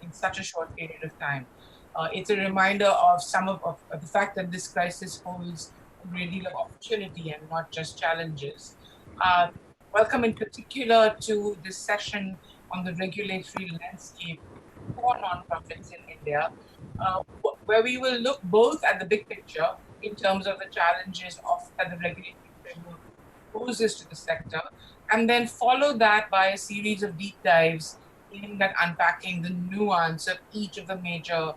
in such a short period of time. It's a reminder of of the fact that this crisis holds a great deal of opportunity and not just challenges. Uh, Welcome in particular to this session on the regulatory landscape for nonprofits in India, where we will look both at the big picture in terms of the challenges that the regulatory framework poses to the sector, and then follow that by a series of deep dives aimed at unpacking the nuance of each of the major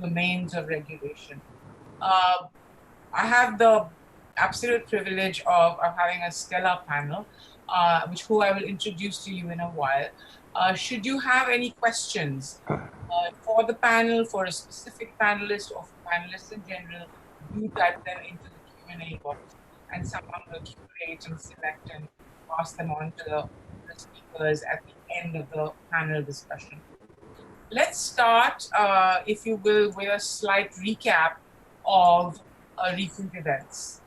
domains of regulation. Uh, I have the absolute privilege of having a stellar panel, who I will introduce to you in a while. Should you have any questions for the panel, for a specific panelist, or for panelists in general, do type them into the Q&A box, and someone will curate and select and pass them on to the speakers at the end of the panel discussion. Let's start, if you will, with a slight recap of recent events.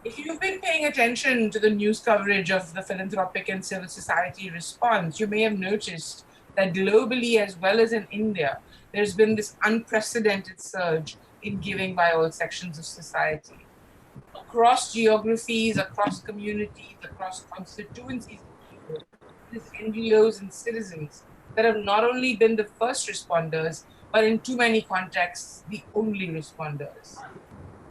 If you've been paying attention to the news coverage of the philanthropic and civil society response, you may have noticed that globally, as well as in India, there's been this unprecedented surge in giving by all sections of society. Across geographies, across communities, across constituencies of people, it is NGOs and citizens that have not only been the first responders, but in too many contexts, the only responders.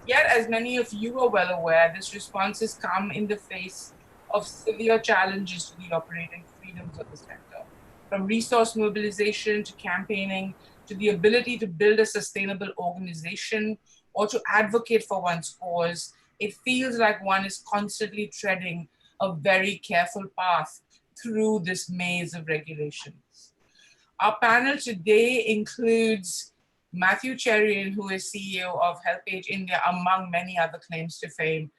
Yet, as many of you are well aware, this response has come in the face of severe challenges to the operating freedoms of the sector, from resource mobilization to campaigning to the ability to build a sustainable organization or to advocate for one's cause. It feels like one is constantly treading a very careful path through this maze of regulations. Our panel today includes Matthew Cherian, who is CEO of HelpAge India, among many other claims to fame.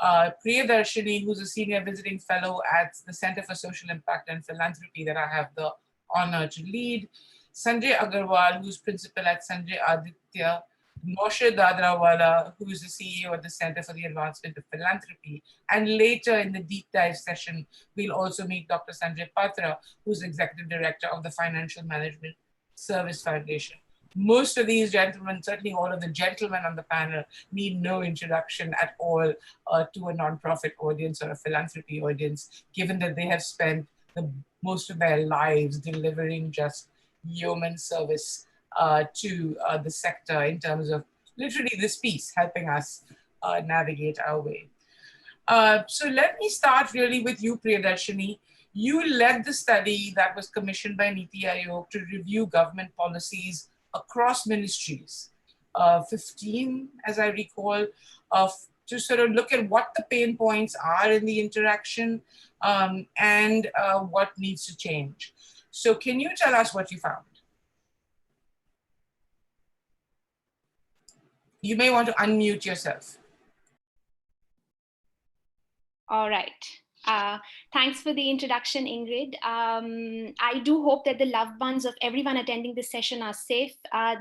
Priyadarshini, who's a senior visiting fellow at the Center for Social Impact and Philanthropy that I have the honor to lead. Sanjay Agarwal, who's principal at Sanjay Aditya. Moshe Dadrawala, who is the CEO at the Center for the Advancement of Philanthropy. And later in the deep dive session, we'll also meet Dr. Sanjay Patra, who's executive director of the Financial Management Service Foundation. Most of these gentlemen, certainly all of the gentlemen on the panel, need no introduction at all to a nonprofit audience or a philanthropy audience, given that they have spent most of their lives delivering just yeoman service to the sector in terms of literally this piece, helping us navigate our way. So let me start really with you, Priyadarshini. You led the study that was commissioned by Niti Aayog to review government policies across ministries, 15, as I recall, to sort of look at what the pain points are in the interaction and what needs to change. So can you tell us what you found? You may want to unmute yourself. All right. Thanks for the introduction, Ingrid. I do hope that the loved ones of everyone attending this session are safe.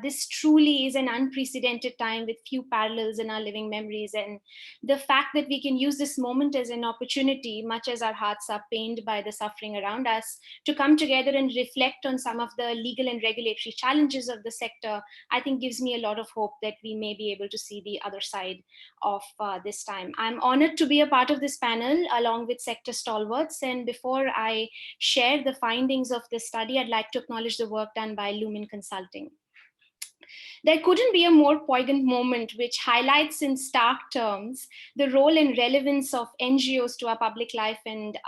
This truly is an unprecedented time with few parallels in our living memories. And the fact that we can use this moment as an opportunity, much as our hearts are pained by the suffering around us, to come together and reflect on some of the legal and regulatory challenges of the sector, I think gives me a lot of hope that we may be able to see the other side of this time. I'm honored to be a part of this panel along with sector stalwarts. And before I share the findings of this study, I'd like to acknowledge the work done by Lumen Consulting. There couldn't be a more poignant moment which highlights in stark terms the role and relevance of NGOs to our public life and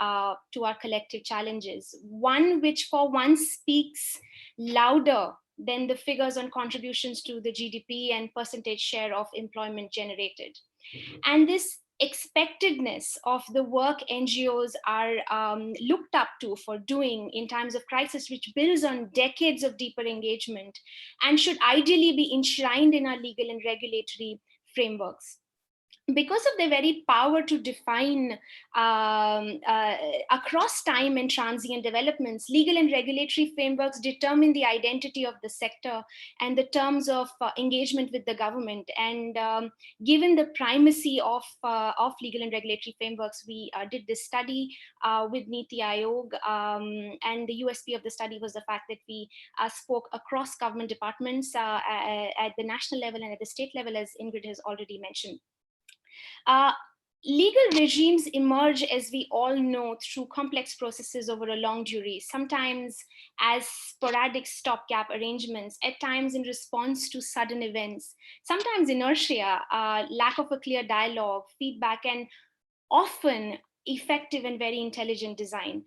to our collective challenges. One which for once speaks louder than the figures on contributions to the GDP and percentage share of employment generated. And this expectedness of the work NGOs are looked up to for doing in times of crisis, which builds on decades of deeper engagement and should ideally be enshrined in our legal and regulatory frameworks. because of their very power to define across time and transient developments, legal and regulatory frameworks determine the identity of the sector and the terms of engagement with the government. And given the primacy of legal and regulatory frameworks, we did this study with Niti Aayog, and the USP of the study was the fact that we spoke across government departments at the national level and at the state level, as Ingrid has already mentioned. Legal regimes emerge, as we all know, through complex processes over a long durée, sometimes as sporadic stopgap arrangements, at times in response to sudden events, sometimes inertia, lack of a clear dialogue, feedback, and often effective and very intelligent design.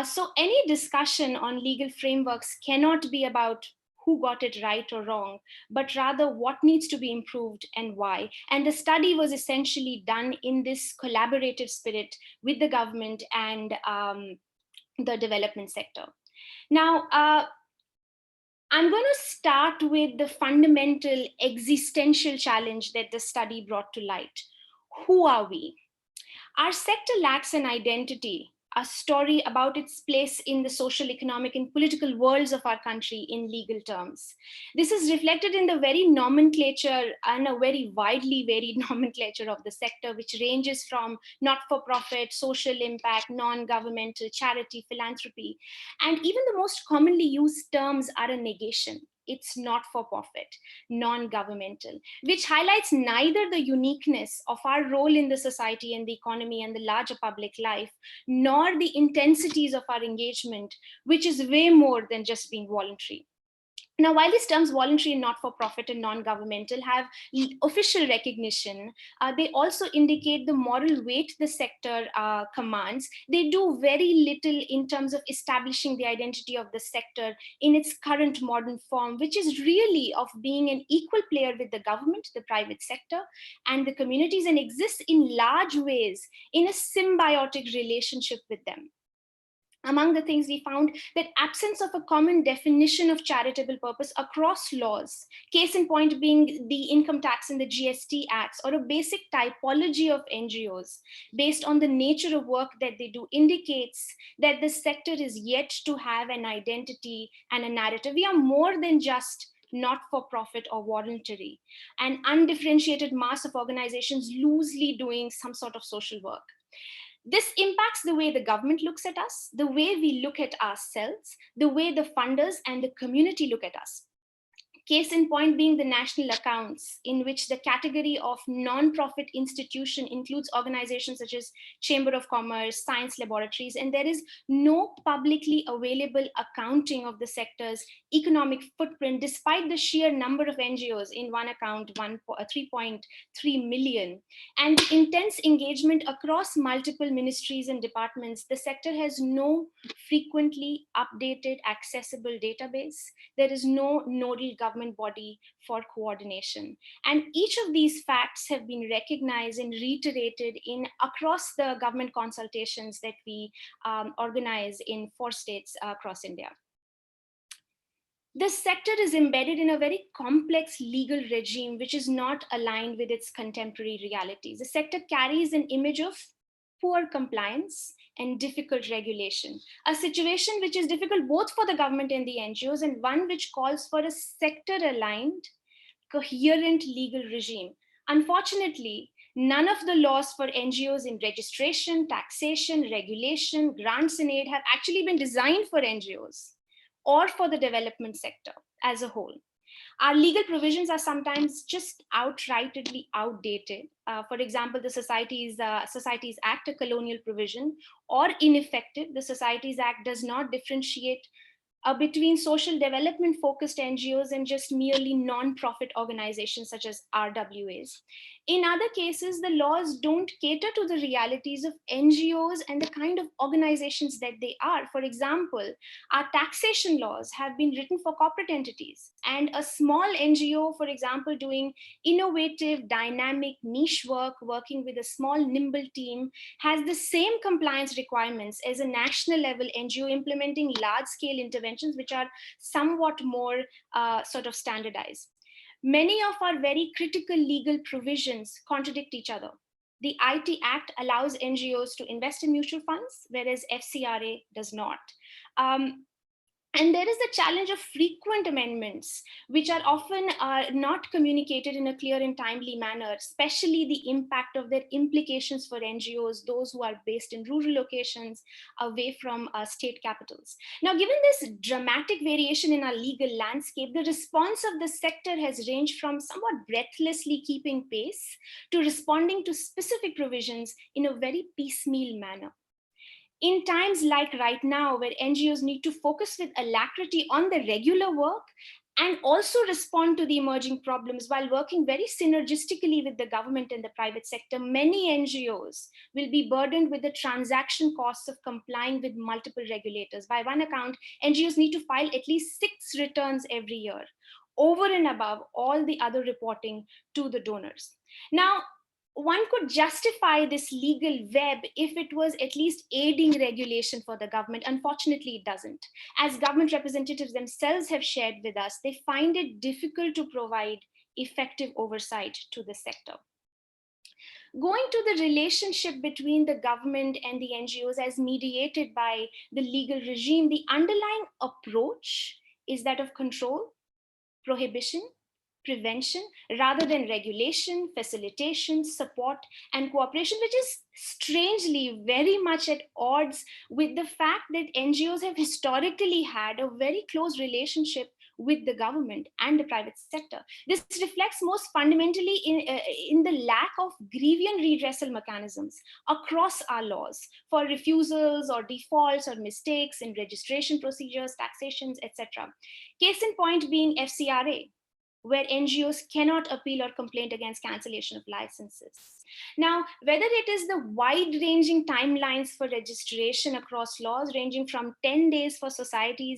So any discussion on legal frameworks cannot be about who got it right or wrong, but rather what needs to be improved and why. And the study was essentially done in this collaborative spirit with the government and the development sector. Now, I'm going to start with the fundamental existential challenge that the study brought to light. Who are we? Our sector lacks an identity, a story about its place in the social, economic, and political worlds of our country in legal terms. This is reflected in the very nomenclature and a very widely varied nomenclature of the sector, which ranges from not-for-profit, social impact, non-governmental, charity, philanthropy. And even the most commonly used terms are a negation. It's not for profit, non-governmental, which highlights neither the uniqueness of our role in the society and the economy and the larger public life, nor the intensities of our engagement, which is way more than just being voluntary. Now, while these terms voluntary and not-for-profit and non-governmental have official recognition, they also indicate the moral weight the sector commands. They do very little in terms of establishing the identity of the sector in its current modern form, which is really of being an equal player with the government, the private sector, and the communities, and exists in large ways in a symbiotic relationship with them. Among the things we found that absence of a common definition of charitable purpose across laws, case in point being the income tax and the GST acts, or a basic typology of NGOs based on the nature of work that they do, indicates that the sector is yet to have an identity and a narrative. We are more than just not for profit or voluntary, an undifferentiated mass of organizations loosely doing some sort of social work. This impacts the way the government looks at us, the way we look at ourselves, the way the funders and the community look at us. Case in point being the national accounts, in which the category of non-profit institution includes organizations such as Chamber of Commerce, science laboratories, and there is no publicly available accounting of the sector's economic footprint, despite the sheer number of NGOs in one account, 3.3 million. And intense engagement across multiple ministries and departments, the sector has no frequently updated accessible database. There is no nodal government body for coordination. And each of these facts have been recognized and reiterated in across the government consultations that we organize in 4 states across India. This sector is embedded in a very complex legal regime, which is not aligned with its contemporary realities. The sector carries an image of poor compliance and difficult regulation, a situation which is difficult both for the government and the NGOs, and one which calls for a sector-aligned, coherent legal regime. Unfortunately, none of the laws for NGOs in registration, taxation, regulation, grants and aid have actually been designed for NGOs or for the development sector as a whole. Our legal provisions are sometimes just outrightly outdated. For example, the Societies Act, a colonial provision, or ineffective. The Societies Act does not differentiate between social development focused NGOs and just merely non-profit organizations such as RWAs. In other cases, the laws don't cater to the realities of NGOs and the kind of organizations that they are. For example, our taxation laws have been written for corporate entities, and a small NGO, for example, doing innovative, dynamic, niche work, working with a small, nimble team, has the same compliance requirements as a national level NGO implementing large-scale interventions, which are somewhat more sort of standardized. Many of our very critical legal provisions contradict each other. The IT Act allows NGOs to invest in mutual funds, whereas FCRA does not. And there is the challenge of frequent amendments, which are often not communicated in a clear and timely manner, especially the impact of their implications for NGOs, those who are based in rural locations away from state capitals. Now, given this dramatic variation in our legal landscape, the response of the sector has ranged from somewhat breathlessly keeping pace to responding to specific provisions in a very piecemeal manner. In times like right now, where NGOs need to focus with alacrity on the regular work and also respond to the emerging problems while working very synergistically with the government and the private sector, many NGOs will be burdened with the transaction costs of complying with multiple regulators. By one account, NGOs need to file at least 6 returns every year, over and above all the other reporting to the donors. Now, one could justify this legal web if it was at least aiding regulation for the government. Unfortunately, it doesn't. As government representatives themselves have shared with us, they find it difficult to provide effective oversight to the sector. Going to the relationship between the government and the NGOs as mediated by the legal regime, the underlying approach is that of control, prohibition, prevention, rather than regulation, facilitation, support, and cooperation, which is strangely very much at odds with the fact that NGOs have historically had a very close relationship with the government and the private sector. This reflects most fundamentally in the lack of grievance redressal mechanisms across our laws for refusals or defaults or mistakes in registration procedures, taxations, etc. Case in point being FCRA, where NGOs cannot appeal or complain against cancellation of licenses. Now, whether it is the wide-ranging timelines for registration across laws, ranging from 10 days for society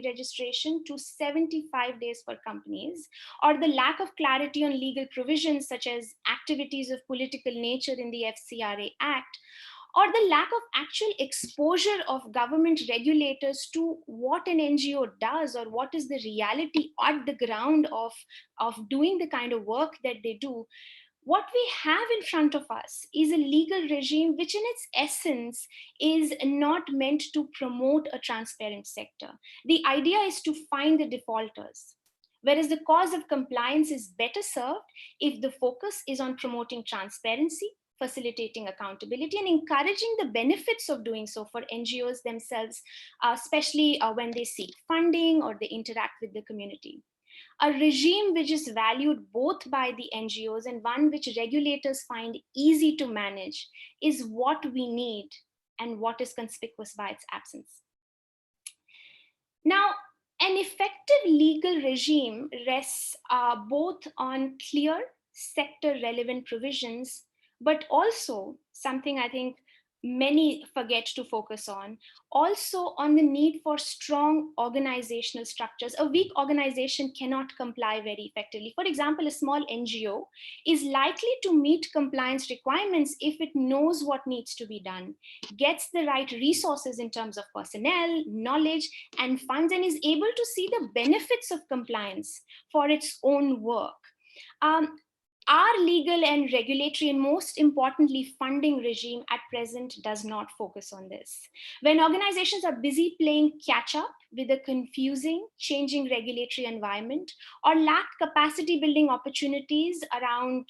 registration to 75 days for companies, or the lack of clarity on legal provisions such as activities of political nature in the FCRA Act, or the lack of actual exposure of government regulators to what an NGO does or what is the reality at the ground of doing the kind of work that they do, what we have in front of us is a legal regime which in its essence is not meant to promote a transparent sector. The idea is to find the defaulters, whereas the cause of compliance is better served if the focus is on promoting transparency, facilitating accountability, and encouraging the benefits of doing so for NGOs themselves, especially when they seek funding or they interact with the community. A regime which is valued both by the NGOs and one which regulators find easy to manage is what we need and what is conspicuous by its absence. Now, an effective legal regime rests both on clear sector-relevant provisions, but also something I think many forget to focus on, also on the need for strong organizational structures. A weak organization cannot comply very effectively. For example, a small NGO is likely to meet compliance requirements if it knows what needs to be done, gets the right resources in terms of personnel, knowledge, and funds, and is able to see the benefits of compliance for its own work. Our legal and regulatory, and most importantly, funding regime at present does not focus on this. When organizations are busy playing catch up with a confusing, changing regulatory environment, or lack capacity building opportunities around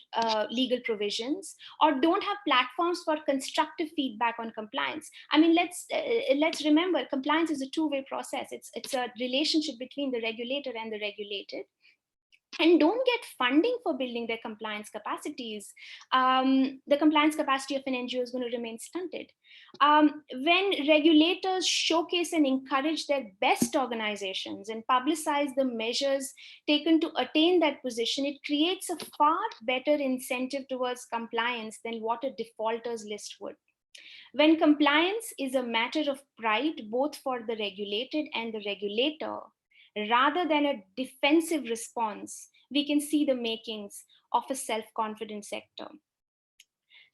legal provisions, or don't have platforms for constructive feedback on compliance. I mean, let's remember, compliance is a two-way process. It's a relationship between the regulator and the regulated, and don't get funding for building their compliance capacities, the compliance capacity of an NGO is going to remain stunted. When regulators showcase and encourage their best organizations and publicize the measures taken to attain that position, it creates a far better incentive towards compliance than what a defaulters list would. When compliance is a matter of pride, both for the regulated and the regulator, rather than a defensive response, we can see the makings of a self-confident sector.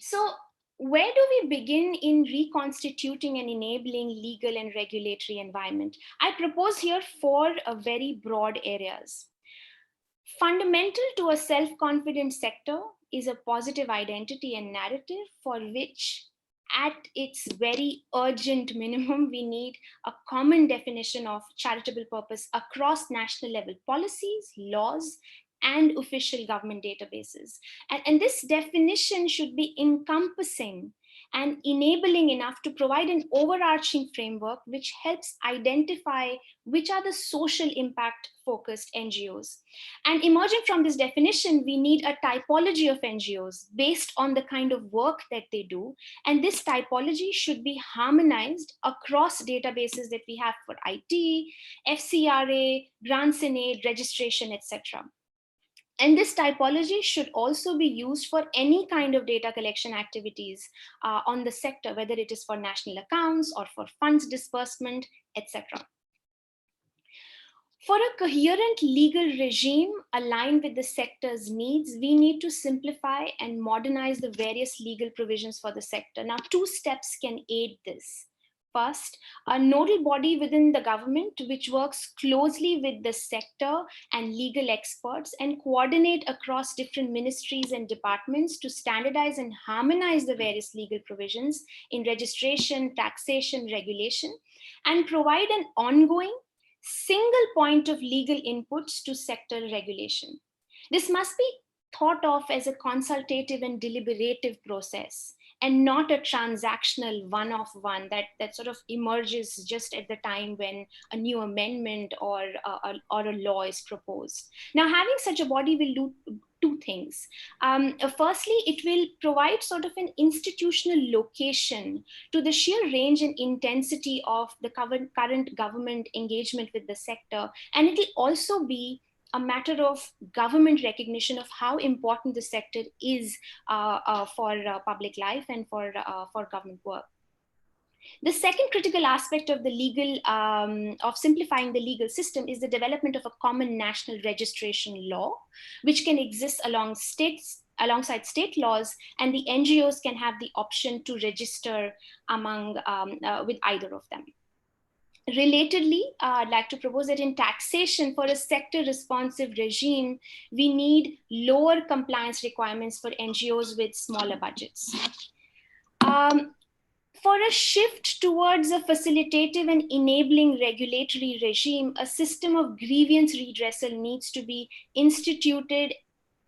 So, where do we begin in reconstituting and enabling legal and regulatory environment? I propose here 4 very broad areas. Fundamental to a self-confident sector is a positive identity and narrative for which, at its very urgent minimum, we need a common definition of charitable purpose across national level policies, laws, and official government databases. And this definition should be encompassing and enabling enough to provide an overarching framework which helps identify which are the social impact focused NGOs. And emerging from this definition, we need a typology of NGOs based on the kind of work that they do. And this typology should be harmonized across databases that we have for IT, FCRA, grants and aid, registration, etc. And this typology should also be used for any kind of data collection activities on the sector, whether it is for national accounts or for funds disbursement, etc. For a coherent legal regime aligned with the sector's needs, we need to simplify and modernize the various legal provisions for the sector. Now, 2 steps can aid this. First, a nodal body within the government which works closely with the sector and legal experts and coordinate across different ministries and departments to standardize and harmonize the various legal provisions in registration, taxation, regulation, and provide an ongoing single point of legal inputs to sector regulation. This must be thought of as a consultative and deliberative process and not a transactional one-off one that sort of emerges just at the time when a new amendment or a law is proposed. Now, having such a body will do 2 things. Firstly, it will provide sort of an institutional location to the sheer range and intensity of the current government engagement with the sector. And it will also be a matter of government recognition of how important the sector is for public life and for government work. The second critical aspect of the legal, of simplifying the legal system is the development of a common national registration law, which can exist alongside state laws, and the NGOs can have the option to register with either of them. Relatedly, I'd like to propose that in taxation, for a sector responsive regime, we need lower compliance requirements for NGOs with smaller budgets. For a shift towards a facilitative and enabling regulatory regime, a system of grievance redressal needs to be instituted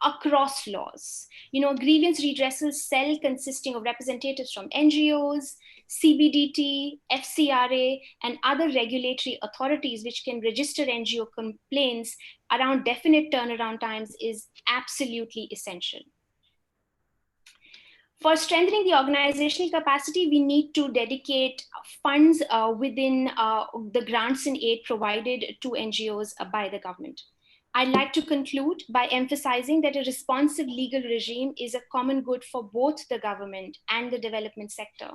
across laws. Grievance redressal cell consisting of representatives from NGOs, CBDT, FCRA, and other regulatory authorities which can register NGO complaints around definite turnaround times is absolutely essential. For strengthening the organizational capacity, we need to dedicate funds within the grants and aid provided to NGOs by the government. I'd like to conclude by emphasizing that a responsive legal regime is a common good for both the government and the development sector.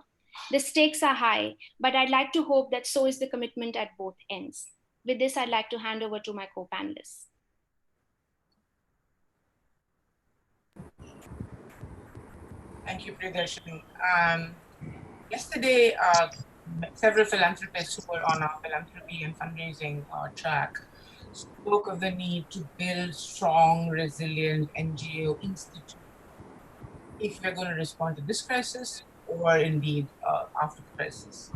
The stakes are high, but I'd like to hope that so is the commitment at both ends. With this, I'd like to hand over to my co-panelists. Thank you, Priyadarshini. Yesterday, several philanthropists who were on our philanthropy and fundraising track spoke of the need to build strong, resilient NGO institutions if we're going to respond to this crisis or indeed after the crisis.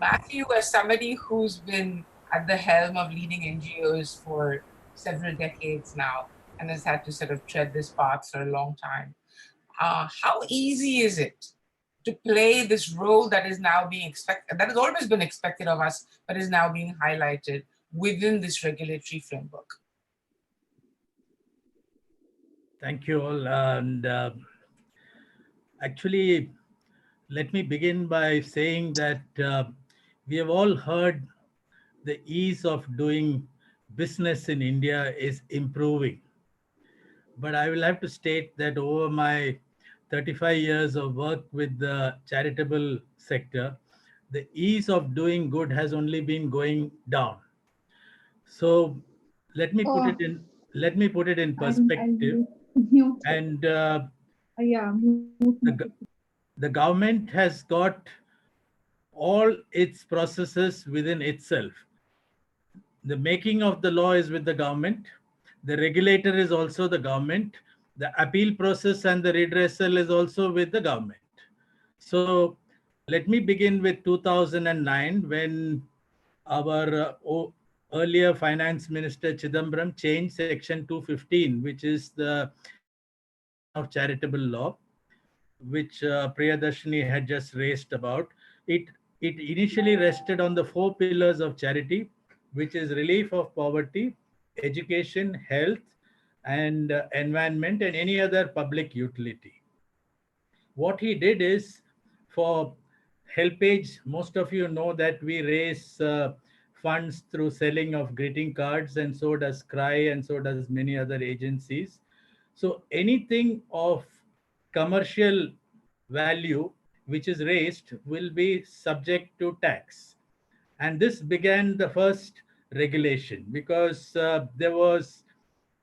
Matthew, as somebody who's been at the helm of leading NGOs for several decades now and has had to sort of tread this path for a long time, how easy is it to play this role that is now being expected, that has always been expected of us, but is now being highlighted within this regulatory framework? Thank you all. And actually, let me begin by saying that we have all heard the ease of doing business in India is improving. But I will have to state that over my 35 years of work with the charitable sector, the ease of doing good has only been going down. So let me put it in perspective. And the government has got all its processes within itself. The making of the law is with the government. The regulator is also the government. The appeal process and the redressal is also with the government. So let me begin with 2009, when our earlier finance minister Chidambaram changed section 215, which is the section of charitable law, which Priyadarshini had just raised about. It it initially rested on the four pillars of charity, which is relief of poverty, education, health, and environment, and any other public utility. What he did is, for helpage, most of you know that we raise funds through selling of greeting cards, and so does Cry, and so does many other agencies. So anything of commercial value which is raised will be subject to tax. And this began the first regulation, because there was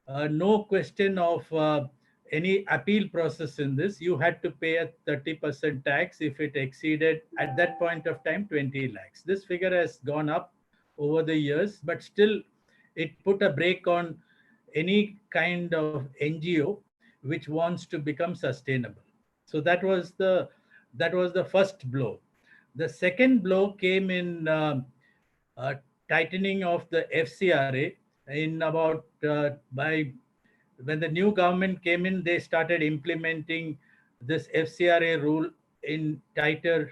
no question of any appeal process in this. You had to pay a 30% tax if it exceeded, at that point of time, 20 lakhs. This figure has gone up over the years, but still it put a brake on any kind of NGO which wants to become sustainable. So that was the first blow. The second blow came in tightening of the FCRA in about by when the new government came in, they started implementing this FCRA rule in tighter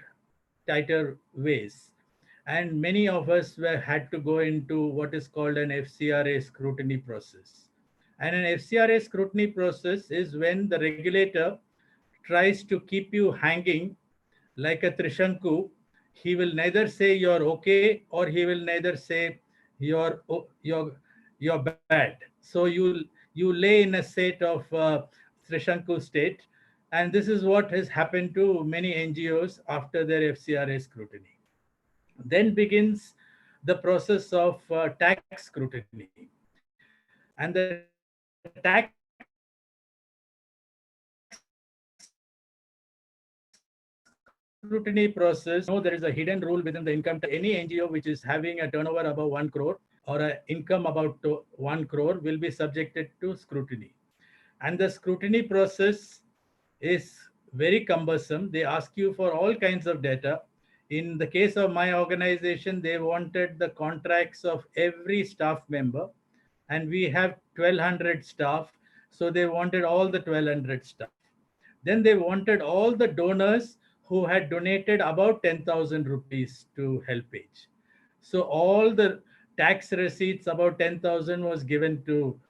ways. And many of us had to go into what is called an FCRA scrutiny process. And an FCRA scrutiny process is when the regulator tries to keep you hanging like a Trishanku. He will neither say you're okay, or he will neither say you're bad. So you lay in a state of Trishanku state, and this is what has happened to many NGOs after their FCRA scrutiny. Then begins the process of tax scrutiny, and the tax scrutiny process, know there is a hidden rule within the income tax. Any NGO which is having a turnover above 1 crore or an income about 1 crore will be subjected to scrutiny. And the scrutiny process is very cumbersome. They ask you for all kinds of data. In the case of my organization, they wanted the contracts of every staff member, and we have 1200 staff, so they wanted all the 1200 staff. Then they wanted all the donors who had donated about 10,000 rupees to helpage. So all the tax receipts about 10,000 was given to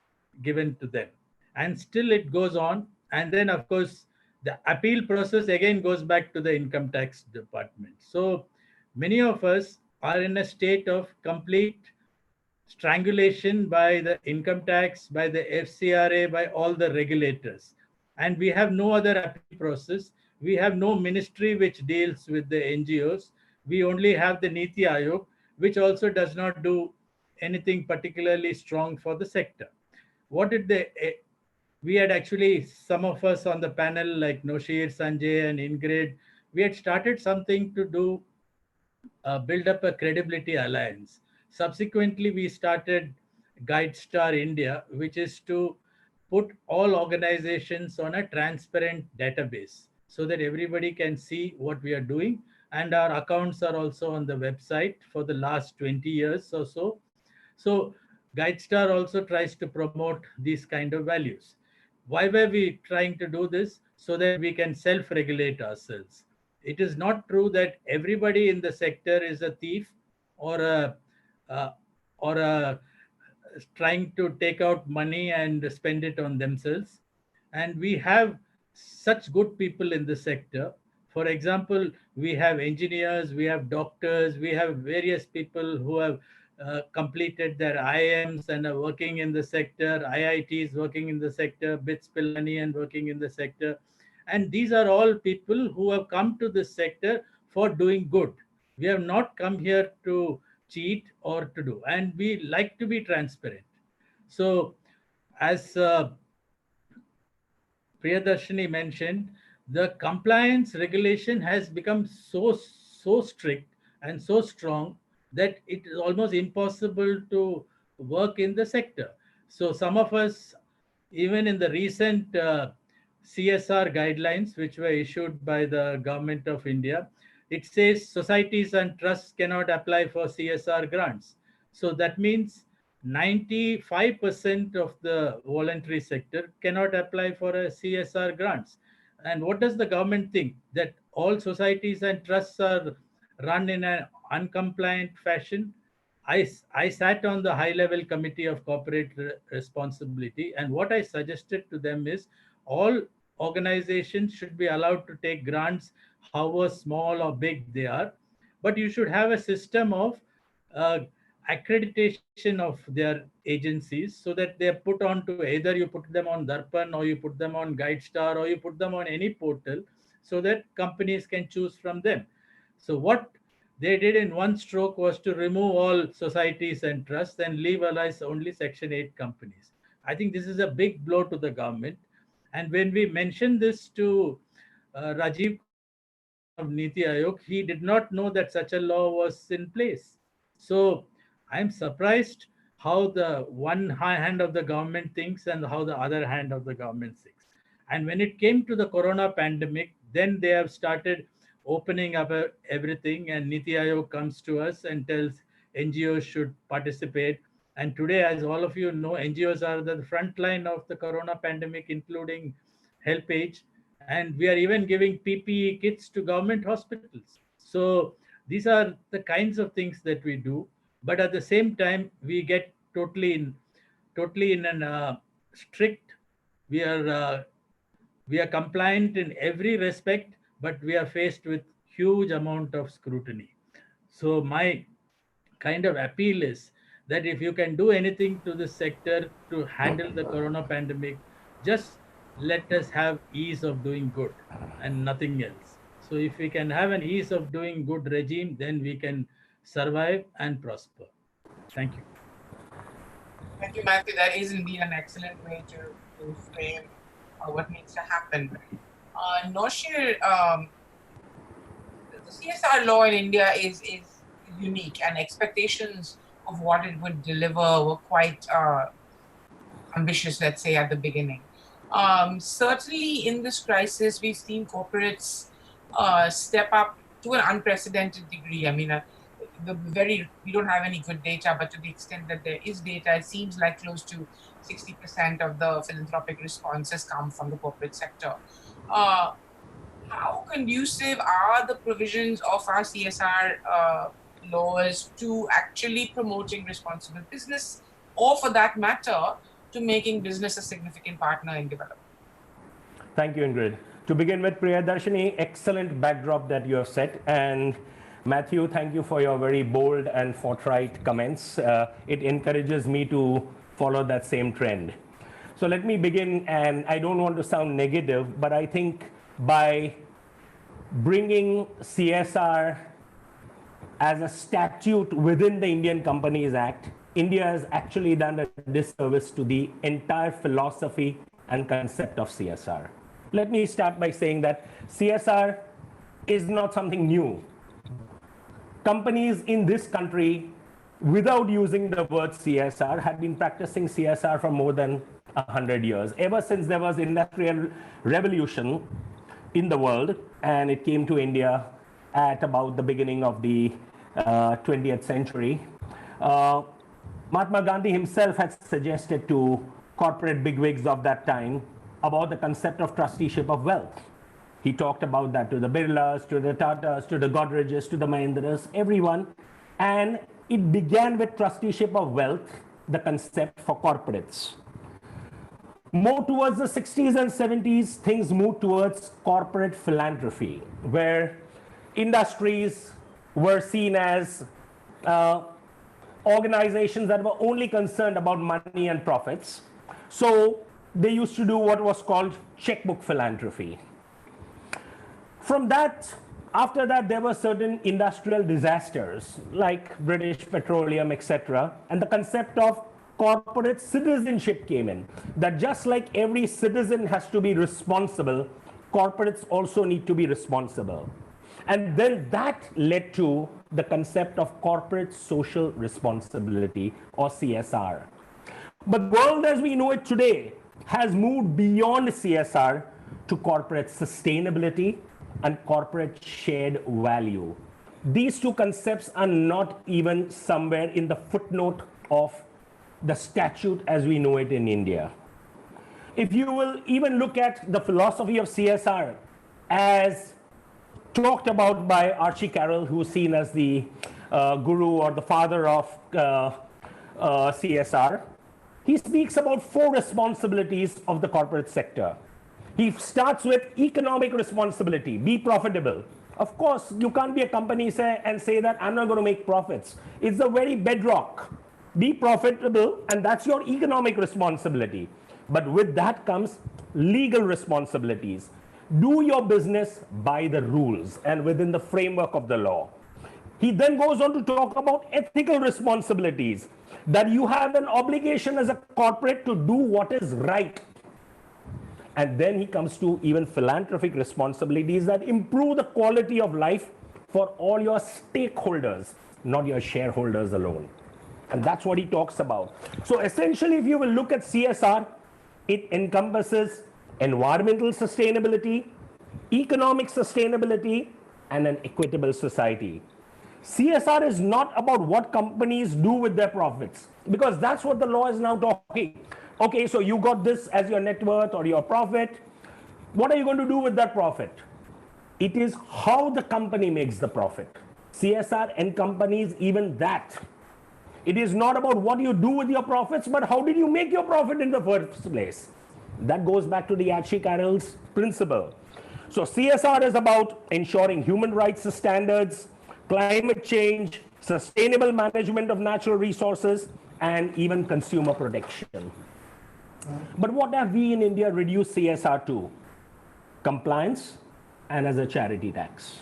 them. And still it goes on. And then of course the appeal process again goes back to the income tax department. So many of us are in a state of complete strangulation by the income tax, by the FCRA, by all the regulators. And we have no other appeal process. We have no ministry which deals with the NGOs. We only have the Niti Aayog, which also does not do anything particularly strong for the sector. What did they? We had actually, some of us on the panel, like Noshir, Sanjay, and Ingrid, we had started something to do build up a credibility alliance. Subsequently, we started GuideStar India, which is to put all organizations on a transparent database so that everybody can see what we are doing. And our accounts are also on the website for the last 20 years or so. So GuideStar also tries to promote these kind of values. Why were we trying to do this? So that we can self-regulate ourselves. It is not true that everybody in the sector is a thief or a uh, or a trying to take out money and spend it on themselves. And we have such good people in the sector. For example, we have engineers, we have doctors, we have various people who have completed their IIMs and are working in the sector, IITs working in the sector, BITS Pilani and working in the sector. And these are all people who have come to this sector for doing good. We have not come here to cheat or to do, and we like to be transparent. So, as Priyadarshini mentioned, the compliance regulation has become so strict and so strong that it is almost impossible to work in the sector. So some of us Even in the recent CSR guidelines, which were issued by the government of India, it says societies and trusts cannot apply for CSR grants. So that means 95% of the voluntary sector cannot apply for a CSR grants. And what does the government think? That all societies and trusts are run in an uncompliant fashion? I sat on the high level committee of corporate responsibility, and what I suggested to them is all organizations should be allowed to take grants, however small or big they are, but you should have a system of uh, accreditation of their agencies so that they are put on to either you put them on Darpan or you put them on GuideStar or you put them on any portal so that companies can choose from them. So what they did in one stroke was to remove all societies and trusts and leave alive only Section 8 companies. I think this is a big blow to the government. And when we mentioned this to Rajiv Kumar, the chairman of Niti Aayog, he did not know that such a law was in place. So I'm surprised how the one hand of the government thinks and how the other hand of the government thinks. And when it came to the corona pandemic, then they have started opening up everything, and Niti Aayog comes to us and tells NGOs should participate. And today, as all of you know, NGOs are the front line of the corona pandemic, including HelpAge, and we are even giving PPE kits to government hospitals. So these are the kinds of things that we do, but at the same time, we get totally in an strict. We are we are compliant in every respect, but we are faced with huge amount of scrutiny. So my kind of appeal is that if you can do anything to this sector to handle the corona pandemic, just let us have ease of doing good and nothing else. So if we can have an ease of doing good regime, then we can survive and prosper. Thank you. Thank you, Matthew. That is indeed an excellent way to frame what needs to happen. Noshir, the CSR law in India is unique, and expectations of what it would deliver were quite ambitious, let's say, at the beginning. Certainly in this crisis, we've seen corporates step up to an unprecedented degree. I mean, we don't have any good data, but to the extent that there is data, it seems like close to 60% of the philanthropic responses come from the corporate sector. How conducive are the provisions of our CSR laws to actually promoting responsible business, or for that matter, to making business a significant partner in development? Thank you, Ingrid. To begin with, Priyadarshini, excellent backdrop that you have set. And Matthew, thank you for your very bold and forthright comments. It encourages me to follow that same trend. So let me begin, and I don't want to sound negative, but I think by bringing CSR as a statute within the Indian Companies Act, India has actually done a disservice to the entire philosophy and concept of CSR. Let me start by saying that CSR is not something new. Companies in this country, without using the word CSR, have been practicing CSR for more than 100 years. Ever since there was industrial revolution in the world, and it came to India at about the beginning of the 20th century. Mahatma Gandhi himself had suggested to corporate bigwigs of that time about the concept of trusteeship of wealth. He talked about that to the Birlas, to the Tatas, to the Godreges, to the Mahindras, everyone. And it began with trusteeship of wealth, the concept for corporates. More towards the 60s and 70s, things moved towards corporate philanthropy, where industries were seen as organizations that were only concerned about money and profits. So they used to do what was called checkbook philanthropy. From that, after that, there were certain industrial disasters like British Petroleum, etc. And the concept of corporate citizenship came in, that just like every citizen has to be responsible, corporates also need to be responsible. And then that led to the concept of corporate social responsibility, or CSR. But the world as we know it today has moved beyond CSR to corporate sustainability and corporate shared value. These two concepts are not even somewhere in the footnote of the statute as we know it in India. If you will even look at the philosophy of CSR as talked about by Archie Carroll, who's seen as the guru or the father of CSR, he speaks about 4 responsibilities of the corporate sector. He starts with economic responsibility, be profitable. Of course, you can't be a company and say that I'm not going to make profits. It's the very bedrock. Be profitable, and that's your economic responsibility. But with that comes legal responsibilities. Do your business by the rules and within the framework of the law. He then goes on to talk about ethical responsibilities, that you have an obligation as a corporate to do what is right. And then he comes to even philanthropic responsibilities that improve the quality of life for all your stakeholders, not your shareholders alone. And that's what he talks about. So essentially, if you will look at CSR, it encompasses environmental sustainability, economic sustainability, and an equitable society. CSR is not about what companies do with their profits, because that's what the law is now talking. Okay, so you got this as your net worth or your profit. What are you going to do with that profit? It is how the company makes the profit. CSR encompasses even that. It is not about what you do with your profits, but how did you make your profit in the first place? That goes back to the Archie Carroll's principle. So CSR is about ensuring human rights standards, climate change, sustainable management of natural resources, and even consumer protection. But what have we in India reduced CSR to? Compliance and as a charity tax.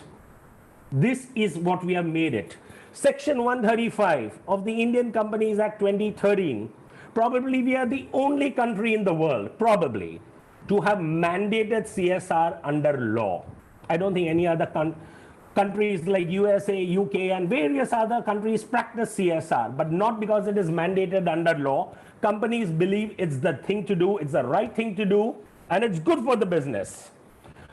This is what we have made it. Section 135 of the Indian Companies Act 2013, probably we are the only country in the world, probably, to have mandated CSR under law. I don't think any other countries like USA, UK, and various other countries practice CSR, but not because it is mandated under law. Companies believe it's the thing to do, it's the right thing to do, and it's good for the business.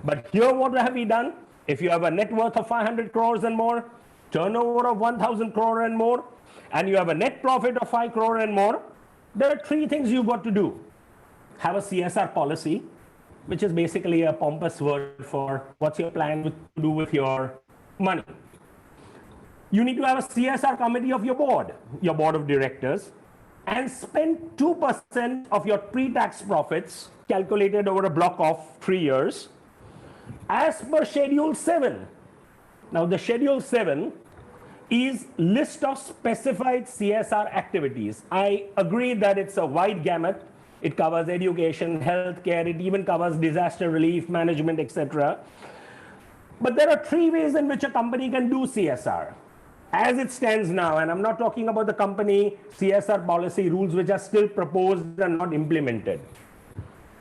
But here, what have we done? If you have a net worth of 500 crores and more, turnover of 1,000 crore and more, and you have a net profit of 5 crore and more, there are 3 things you've got to do. Have a CSR policy, which is basically a pompous word for what's your plan to do with your money. You need to have a CSR committee of your board of directors, and spend 2% of your pre-tax profits calculated over a block of 3 years as per Schedule 7. Now, the Schedule 7 is list of specified CSR activities. I agree that it's a wide gamut. It covers education, healthcare, it even covers disaster relief, management, etc. But there are 3 ways in which a company can do CSR. As it stands now, and I'm not talking about the company CSR policy rules which are still proposed and not implemented.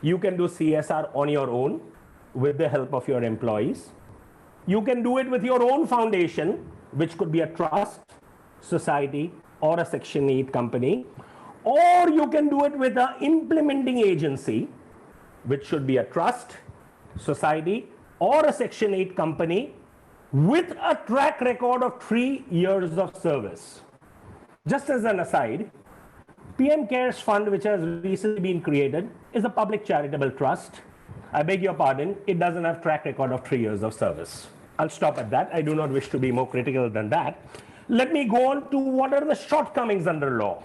You can do CSR on your own with the help of your employees. You can do it with your own foundation, which could be a trust, society, or a Section 8 company. Or you can do it with an implementing agency, which should be a trust, society, or a Section 8 company with a track record of 3 years of service. Just as an aside, PM CARES Fund, which has recently been created, is a public charitable trust. I beg your pardon, it doesn't have track record of 3 years of service. I'll stop at that. I do not wish to be more critical than that. Let me go on to what are the shortcomings under law.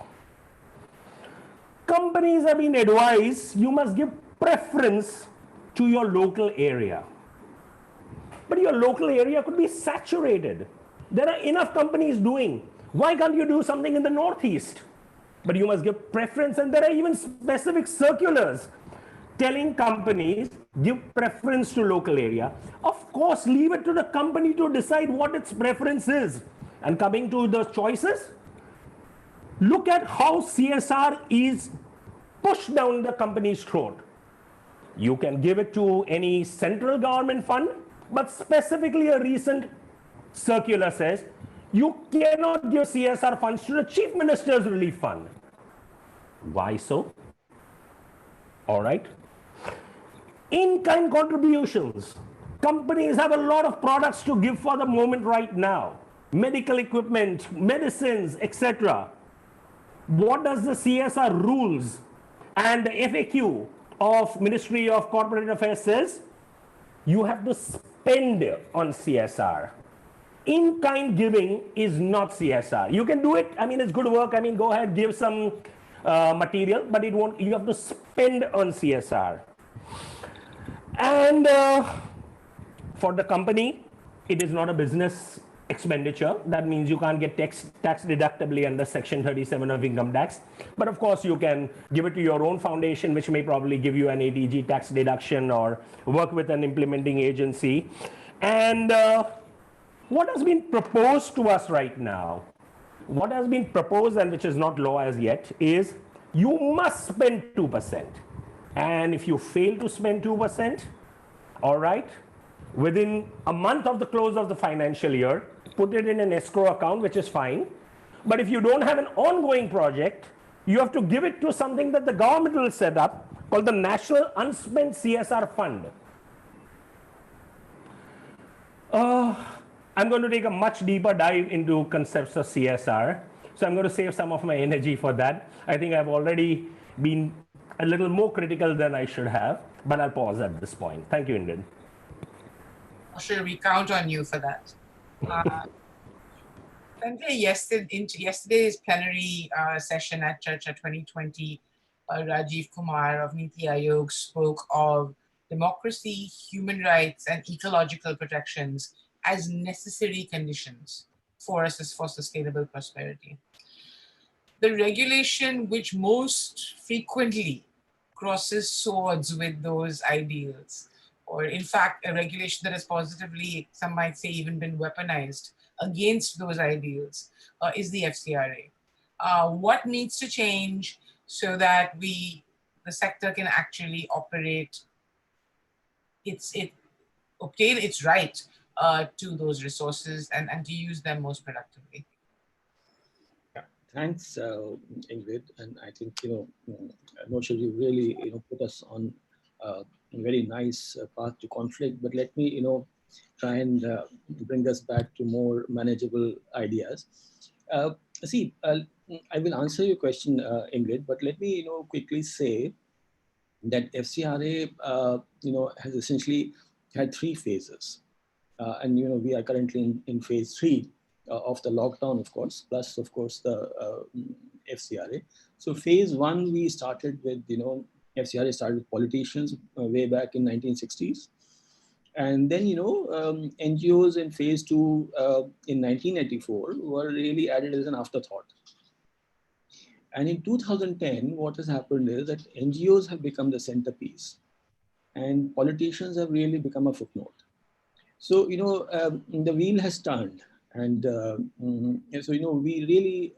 Companies have been advised you must give preference to your local area. But your local area could be saturated. There are enough companies doing. Why can't you do something in the Northeast? But you must give preference, and there are even specific circulars telling companies give preference to local area. Of course, leave it to the company to decide what its preference is. And coming to the choices, look at how CSR is pushed down the company's throat. You can give it to any central government fund, but specifically a recent circular says you cannot give CSR funds to the Chief Minister's Relief Fund. Why so? all right? In-kind contributions. Companies have a lot of products to give for the moment right now. Medical equipment, medicines, etc. What does the CSR rules and the FAQ of Ministry of Corporate Affairs says? You have to spend on CSR. In-kind giving is not CSR. You can do it. I mean, it's good work. I mean, go ahead, give some material, but it won't. You have to spend on CSR. And for the company, it is not a business expenditure. That means you can't get tax deductably under Section 37 of income tax. But of course, you can give it to your own foundation, which may probably give you an ATG tax deduction, or work with an implementing agency. And what has been proposed to us right now, what has been proposed, and which is not law as yet, is you must spend 2%. And if you fail to spend 2%, all right, within a month of the close of the financial year, put it in an escrow account, which is fine. But if you don't have an ongoing project, you have to give it to something that the government will set up called the National Unspent CSR Fund. I'm going to take a much deeper dive into concepts of CSR. So I'm going to save some of my energy for that. I think I've already been a little more critical than I should have, but I'll pause at this point. Thank you, Ingrid. Sure, we count on you for that. Yesterday's plenary session at Charcha 2020, Rajiv Kumar of Niti Aayog spoke of democracy, human rights, and ecological protections as necessary conditions for sustainable prosperity. The regulation which most frequently crosses swords with those ideals, or in fact, a regulation that has positively, some might say, even been weaponized against those ideals, is the FCRA. What needs to change so that the sector can actually operate obtain its right to those resources and to use them most productively? Yeah, thanks, Ingrid. And I think, Noshir, you really, put us on a very nice path to conflict. But let me, try and bring us back to more manageable ideas. I will answer your question, Ingrid, but let me, quickly say that FCRA, has essentially had 3 phases. And, we are currently in phase 3 of the lockdown, of course, plus, of course, the FCRA. So phase 1, we started with, FCRA started with politicians way back in 1960s. And then, NGOs in phase 2 in 1984 were really added as an afterthought. And in 2010, what has happened is that NGOs have become the centerpiece and politicians have really become a footnote. So, the wheel has turned. And so, we really,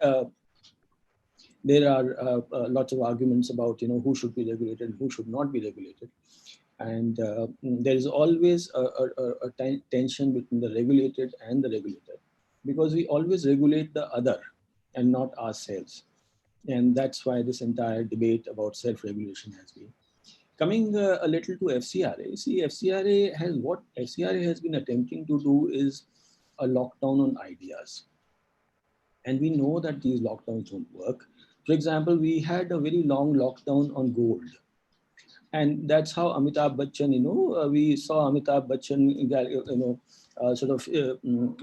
there are lots of arguments about, who should be regulated and who should not be regulated. And there is always a tension between the regulated and the regulator, because we always regulate the other and not ourselves. And that's why this entire debate about self-regulation has been. Coming a little to FCRA, see, FCRA has been attempting to do is a lockdown on ideas. And we know that these lockdowns don't work. For example, we had a very long lockdown on gold. And that's how Amitabh Bachchan, we saw Amitabh Bachchan,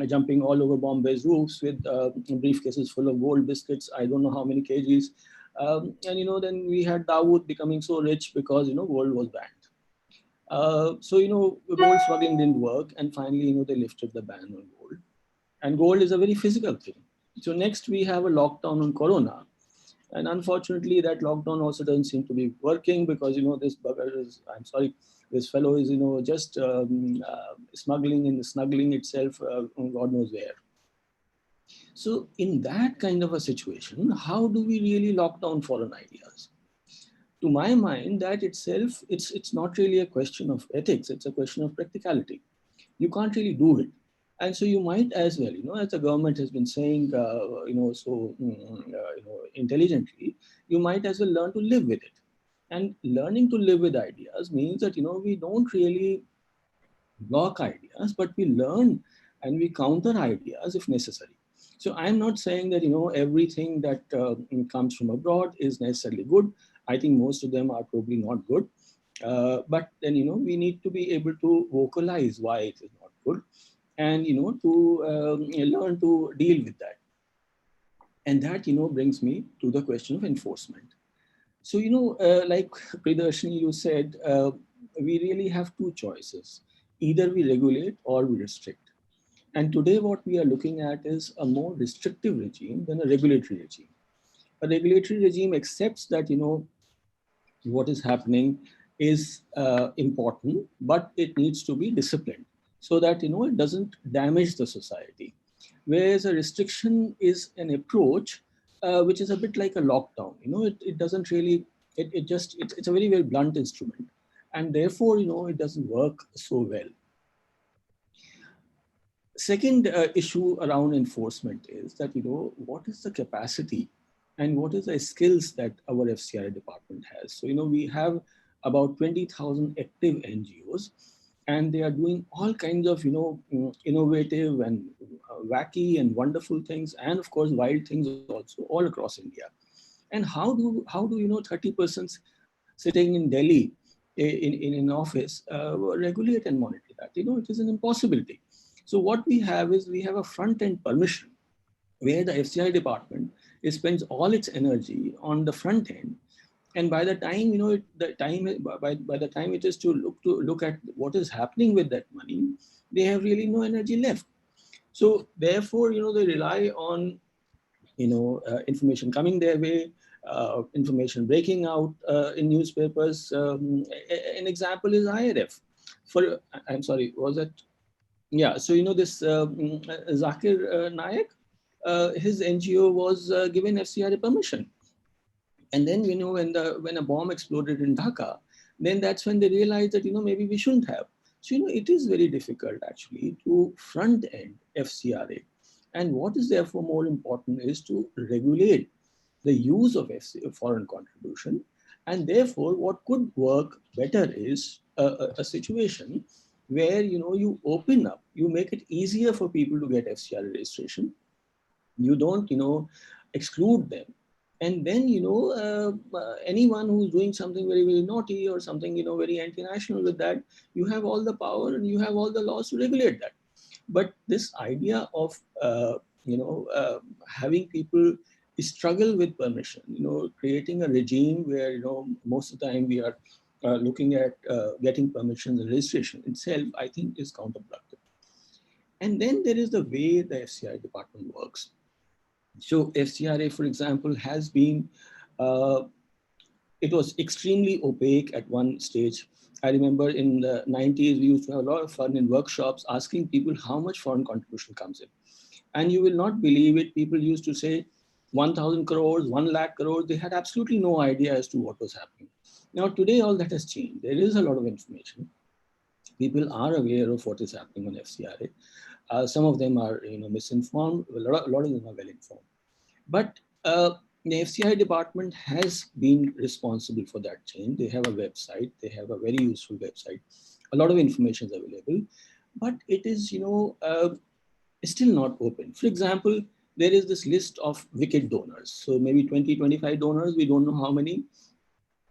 jumping all over Bombay's roofs with briefcases full of gold biscuits, I don't know how many kgs. And, then we had Dawood becoming so rich because, gold was banned. So, gold smuggling didn't work. And finally, they lifted the ban on gold. And gold is a very physical thing. So next we have a lockdown on Corona. And unfortunately, that lockdown also doesn't seem to be working because, this bugger is, this fellow is, just smuggling and snuggling itself, God knows where. So in that kind of a situation, how do we really lock down foreign ideas? To my mind, that itself, it's not really a question of ethics. It's a question of practicality. You can't really do it. And so you might as well, as the government has been saying, intelligently, you might as well learn to live with it. And learning to live with ideas means that, we don't really block ideas, but we learn and we counter ideas if necessary. So I'm not saying that, everything that comes from abroad is necessarily good. I think most of them are probably not good. But then, we need to be able to vocalize why it is not good and, to learn to deal with that. And that, brings me to the question of enforcement. So, like Priyadarshini, you said, we really have two choices. Either we regulate or we restrict. And today what we are looking at is a more restrictive regime than a regulatory regime. A regulatory regime accepts that, what is happening is important, but it needs to be disciplined so that, it doesn't damage the society. Whereas a restriction is an approach which is a bit like a lockdown. It doesn't really, it's a very, very blunt instrument. And therefore, it doesn't work so well. Second issue around enforcement is that, what is the capacity and what is the skills that our FCRA department has? So, we have about 20,000 active NGOs, and they are doing all kinds of, innovative and wacky and wonderful things, and of course, wild things also all across India. And how do 30 persons sitting in Delhi in an office regulate and monitor that? It is an impossibility. So what we have is we have a front-end permission where the FCI department spends all its energy on the front end, and by the time by the time it is to look at what is happening with that money, they have really no energy left. So therefore, they rely on information coming their way, information breaking out in newspapers. An example is IRF. I'm sorry, was it? Yeah, so this Zakir Naik, his NGO was given FCRA permission, and then when a bomb exploded in Dhaka, then that's when they realized that maybe we shouldn't have. So it is very difficult actually to front end FCRA, and what is therefore more important is to regulate the use of foreign contribution, and therefore what could work better is a situation where you open up, you make it easier for people to get FCRA registration. You don't exclude them, and then anyone who's doing something very, very naughty or something very anti-national with that, you have all the power and you have all the laws to regulate that. But this idea of having people struggle with permission, creating a regime where most of the time we are looking at getting permissions and registration itself, I think is counterproductive. And then there is the way the FCRA department works. So FCRA, for example, has been, it was extremely opaque at one stage. I remember in the 90s, we used to have a lot of fun in workshops asking people how much foreign contribution comes in. And you will not believe it, people used to say 1,000 crores, 1 lakh crores. They had absolutely no idea as to what was happening. Now today, all that has changed. There is a lot of information. People are aware of what is happening on FCRA. Some of them are misinformed, a lot of them are well informed. But the FCI department has been responsible for that change. They have a website, they have a very useful website. A lot of information is available, but it is still not open. For example, there is this list of wicked donors. So maybe 20, 25 donors, we don't know how many,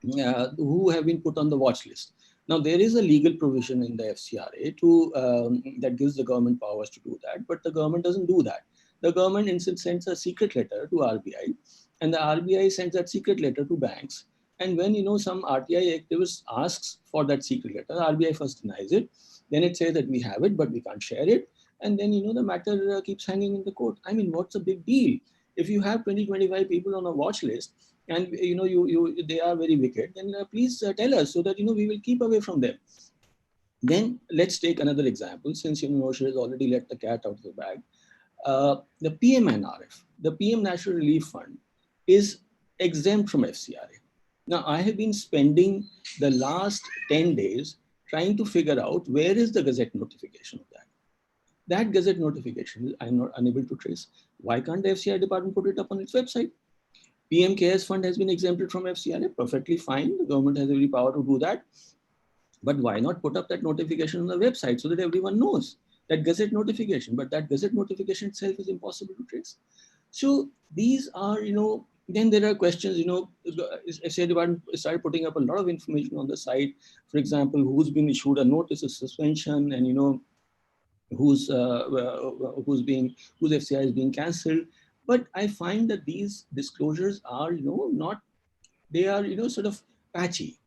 who have been put on the watch list. Now, there is a legal provision in the FCRA that gives the government powers to do that, but the government doesn't do that. The government instead sends a secret letter to RBI, and the RBI sends that secret letter to banks. And when some RTI activist asks for that secret letter, RBI first denies it. Then it says that we have it, but we can't share it. And then the matter keeps hanging in the court. I mean, what's the big deal? If you have 20, 25 people on a watch list, and they are very wicked, then please tell us so that we will keep away from them. Then let's take another example, since Moshe has already let the cat out of the bag. The PMNRF, the PM National Relief Fund, is exempt from FCRA. Now, I have been spending the last 10 days trying to figure out where is the Gazette notification of that. That Gazette notification, I'm not unable to trace. Why can't the FCRA department put it up on its website? PM Cares Fund has been exempted from FCRA, perfectly fine. The government has every power to do that. But why not put up that notification on the website so that everyone knows that Gazette notification? But that Gazette notification itself is impossible to trace. So these are, then there are questions, FCI department started putting up a lot of information on the site. For example, who's been issued a notice of suspension, and whose FCI is being cancelled. But I find that these disclosures are, not, they are, sort of patchy.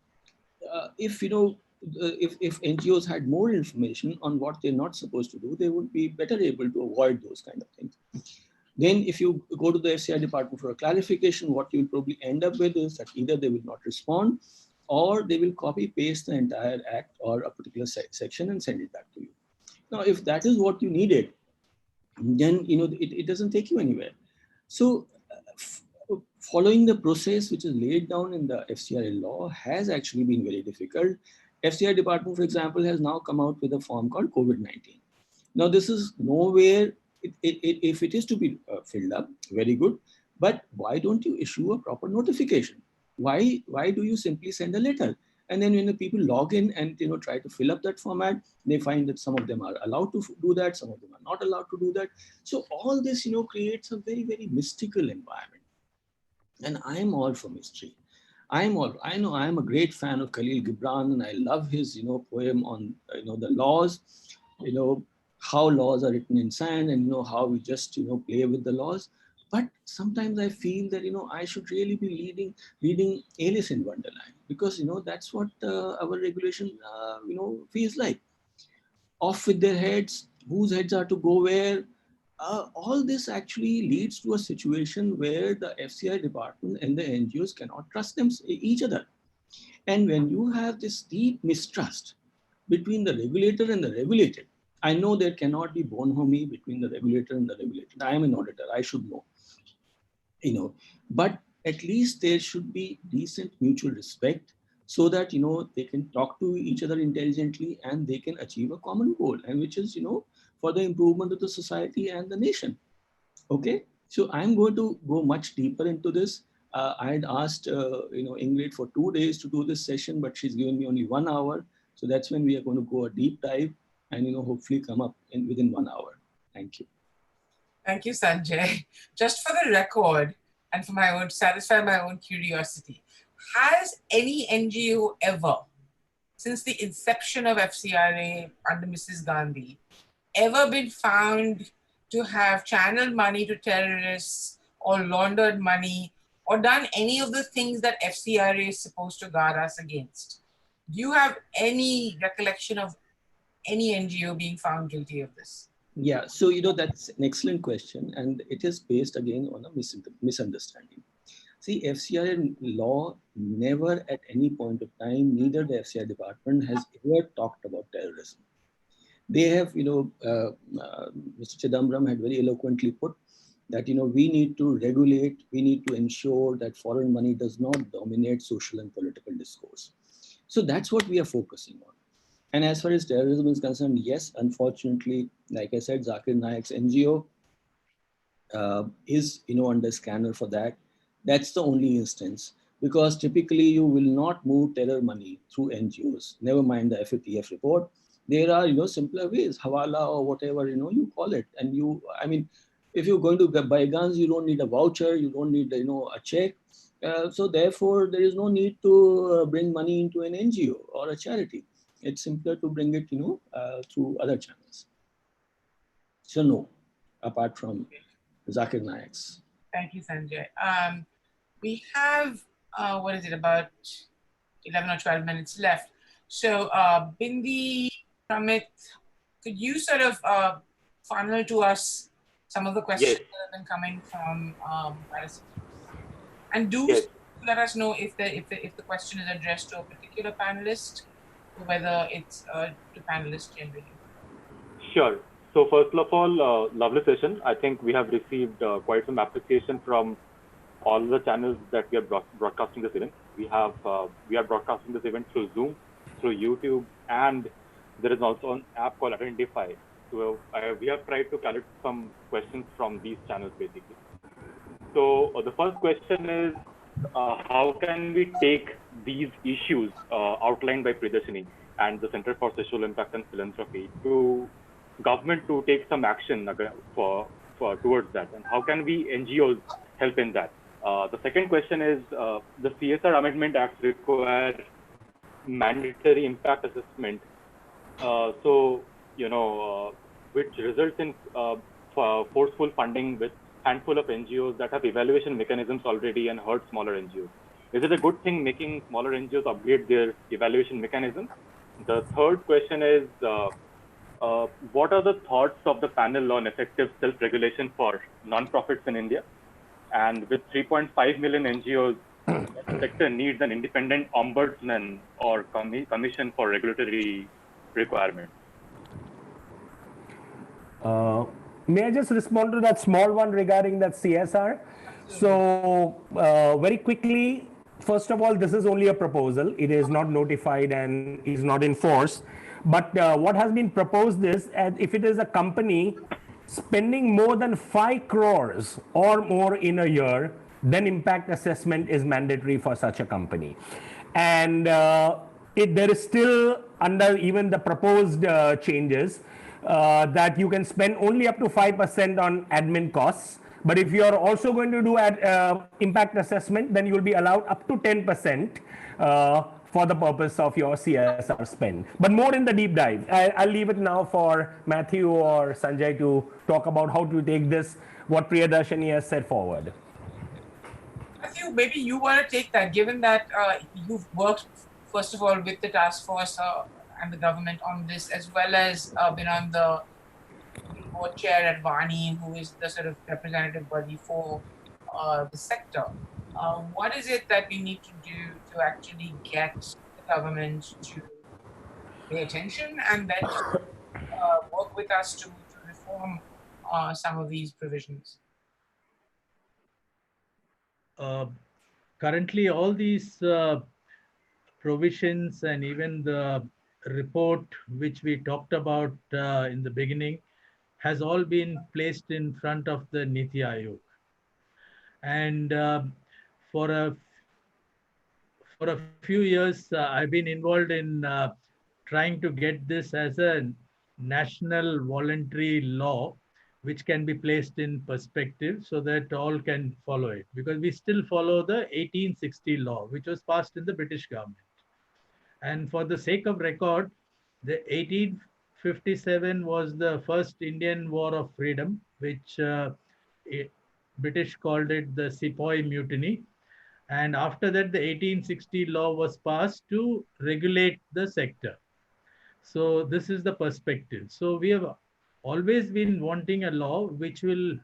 If NGOs had more information on what they're not supposed to do, they would be better able to avoid those kind of things. Then if you go to the FCI department for a clarification, what you'll probably end up with is that either they will not respond, or they will copy paste the entire act or a particular section and send it back to you. Now, if that is what you needed, then it doesn't take you anywhere. So following the process which is laid down in the FCRA law has actually been very difficult. FCI department, for example, has now come out with a form called COVID-19. Now, this is nowhere, if it is to be filled up, very good. But why don't you issue a proper notification? Why do you simply send a letter? And then when the people log in and try to fill up that format, they find that some of them are allowed to do that, some of them are not allowed to do that. So all this creates a very, very mystical environment. And I'm all for mystery. I know I'm a great fan of Khalil Gibran, and I love his poem on the laws, how laws are written in sand, and how we just play with the laws. But sometimes I feel that I should really be reading Alice in Wonderland, because that's what our regulation feels like. Off with their heads, whose heads are to go where. All this actually leads to a situation where the FCI department and the NGOs cannot trust each other. And when you have this deep mistrust between the regulator and the regulated, I know there cannot be bonhomie between the regulator and the regulated. I am an auditor, I should know. But at least there should be decent mutual respect, so that they can talk to each other intelligently and they can achieve a common goal, and which is for the improvement of the society and the nation. Okay, so I'm going to go much deeper into this. I had asked Ingrid for 2 days to do this session, but she's given me only 1 hour. So that's when we are going to go a deep dive and hopefully come up within 1 hour. Thank you. Thank you, Sanjay. Just for the record, and for my own, satisfy my own curiosity, has any NGO ever, since the inception of FCRA under Mrs. Gandhi, ever been found to have channeled money to terrorists or laundered money or done any of the things that FCRA is supposed to guard us against? Do you have any recollection of any NGO being found guilty of this? Yeah, so that's an excellent question, and it is based again on a misunderstanding. See, FCRA law never at any point of time, neither the FCRA department has ever talked about terrorism. They have, Mr. Chidambaram had very eloquently put that, we need to regulate, we need to ensure that foreign money does not dominate social and political discourse. So that's what we are focusing on. And as far as terrorism is concerned, yes, unfortunately, like I said, Zakir Naik's NGO is, under scanner for that. That's the only instance, because typically you will not move terror money through NGOs, never mind the FATF report. There are, simpler ways, Hawala or whatever, you call it. And if you're going to buy guns, you don't need a voucher, you don't need, a check. So therefore, there is no need to bring money into an NGO or a charity. It's simpler to bring it, through other channels. So no, apart from Zakir Naik's. Thank you, Sanjay. We have, about 11 or 12 minutes left. So Bindi, Ramit, could you sort of funnel to us some of the questions that have been coming from participants? And do let us know if the question is addressed to a particular panelist, or whether it's to panelists generally. Sure. So first of all, lovely session. I think we have received quite some appreciation from all the channels that we are broadcasting this event. We are broadcasting this event through Zoom, through YouTube, and there is also an app called Identify. So we have tried to collect some questions from these channels basically. So the first question is, how can we take these issues outlined by Priyadarshini and the Center for Social Impact and Philanthropy to government to take some action for towards that, and how can we NGOs help in that? The second question is, the CSR Amendment Act require mandatory impact assessment, which results in forceful funding with handful of NGOs that have evaluation mechanisms already and hurt smaller NGOs. Is it a good thing making smaller NGOs upgrade their evaluation mechanism? The third question is, what are the thoughts of the panel on effective self-regulation for non-profits in India? And with 3.5 million NGOs, the sector needs an independent ombudsman or commission for regulatory requirements. May I just respond to that small one regarding that CSR? So very quickly, first of all, this is only a proposal. It is not notified and is not in force. But what has been proposed is, if it is a company spending more than 5 crores or more in a year, then impact assessment is mandatory for such a company. And there is still, under even the proposed changes, that you can spend only up to 5% on admin costs. But if you are also going to do impact assessment, then you will be allowed up to 10% for the purpose of your CSR spend. But more in the deep dive. I'll leave it now for Matthew or Sanjay to talk about how to take this, what Priyadarshini has said forward. Matthew, maybe you want to take that, given that you've worked, first of all, with the task force and the government on this, as well as been on the board chair at Vani, who is the sort of representative body for the sector. What is it that we need to do to actually get the government to pay attention and then work with us to reform some of these provisions? Currently, all these provisions and even the report which we talked about in the beginning has all been placed in front of the Niti Aayog. And for a few years, I've been involved in trying to get this as a national voluntary law, which can be placed in perspective so that all can follow it. Because we still follow the 1860 law, which was passed in the British government. And for the sake of record, the 1857 was the first Indian War of Freedom, which British called it the Sepoy Mutiny. And after that, the 1860 law was passed to regulate the sector. So this is the perspective. So we have always been wanting a law which will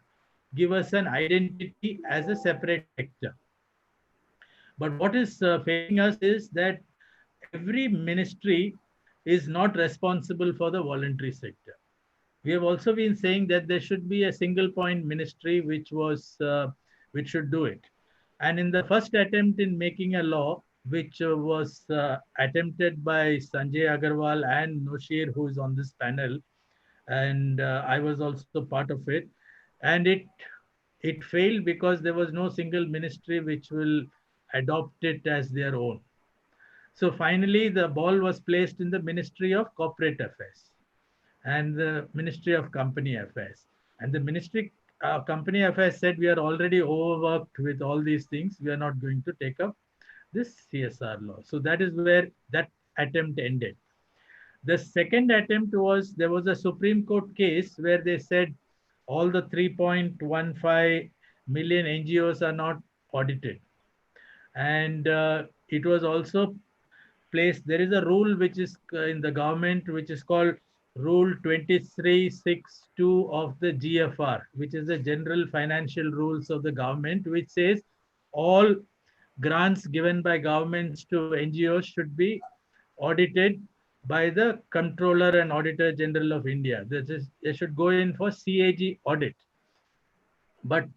give us an identity as a separate sector. But what is failing us is that every ministry is not responsible for the voluntary sector. We have also been saying that there should be a single point ministry which should do it. And in the first attempt in making a law, which was attempted by Sanjay Agarwal and Noshir, who is on this panel, and I was also part of it, and it failed because there was no single ministry which will adopt it as their own. So finally, the ball was placed in the Ministry of Corporate Affairs and the Ministry of Company Affairs. And the Ministry of Company Affairs said, we are already overworked with all these things. We are not going to take up this CSR law. So that is where that attempt ended. The second attempt was, there was a Supreme Court case where they said all the 3.15 million NGOs are not audited. And it was also placed, there is a rule which is in the government, which is called Rule 2362 of the GFR, which is the General Financial Rules of the government, which says all grants given by governments to NGOs should be audited by the Comptroller and Auditor General of India. They should go in for CAG audit. But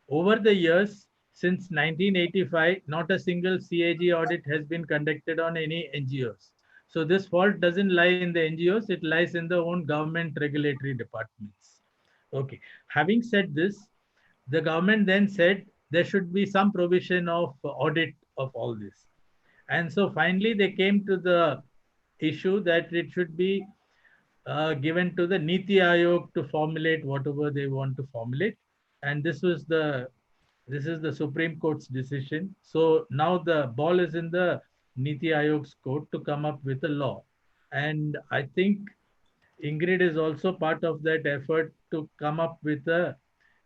over the years, since 1985, not a single CAG audit has been conducted on any NGOs. So this fault doesn't lie in the NGOs, it lies in the own government regulatory departments. Okay, having said this, the government then said there should be some provision of audit of all this. And so finally, they came to the issue that it should be given to the Niti Aayog to formulate whatever they want to formulate. And this is the Supreme Court's decision. So now the ball is in the Niti Aayog's court to come up with a law. And I think Ingrid is also part of that effort to come up with a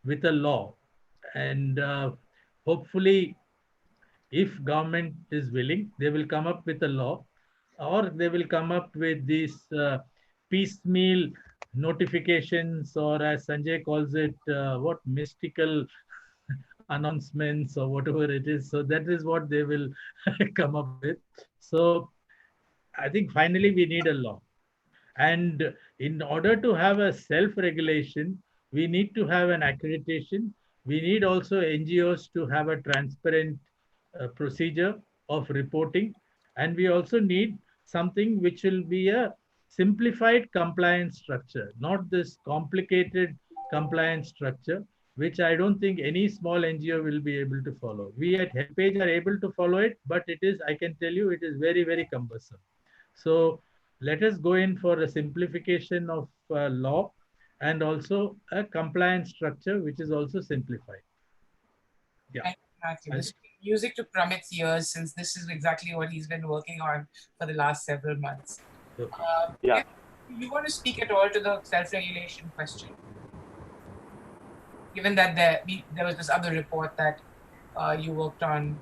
law. And hopefully, if government is willing, they will come up with a law, or they will come up with these piecemeal notifications, or as Sanjay calls it, what mystical announcements or whatever it is. So that is what they will come up with. So I think finally we need a law. And in order to have a self-regulation, we need to have an accreditation. We need also NGOs to have a transparent procedure of reporting. And we also need something which will be a simplified compliance structure, not this complicated compliance structure, which I don't think any small NGO will be able to follow. We at HelpAge are able to follow it, but it is, I can tell you, it is very, very cumbersome. So let us go in for a simplification of law and also a compliance structure, which is also simplified. Yeah. Thank you, Matthew. This is music to Pramit's ears, since this is exactly what he's been working on for the last several months. Okay. Yeah. You want to speak at all to the self-regulation question? Given that there was this other report that you worked on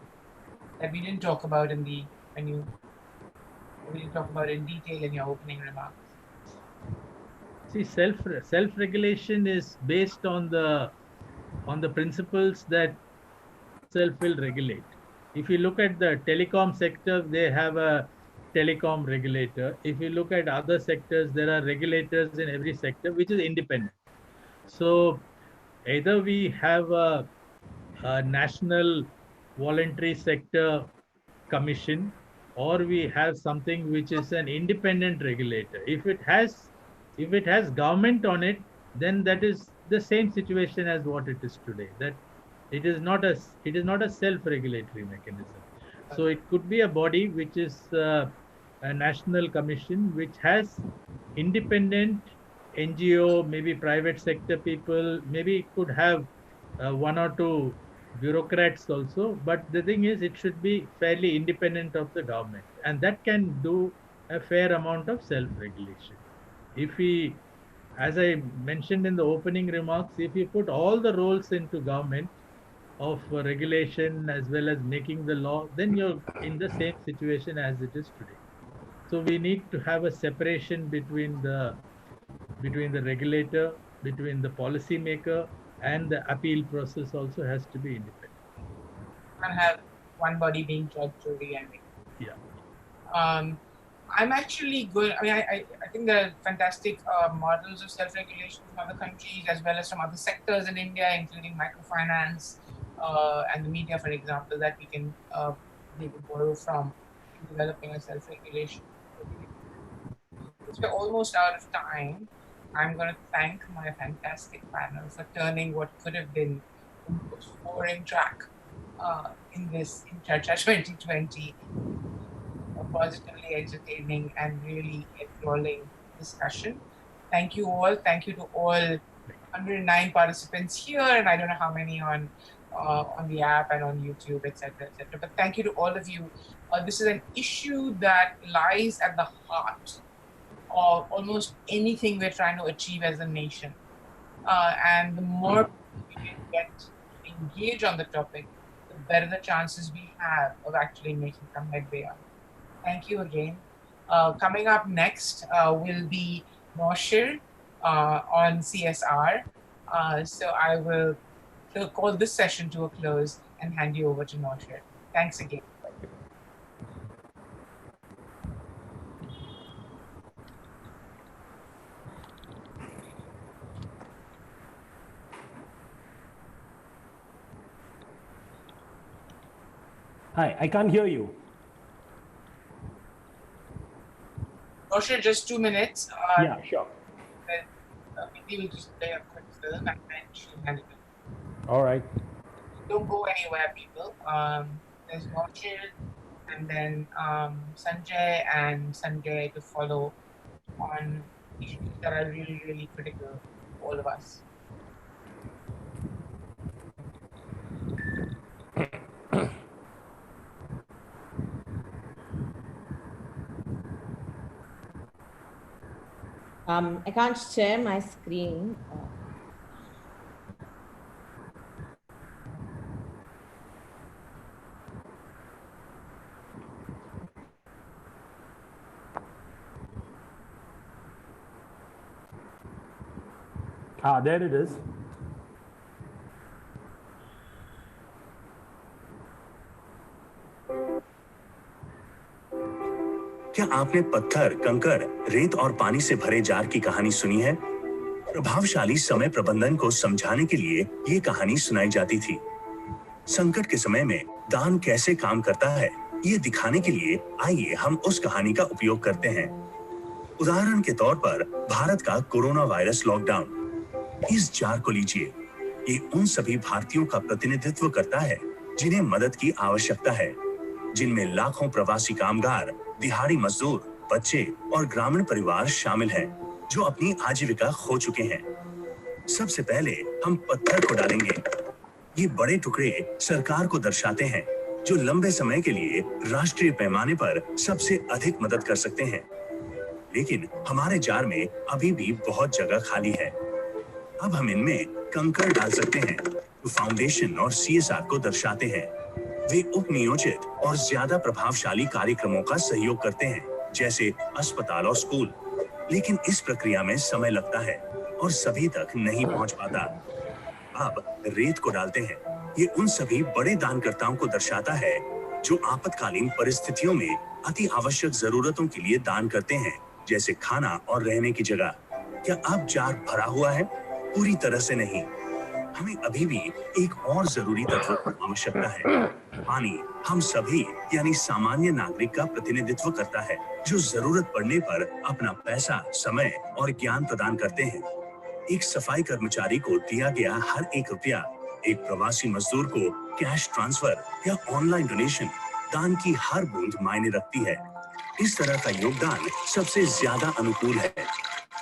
that we didn't talk about in the we didn't talk about in detail in your opening remarks. See, self-regulation is based on the principles that self will regulate. If you look at the telecom sector, they have a telecom regulator. If you look at other sectors, there are regulators in every sector, which is independent. So either we have a national voluntary sector commission, or we have something which is an independent regulator. If it has government on it, then that is the same situation as what it is today. That it is not a self-regulatory mechanism. So it could be a body which is a national commission which has independent NGO, maybe private sector people, maybe it could have one or two bureaucrats also. But the thing is, it should be fairly independent of the government, and that can do a fair amount of self-regulation. If we, as I mentioned in the opening remarks, if you put all the roles into government of regulation as well as making the law, then you're in the same situation as it is today. So we need to have a separation between the regulator, between the policy maker, and the appeal process also has to be independent. You can't have one body being judge, jury, and Yeah. I'm actually good. I mean, I think there are fantastic models of self-regulation from other countries as well as from other sectors in India, including microfinance and the media, for example, that we can maybe borrow from in developing a self-regulation. Since we're almost out of time, I'm going to thank my fantastic panel for turning what could have been the most boring track in Charcha 2020 a positively entertaining and really enthralling discussion. Thank you all. Thank you to all 109 participants here, and I don't know how many on the app and on YouTube, etc., etc. But thank you to all of you. This is an issue that lies at the heart of almost anything we're trying to achieve as a nation. And the more we can get to engage on the topic, the better the chances we have of actually making some headway on it. Thank you again. Coming up next will be Noshir on CSR. So I will call this session to a close and hand you over to Noshir. Thanks again. Hi, I can't hear you. Noshir, just 2 minutes. Yeah, sure. Maybe we'll just play a quick film and then she'll hand it over. All right. Don't go anywhere, people. There's Naushad, and then Sanjay and Sanjay to follow on issues that are really, really critical for all of us. I can't share my screen. There it is. क्या आपने पत्थर, कंकड़, रेत और पानी से भरे jar की कहानी सुनी है? प्रभावशाली समय प्रबंधन को समझाने के लिए ये कहानी सुनाई जाती थी। संकट के समय में दान कैसे काम करता है, ये दिखाने के लिए आइए हम उस कहानी का उपयोग करते हैं। उदाहरण के तौर पर भारत का कोरोना वायरस लॉकडाउन। इस जार को लीजिए। ये उन सभी भारतीयों का प्रतिनिधित्व करता है जिन्हें मदद की आवश्यकता है, जिनमें लाखों प्रवासी कामगार, दिहाड़ी मजदूर, बच्चे और ग्रामीण परिवार शामिल हैं, जो अपनी आजीविका खो चुके हैं। सबसे पहले हम पत्थर को डालेंगे। ये बड़े टुकड़े सरकार को दर्शाते हैं, जो लंबे समय के लिए राष्ट्रीय पैमाने पर सबसे अधिक मदद कर सकते हैं। लेकिन हमारे जार में अभी भी बहुत जगह खाली है। अब हम इनमें कंकड़ डाल सकते हैं, जो फाउंडेशन और CSR को दर्शाते हैं। वे उपनियोजित और ज्यादा प्रभावशाली कार्यक्रमों का सहयोग करते हैं, जैसे अस्पताल और स्कूल। लेकिन इस प्रक्रिया में समय लगता है और सभी तक नहीं पहुंच पाता। अब रेत को डालते हैं। ये उन सभी बड़े दानकर्ताओं को दर्शाता है जो आपातकालीन परिस्थितियों में अति आवश्यक जरूरतों के लिए दान करते हैं, जैसे खाना और रहने की जगह। क्या अब जार भरा हुआ है? पूरी तरह से नहीं। हमें अभी भी एक और जरूरी तत्व की आवश्यकता है। पानी हम सभी यानी सामान्य नागरिक का प्रतिनिधित्व करता है, जो जरूरत पड़ने पर अपना पैसा, समय और ज्ञान प्रदान करते हैं। एक सफाई कर्मचारी को दिया गया हर एक रुपया, एक प्रवासी मजदूर को कैश ट्रांसफर या ऑनलाइन डोनेशन, दान की हर बूंद मायने रखती है। इस तरह का योगदान सबसे ज्यादा अनुकूल है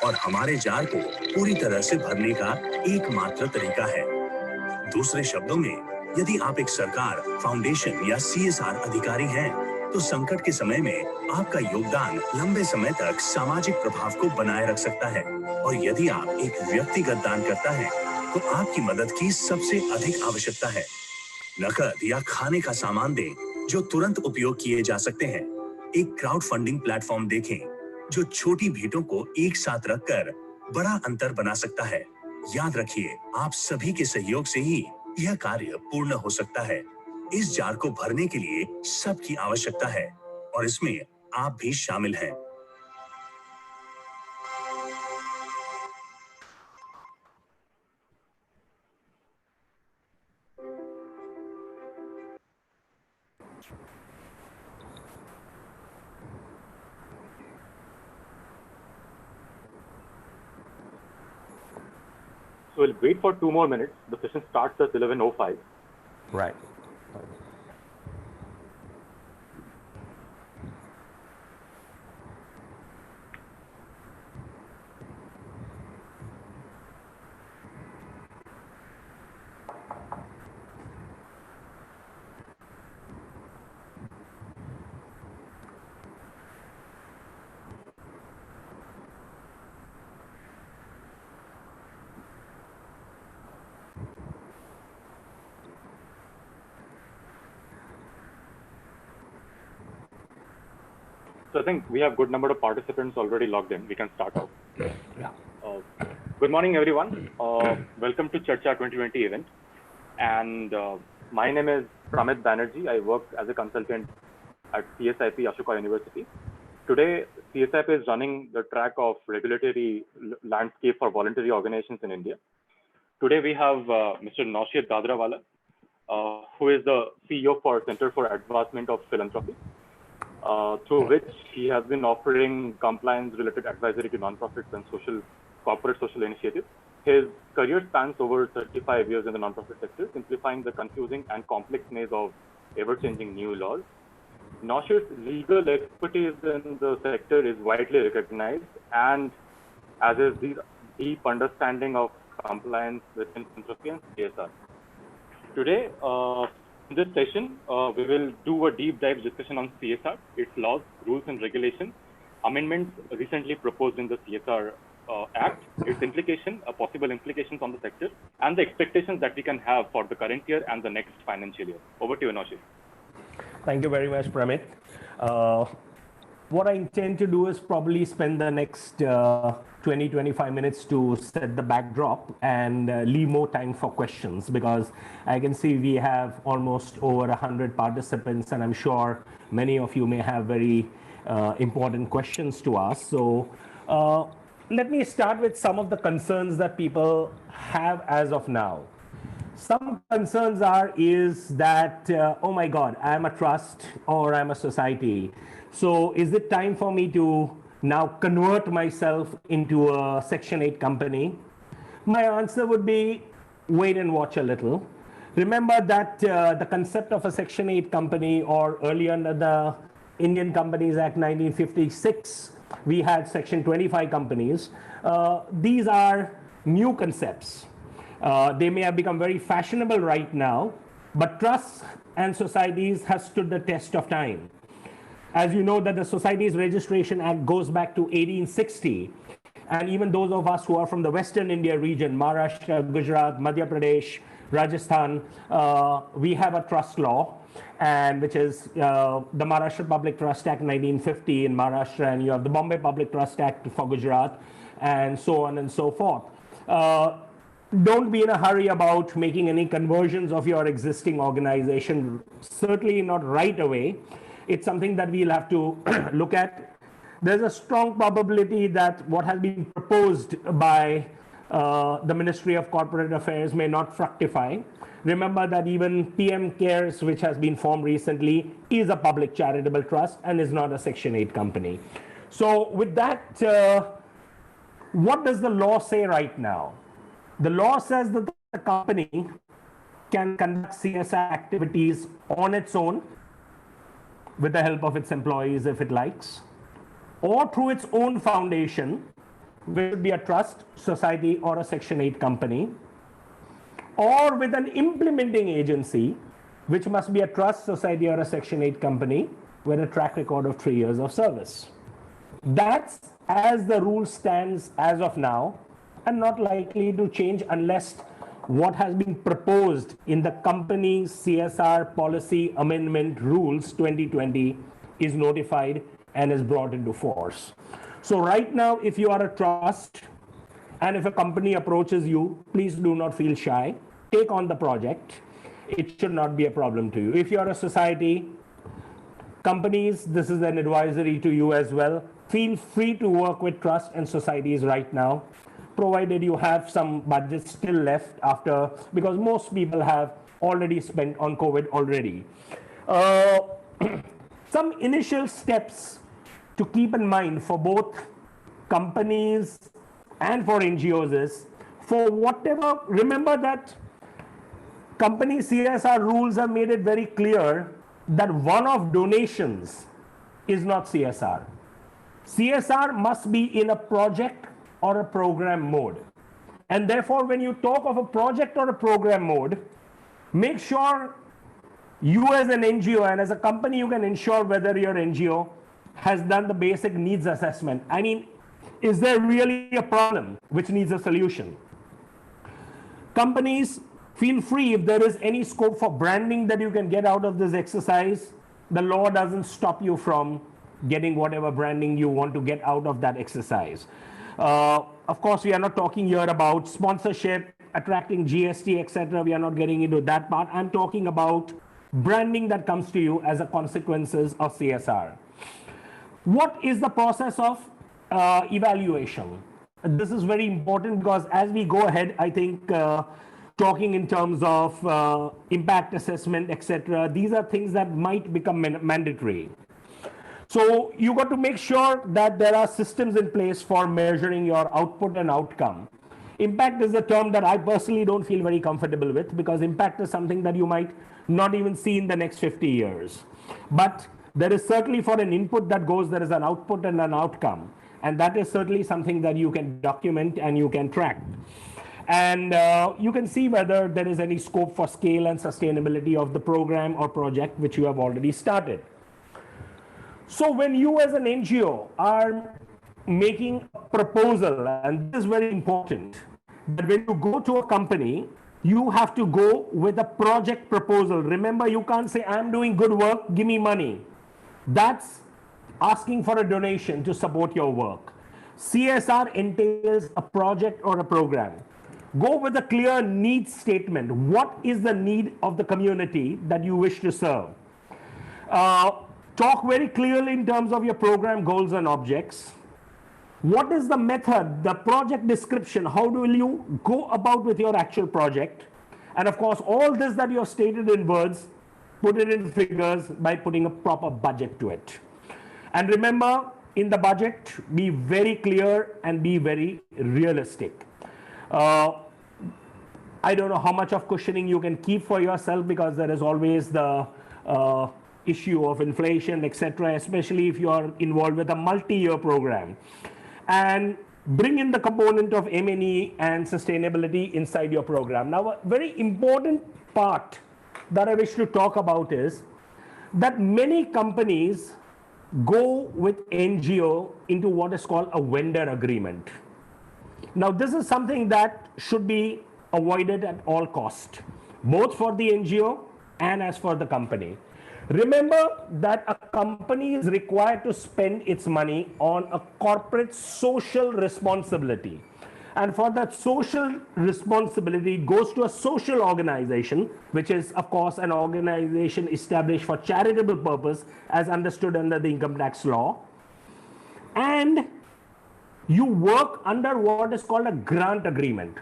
और हमारे जार को पूरी तरह से भरने का एकमात्र तरीका है। दूसरे शब्दों में, यदि आप एक सरकार, फाउंडेशन या CSR अधिकारी हैं, तो संकट के समय में आपका योगदान लंबे समय तक सामाजिक प्रभाव को बनाए रख सकता है। और यदि आप एक व्यक्तिगत दान करता है, तो आपकी मदद की सबसे अधिक आवश्यकता है। नकद या खाने का सामान दें, जो तुरंत उपयोग किए जा सकते हैं। एक क्राउड फंडिंग प्लेटफॉर्म देखें, जो छोटी भेंटों को एक साथ रखकर बड़ा अंतर बना सकता है। याद रखिए, आप सभी के सहयोग से ही यह कार्य पूर्ण हो सकता है। इस जार को भरने के लिए सबकी आवश्यकता है और इसमें आप भी शामिल हैं। So we'll wait for 2 more minutes. The session starts at 11:05. Right. So I think we have good number of participants already logged in. We can start out. Good morning, everyone. Welcome to Charcha 2020 event. And my name is Pramit Banerjee. I work as a consultant at CSIP Ashoka University. Today, CSIP is running the track of regulatory landscape for voluntary organizations in India. Today, we have Mr. Naushad Dadrawala, who is the CEO for Center for Advancement of Philanthropy, through which he has been offering compliance-related advisory to nonprofits and corporate social initiatives. His career spans over 35 years in the nonprofit sector, simplifying the confusing and complex maze of ever-changing new laws. Naushir's legal expertise in the sector is widely recognized, and as is the deep understanding of compliance with philanthropy and CSR. Today, in this session, we will do a deep dive discussion on CSR, its laws, rules, and regulations, amendments recently proposed in the CSR Act, its possible implications on the sector, and the expectations that we can have for the current year and the next financial year. Over to you, Naushir. Thank you very much, Pramit. What I intend to do is probably spend the next 20-25 minutes to set the backdrop and leave more time for questions, because I can see we have almost over 100 participants, and I'm sure many of you may have very important questions to ask. So let me start with some of the concerns that people have as of now. Some concerns is that, oh my God, I'm a trust or I'm a society. So is it time for me to now convert myself into a Section 8 company? My answer would be wait and watch a little. Remember that the concept of a Section 8 company, or earlier under the Indian Companies Act 1956, we had Section 25 companies. These are new concepts. They may have become very fashionable right now, but trusts and societies have stood the test of time. As you know, that the Societies Registration Act goes back to 1860. And even those of us who are from the Western India region, Maharashtra, Gujarat, Madhya Pradesh, Rajasthan, we have a trust law, and which is the Maharashtra Public Trust Act 1950 in Maharashtra, and you have the Bombay Public Trust Act for Gujarat, and so on and so forth. Don't be in a hurry about making any conversions of your existing organization, certainly not right away. It's something that we'll have to look at. There's a strong probability that what has been proposed by the Ministry of Corporate Affairs may not fructify. Remember that even PM Cares, which has been formed recently, is a public charitable trust and is not a Section 8 company. So with that, what does the law say right now? The law says that the company can conduct CSR activities on its own with the help of its employees if it likes, or through its own foundation, which would be a trust, society, or a Section 8 company, or with an implementing agency, which must be a trust, society, or a Section 8 company with a track record of 3 years of service. That's as the rule stands as of now, and not likely to change unless what has been proposed in the company CSR policy amendment rules 2020 is notified and is brought into force. So right now, if you are a trust and if a company approaches you, please do not feel shy. Take on the project. It should not be a problem to you. If you are a society, companies, this is an advisory to you as well. Feel free to work with trusts and societies right now, provided you have some budget still left after, because most people have already spent on COVID already. Some initial steps to keep in mind for both companies and for NGOs is, for whatever, remember that company CSR rules have made it very clear that one-off donations is not CSR. CSR must be in a project or a program mode. And therefore, when you talk of a project or a program mode, make sure you as an NGO and as a company, you can ensure whether your NGO has done the basic needs assessment. I mean, is there really a problem which needs a solution? Companies, feel free if there is any scope for branding that you can get out of this exercise. The law doesn't stop you from getting whatever branding you want to get out of that exercise. Of course, we are not talking here about sponsorship, attracting GST, etc. We are not getting into that part. I'm talking about branding that comes to you as a consequences of CSR. What is the process of evaluation? This is very important because as we go ahead, I think talking in terms of impact assessment, etc., these are things that might become mandatory. So you got to make sure that there are systems in place for measuring your output and outcome. Impact is a term that I personally don't feel very comfortable with, because impact is something that you might not even see in the next 50 years. But there is certainly, for an input that goes, there is an output and an outcome. And that is certainly something that you can document and you can track. And you can see whether there is any scope for scale and sustainability of the program or project which you have already started. So when you as an NGO are making a proposal, and this is very important, that when you go to a company, you have to go with a project proposal. Remember, you can't say, I'm doing good work, give me money. That's asking for a donation to support your work. CSR entails a project or a program. Go with a clear needs statement. What is the need of the community that you wish to serve? Talk very clearly in terms of your program goals and objects. What is the method, the project description? How will you go about with your actual project? And of course, all this that you have stated in words, put it in figures by putting a proper budget to it. And remember, in the budget, be very clear and be very realistic. I don't know how much of cushioning you can keep for yourself, because there is always the issue of inflation, etc., especially if you are involved with a multi-year program. And bring in the component of M&E and sustainability inside your program. Now, a very important part that I wish to talk about is that many companies go with NGO into what is called a vendor agreement. Now, this is something that should be avoided at all cost, both for the NGO and as for the company. Remember that a company is required to spend its money on a corporate social responsibility. And for that social responsibility, it goes to a social organization, which is, of course, an organization established for charitable purpose as understood under the income tax law. And you work under what is called a grant agreement.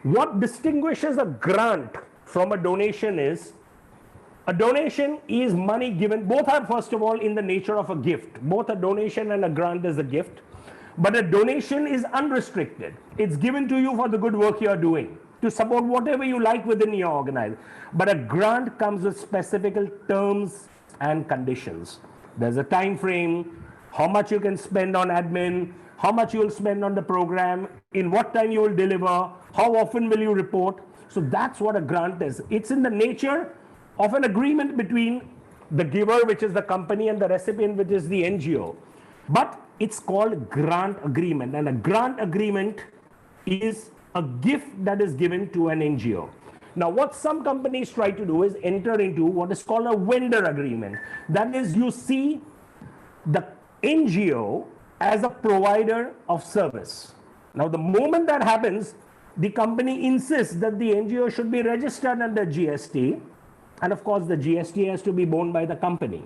What distinguishes a grant from a donation is, a donation is money given. Both are, first of all, in the nature of a gift. Both a donation and a grant is a gift. But a donation is unrestricted. It's given to you for the good work you're doing, to support whatever you like within your organization. But a grant comes with specific terms and conditions. There's a time frame, how much you can spend on admin, how much you will spend on the program, in what time you will deliver, how often will you report. So that's what a grant is. It's in the nature of an agreement between the giver, which is the company, and the recipient, which is the NGO. But it's called grant agreement, and a grant agreement is a gift that is given to an NGO. Now, what some companies try to do is enter into what is called a vendor agreement. That is, you see the NGO as a provider of service. Now, the moment that happens, the company insists that the NGO should be registered under GST, and of course, the GST has to be borne by the company.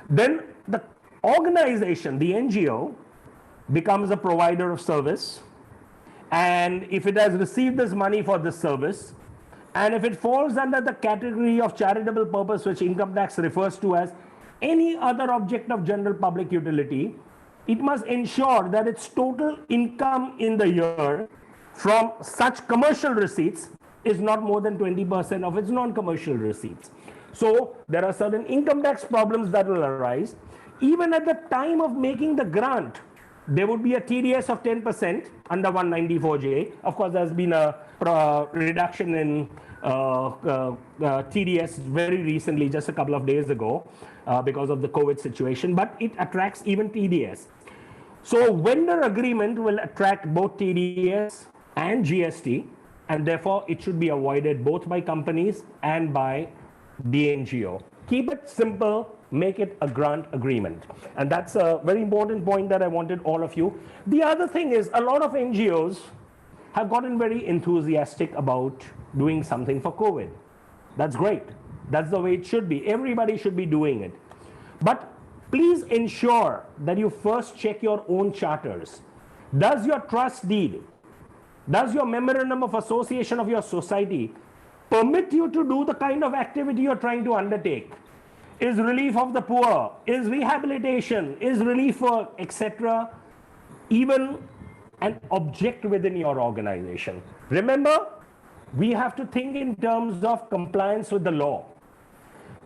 Then the organization, the NGO, becomes a provider of service. And if it has received this money for this service, and if it falls under the category of charitable purpose, which income tax refers to as any other object of general public utility, it must ensure that its total income in the year from such commercial receipts is not more than 20% of its non-commercial receipts. So there are certain income tax problems that will arise. Even at the time of making the grant, there would be a TDS of 10% under 194J. Of course, there's been a reduction in TDS very recently, just a couple of days ago, because of the COVID situation, but it attracts even TDS. So vendor agreement will attract both TDS and GST, and therefore it should be avoided both by companies and by the NGO. Keep it simple, make it a grant agreement. And that's a very important point that I wanted all of you. The other thing is, a lot of NGOs have gotten very enthusiastic about doing something for COVID. That's great. That's the way it should be. Everybody should be doing it. But please ensure that you first check your own charters. Does your trust deed, does your memorandum of association of your society permit you to do the kind of activity you're trying to undertake? Is relief of the poor, is rehabilitation, is relief for, etc., even an object within your organization. Remember, we have to think in terms of compliance with the law.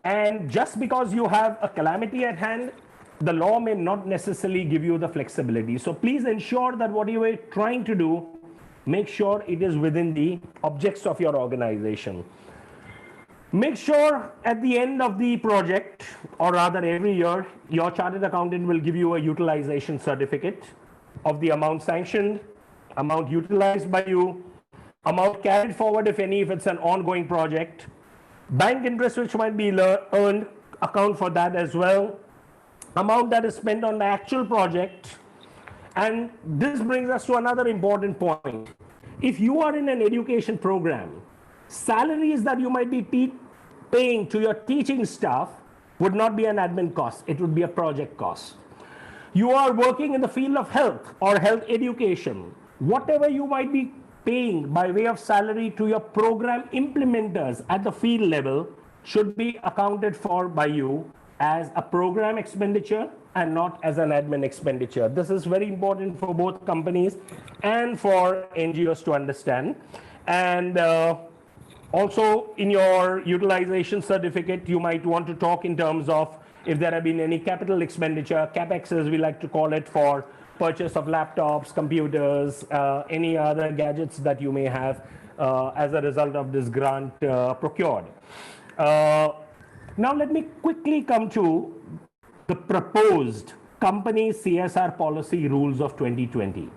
And just because you have a calamity at hand, the law may not necessarily give you the flexibility. So please ensure that what you are trying to do, make sure it is within the objects of your organization. Make sure at the end of the project, or rather every year, your chartered accountant will give you a utilization certificate of the amount sanctioned, amount utilized by you, amount carried forward, if any, if it's an ongoing project, bank interest which might be earned, account for that as well, amount that is spent on the actual project. And this brings us to another important point. If you are in an education program, salaries that you might be paying to your teaching staff would not be an admin cost, it would be a project cost. You are working in the field of health or health education, whatever you might be paying by way of salary to your program implementers at the field level should be accounted for by you as a program expenditure and not as an admin expenditure. This is very important for both companies and for NGOs to understand. And also in your utilization certificate, you might want to talk in terms of if there have been any capital expenditure, CapEx as we like to call it, for purchase of laptops, computers, any other gadgets that you may have as a result of this grant procured. Now let me quickly come to the proposed company CSR policy rules of 2020.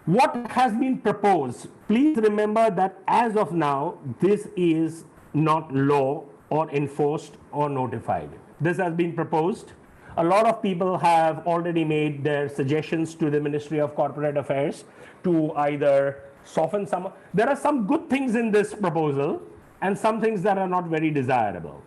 What has been proposed? Please remember that as of now, this is not law or enforced or notified. This has been proposed. A lot of people have already made their suggestions to the Ministry of Corporate Affairs to either soften some. There are some good things in this proposal and some things that are not very desirable.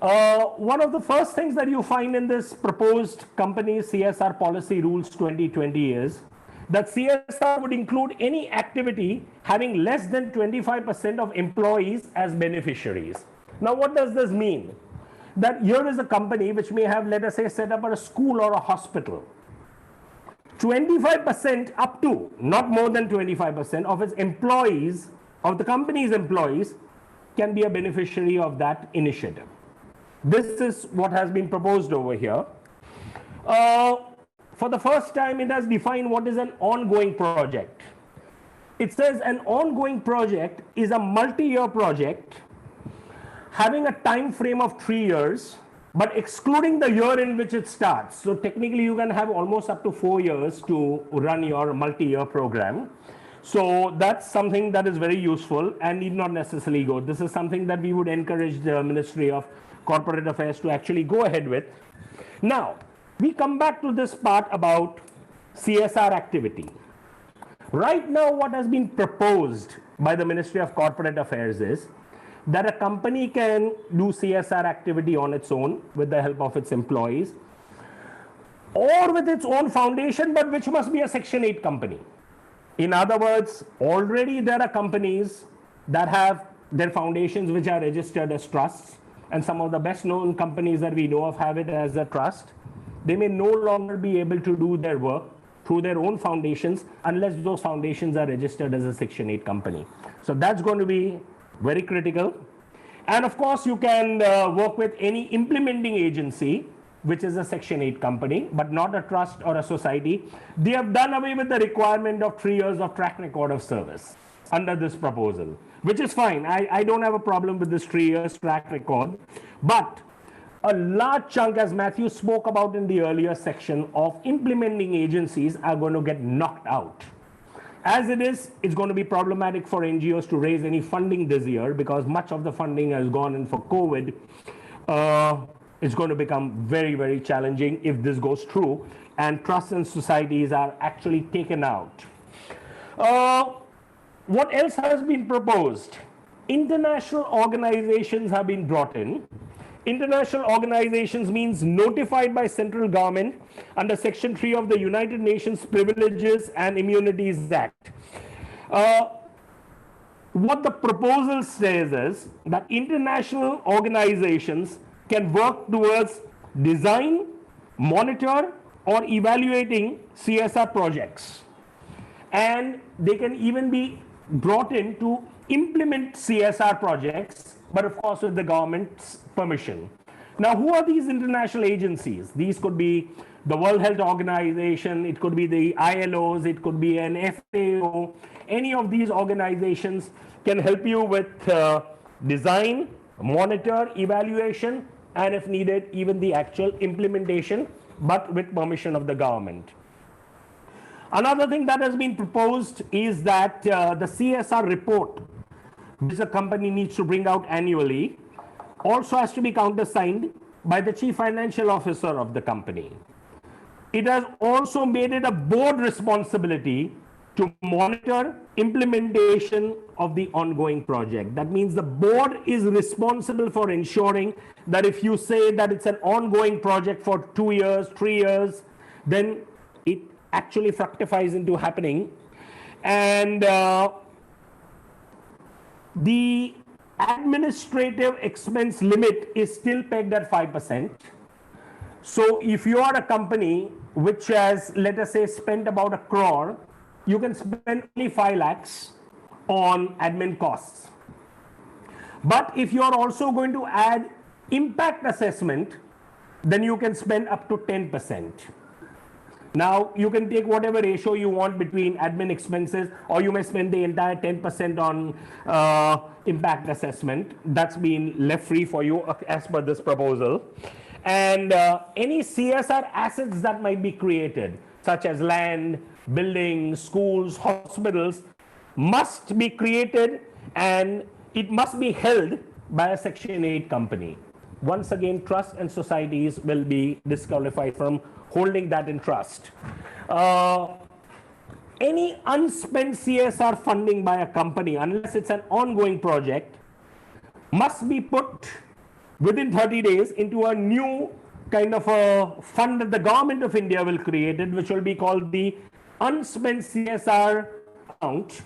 One of the first things that you find in this proposed company CSR policy rules 2020 is that CSR would include any activity having less than 25% of employees as beneficiaries. Now, what does this mean? That here is a company which may have, let us say, set up a school or a hospital. 25% up to, not more than 25% of its employees, of the company's employees, can be a beneficiary of that initiative. This is what has been proposed over here. For the first time, it has defined what is an ongoing project. It says an ongoing project is a multi-year project having a time frame of 3 years, but excluding the year in which it starts. So technically you can have almost up to 4 years to run your multi-year program. So that's something that is very useful and need not necessarily go. This is something that we would encourage the Ministry of Corporate Affairs to actually go ahead with. Now, we come back to this part about CSR activity. Right now, what has been proposed by the Ministry of Corporate Affairs is that a company can do CSR activity on its own with the help of its employees or with its own foundation, but which must be a Section 8 company. In other words, already there are companies that have their foundations which are registered as trusts, and some of the best known companies that we know of have it as a trust. They may no longer be able to do their work through their own foundations unless those foundations are registered as a Section 8 company. So that's going to be very critical. And of course, you can work with any implementing agency, which is a Section 8 company, but not a trust or a society. They have done away with the requirement of 3 years of track record of service under this proposal, which is fine. I don't have a problem with this 3 years track record, but a large chunk, as Matthew spoke about in the earlier section, of implementing agencies are going to get knocked out. As it is, it's going to be problematic for NGOs to raise any funding this year because much of the funding has gone in for COVID. It's going to become very, very challenging if this goes through and trusts and societies are actually taken out. What else has been proposed? International organizations have been brought in. International organizations means notified by central government under Section 3 of the United Nations Privileges and Immunities Act. What the proposal says is that international organizations can work towards design, monitor, or evaluating CSR projects. And they can even be brought in to implement CSR projects, but of course with the government's permission. Now, who are these international agencies? These could be the World Health Organization, it could be the ILOs, it could be an FAO. Any of these organizations can help you with design, monitor, evaluation, and if needed, even the actual implementation, but with permission of the government. Another thing that has been proposed is that the CSR report, which a company needs to bring out annually, also has to be countersigned by the chief financial officer of the company. It has also made it a board responsibility to monitor implementation of the ongoing project. That means the board is responsible for ensuring that if you say that it's an ongoing project for 2 years, 3 years, then it actually fructifies into happening. And the administrative expense limit is still pegged at 5%. So if you are a company which has, let us say, spent about 1 crore, you can spend only 5 lakhs on admin costs. But if you are also going to add impact assessment, then you can spend up to 10%. Now, you can take whatever ratio you want between admin expenses, or you may spend the entire 10% on impact assessment. That's been left free for you as per this proposal. And any CSR assets that might be created, such as land, buildings, schools, hospitals, must be created and it must be held by a Section 8 company. Once again, trusts and societies will be disqualified from holding that in trust. Any unspent CSR funding by a company, unless it's an ongoing project, must be put within 30 days into a new kind of a fund that the government of India will create, which will be called the unspent CSR account,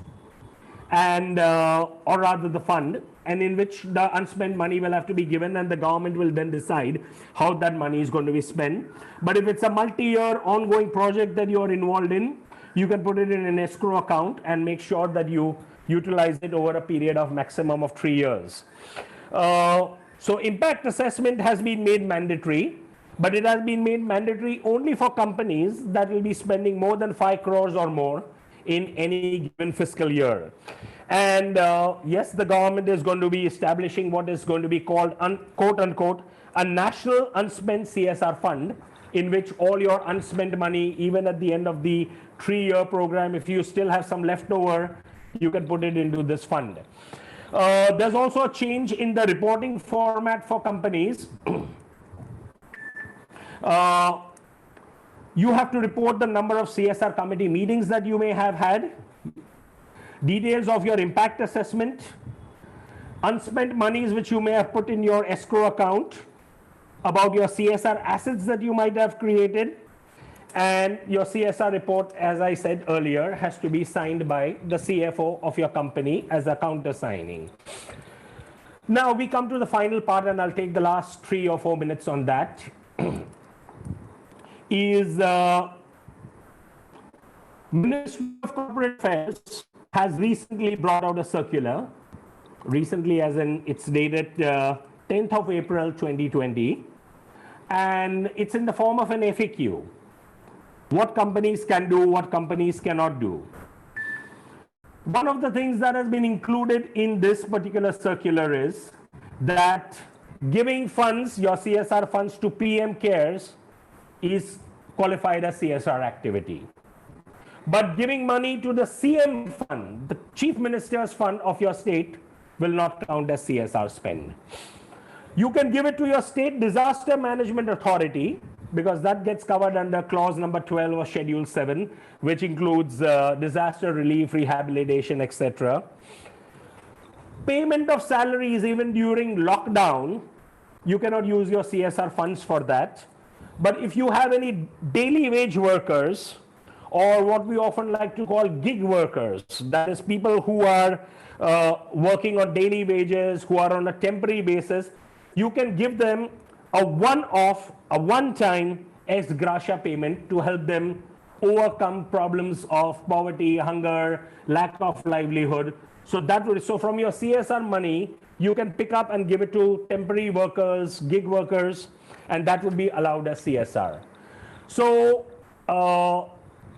and or rather the fund, and in which the unspent money will have to be given, and the government will then decide how that money is going to be spent. But if it's a multi-year ongoing project that you are involved in, you can put it in an escrow account and make sure that you utilize it over a period of maximum of 3 years. So impact assessment has been made mandatory, but it has been made mandatory only for companies that will be spending more than 5 crores or more in any given fiscal year. And yes, the government is going to be establishing what is going to be called, quote unquote, a national unspent CSR fund, in which all your unspent money, even at the end of the 3-year program, if you still have some left over, you can put it into this fund. There's also a change in the reporting format for companies. You have to report the number of CSR committee meetings that you may have had, details of your impact assessment, unspent monies which you may have put in your escrow account, about your CSR assets that you might have created, and your CSR report, as I said earlier, has to be signed by the CFO of your company as a countersigning. Now we come to the final part, and I'll take the last 3 or 4 minutes on that. Is Ministry of Corporate Affairs has recently brought out a circular, recently as in it's dated 10th of April 2020, and it's in the form of an FAQ. What companies can do, what companies cannot do. One of the things that has been included in this particular circular is that giving funds, your CSR funds, to PM CARES is qualified as CSR activity. But giving money to the CM fund, the Chief Minister's fund of your state, will not count as CSR spend. You can give it to your state disaster management authority, because that gets covered under clause number 12 of Schedule 7, which includes disaster relief, rehabilitation, etc. Payment of salaries even during lockdown, you cannot use your CSR funds for that. But if you have any daily wage workers, or what we often like to call gig workers, that is people who are working on daily wages, who are on a temporary basis, you can give them a one-off, a one-time ex gratia payment to help them overcome problems of poverty, hunger, lack of livelihood. So so from your CSR money, you can pick up and give it to temporary workers, gig workers, and that would be allowed as CSR. So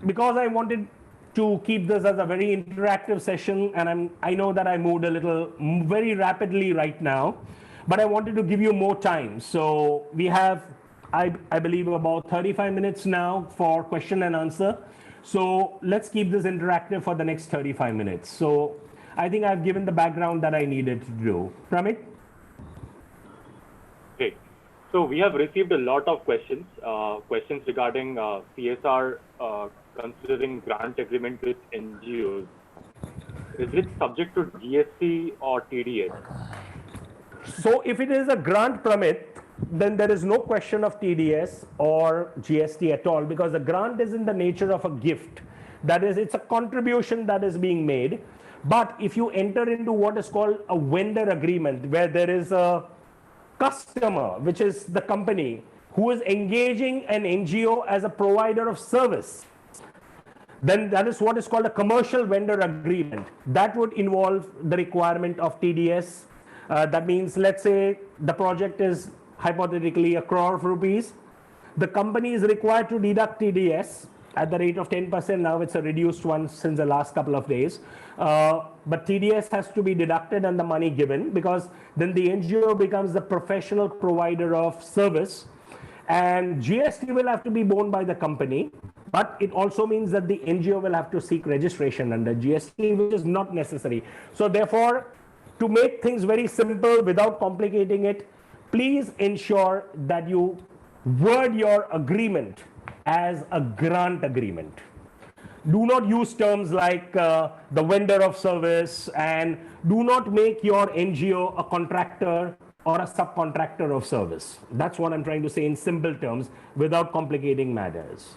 because I wanted to keep this as a very interactive session, and I know that I moved a little very rapidly right now, but I wanted to give you more time. So we have, I believe, about 35 minutes now for question and answer. So let's keep this interactive for the next 35 minutes. So I think I've given the background that I needed to do. Pramit? Okay. So we have received a lot of questions, questions regarding CSR considering grant agreement with NGOs. Is it subject to GST or TDS? So if it is a grant permit, then there is no question of TDS or GST at all, because the grant is in the nature of a gift. That is, it's a contribution that is being made. But if you enter into what is called a vendor agreement, where there is a customer, which is the company, who is engaging an NGO as a provider of service, then that is what is called a commercial vendor agreement. That would involve the requirement of TDS. That means, let's say the project is hypothetically 1 crore rupees. The company is required to deduct TDS at the rate of 10%. Now it's a reduced one since the last couple of days. But TDS has to be deducted and the money given, because then the NGO becomes the professional provider of service. And GST will have to be borne by the company, but it also means that the NGO will have to seek registration under GST, which is not necessary. So therefore, to make things very simple without complicating it, please ensure that you word your agreement as a grant agreement. Do not use terms like the vendor of service, and do not make your NGO a contractor or a subcontractor of service. That's what I'm trying to say in simple terms without complicating matters.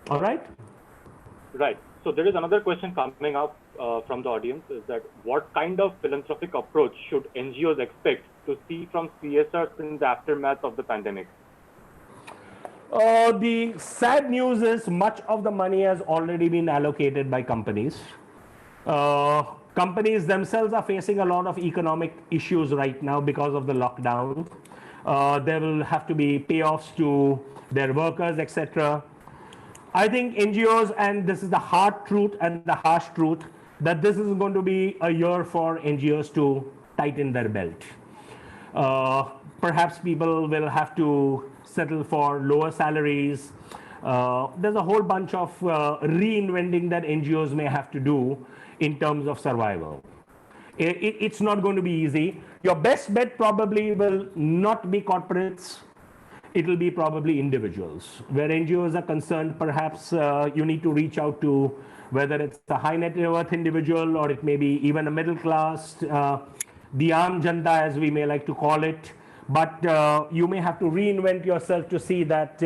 All right? Right. So there is another question coming up from the audience, is that what kind of philanthropic approach should NGOs expect to see from CSR in the aftermath of the pandemic? The sad news is much of the money has already been allocated by companies. Companies themselves are facing a lot of economic issues right now because of the lockdown. There will have to be payoffs to their workers, etc. I think NGOs, and this is the hard truth and the harsh truth, that this is going to be a year for NGOs to tighten their belt. Perhaps people will have to settle for lower salaries. There's a whole bunch of reinventing that NGOs may have to do in terms of survival. It's not going to be easy. Your best bet probably will not be corporates. It will be probably individuals. Where NGOs are concerned, perhaps you need to reach out to, whether it's a high net worth individual or it may be even a middle class, the Aam Janta, as we may like to call it. But you may have to reinvent yourself to see that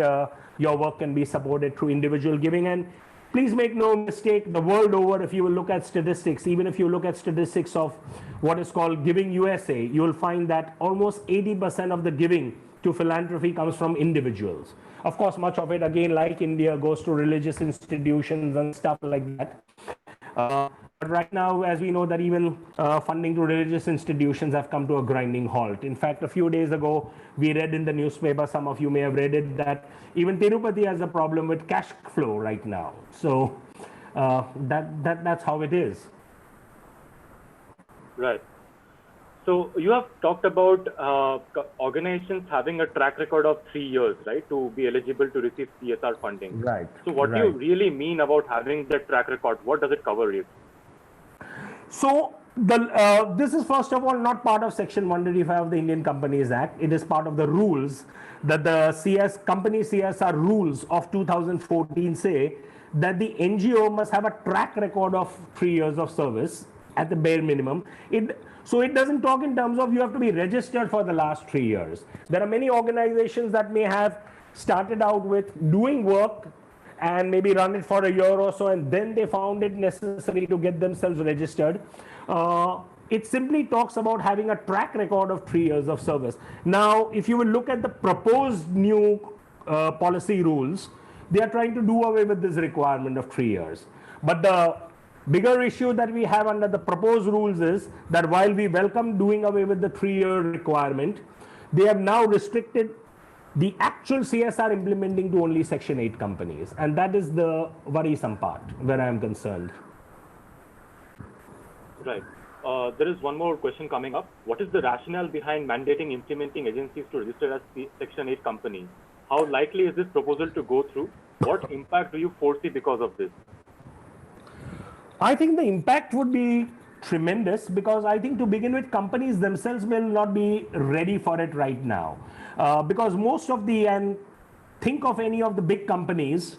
your work can be supported through individual giving. And please make no mistake, the world over, if you will look at statistics, even if you look at statistics of what is called Giving USA, you will find that almost 80% of the giving to philanthropy comes from individuals. Of course, much of it, again, like India, goes to religious institutions and stuff like that. But right now, as we know, that even funding to religious institutions have come to a grinding halt. In fact, a few days ago, we read in the newspaper, some of you may have read it, that even Tirupati has a problem with cash flow right now. So that's how it is. Right. So you have talked about organizations having a track record of 3 years, right, to be eligible to receive CSR funding. Right. So what do you really mean about having that track record? What does it cover? So this is, first of all, not part of Section 135 of the Indian Companies Act. It is part of the rules that the company CSR rules of 2014 say that the NGO must have a track record of 3 years of service at the bare minimum. So it doesn't talk in terms of you have to be registered for the last 3 years. There are many organizations that may have started out with doing work and maybe run it for a year or so, and then they found it necessary to get themselves registered. It simply talks about having a track record of 3 years of service. Now, if you will look at the proposed new policy rules, they are trying to do away with this requirement of 3 years. But the bigger issue that we have under the proposed rules is that while we welcome doing away with the 3-year requirement, they have now restricted the actual CSR implementing to only Section 8 companies. And that is the worrisome part where I am concerned. Right. There is one more question coming up. What is the rationale behind mandating implementing agencies to register as Section 8 companies? How likely is this proposal to go through? What impact do you foresee because of this? I think the impact would be tremendous, because I think to begin with, companies themselves will not be ready for it right now. Because most of the, and think of any of the big companies,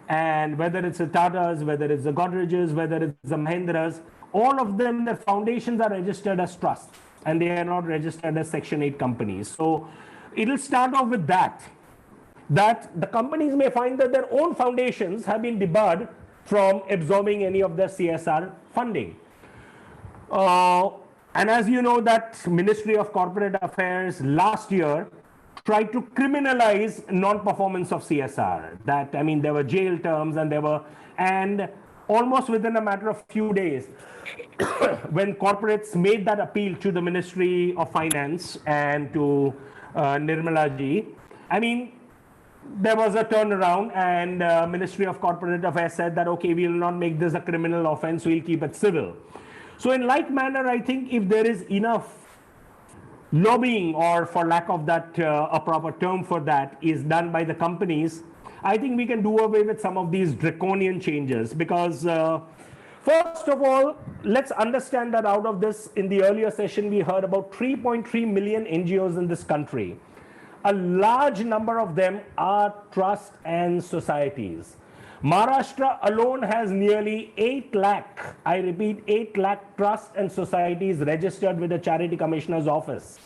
and whether it's the Tatas, whether it's the Godreges, whether it's the Mahindras, all of them, their foundations are registered as trusts, and they are not registered as Section 8 companies. So it'll start off with that the companies may find that their own foundations have been debarred from absorbing any of their CSR funding. And as you know, that Ministry of Corporate Affairs last year tried to criminalize non-performance of CSR. That, I mean, there were jail terms, and almost within a matter of few days, when corporates made that appeal to the Ministry of Finance and to Nirmala ji, I mean, there was a turnaround, and Ministry of Corporate Affairs said that, okay, we will not make this a criminal offense, we'll keep it civil. So in like manner, I think if there is enough lobbying, or for lack of that, a proper term for that, is done by the companies, I think we can do away with some of these draconian changes. Because first of all, let's understand that out of this, in the earlier session, we heard about 3.3 million NGOs in this country. A large number of them are trusts and societies. Maharashtra alone has nearly 8 lakh, I repeat, 8 lakh trusts and societies registered with the Charity Commissioner's office.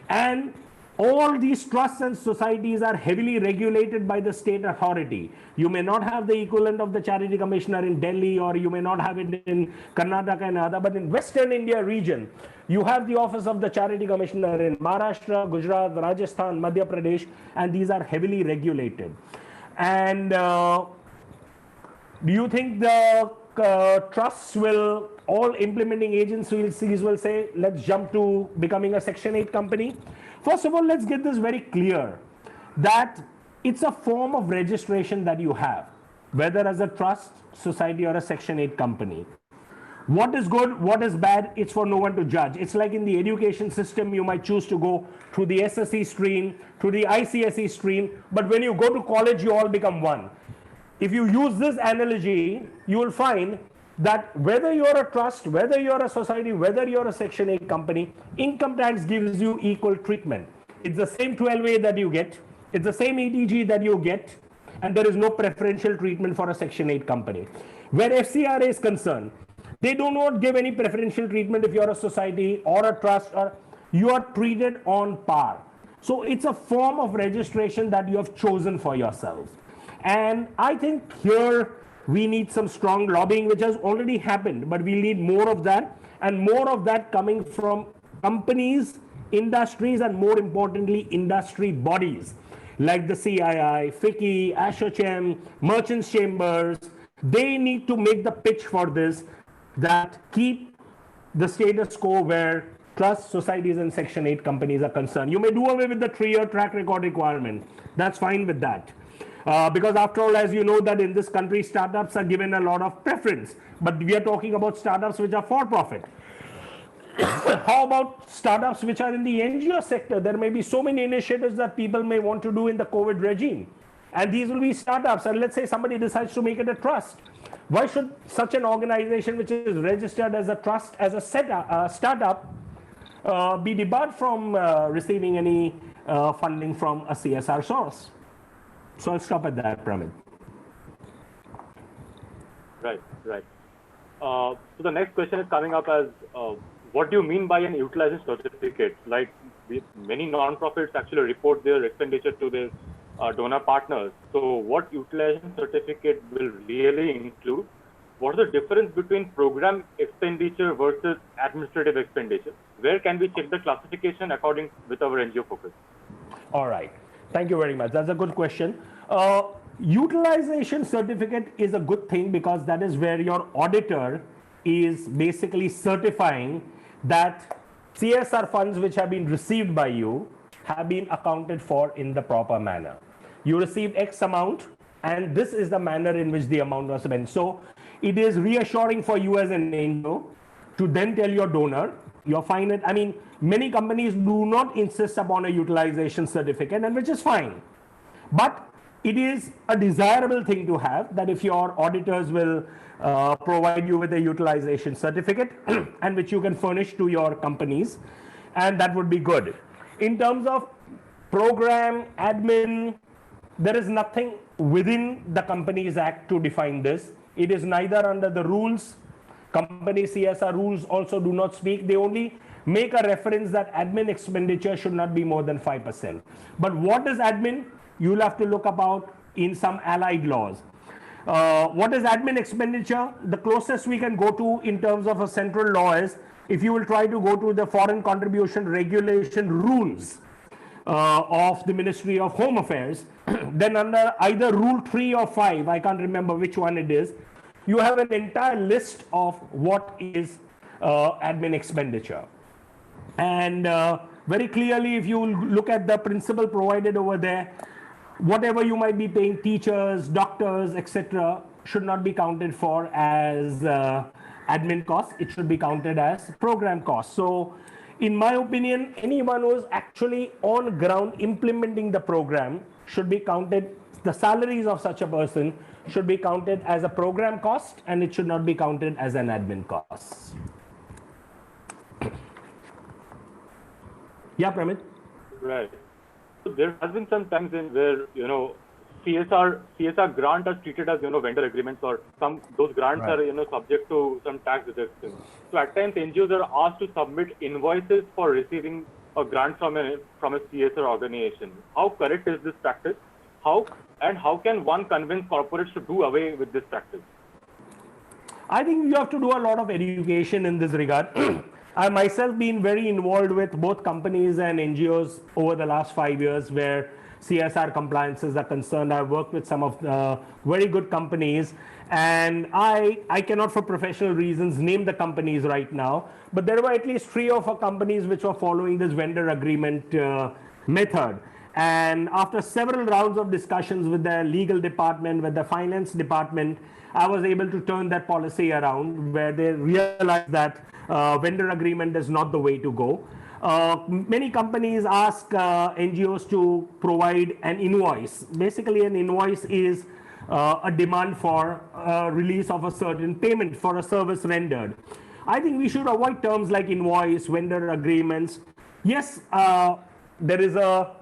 And all these trusts and societies are heavily regulated by the state authority. You may not have the equivalent of the Charity Commissioner in Delhi, or you may not have it in Karnataka and other, but in Western India region, you have the office of the Charity Commissioner in Maharashtra, Gujarat, Rajasthan, Madhya Pradesh, and these are heavily regulated. And do you think the trusts will, all implementing agencies will say, let's jump to becoming a Section 8 company? First of all, let's get this very clear, that it's a form of registration that you have, whether as a trust, society, or a Section 8 company. What is good, what is bad, it's for no one to judge. It's like in the education system, you might choose to go through the SSE stream, through the ICSE stream, but when you go to college, you all become one. If you use this analogy, you will find that whether you're a trust, whether you're a society, whether you're a Section 8 company, income tax gives you equal treatment. It's the same 12A that you get, it's the same ETG that you get, and there is no preferential treatment for a Section 8 company. Where FCRA is concerned, they do not give any preferential treatment if you're a society or a trust, or you are treated on par. So it's a form of registration that you have chosen for yourselves. And I think here we need some strong lobbying, which has already happened, but we need more of that, and more of that coming from companies, industries, and more importantly, industry bodies like the CII, FICCI, ASSOCHAM, Merchants Chambers. They need to make the pitch for this, that keep the status quo where trust, societies, and Section 8 companies are concerned. You may do away with the 3-year track record requirement. That's fine with that. Because after all, as you know, that in this country, startups are given a lot of preference. But we are talking about startups which are for profit. How about startups which are in the NGO sector? There may be so many initiatives that people may want to do in the COVID regime. And these will be startups. And let's say somebody decides to make it a trust. Why should such an organization which is registered as a trust, as a startup, be debarred from receiving any funding from a CSR source? So I'll stop at that, Pramit. Right. So the next question is coming up as, what do you mean by an utilization certificate? Like, many non-profits actually report their expenditure to their donor partners. So what utilization certificate will really include? what is the difference between program expenditure versus administrative expenditure? Where can we check the classification according with our NGO focus? All right. Thank you very much. That's a good question. Utilization certificate is a good thing because that is where your auditor is basically certifying that CSR funds which have been received by you have been accounted for in the proper manner. You received X amount, and this is the manner in which the amount was spent. So it is reassuring for you as an NGO to then tell your donor, you're fine with, I mean, many companies do not insist upon a utilization certificate, and which is fine. But it is a desirable thing to have, that if your auditors will provide you with a utilization certificate and which you can furnish to your companies, and that would be good. In terms of program, admin, there is nothing within the Companies Act to define this. It is neither under the rules. Company CSR rules also do not speak. They only make a reference that admin expenditure should not be more than 5%. But what is admin? You'll have to look about in some allied laws. What is admin expenditure? The closest we can go to in terms of a central law is, if you will try to go to the foreign contribution regulation rules of the Ministry of Home Affairs, then under either rule 3 or 5, I can't remember which one it is, you have an entire list of what is admin expenditure. And very clearly, if you look at the principle provided over there, whatever you might be paying teachers, doctors, etc., should not be counted for as admin costs. It should be counted as program costs. So in my opinion, anyone who is actually on ground implementing the program should be counted, the salaries of such a person should be counted as a program cost, and it should not be counted as an admin cost. Yeah, Pramit? Right. So there has been some times in where, CSR grant are treated as, vendor agreements, or those grants Right. are, subject to some tax deductions. So at times NGOs are asked to submit invoices for receiving a grant from a CSR organization. How correct is this practice? How can one convince corporates to do away with this practice? I think you have to do a lot of education in this regard. I myself been very involved with both companies and NGOs over the last 5 years where CSR compliances are concerned. I've worked with some of the very good companies, and I cannot for professional reasons name the companies right now, but there were at least 3 or 4 companies which were following this vendor agreement method. And after several rounds of discussions with the legal department, with the finance department, I was able to turn that policy around where they realized that vendor agreement is not the way to go. Many companies ask NGOs to provide an invoice. Basically, an invoice is a demand for release of a certain payment for a service rendered. I think we should avoid terms like invoice, vendor agreements. Yes, there is a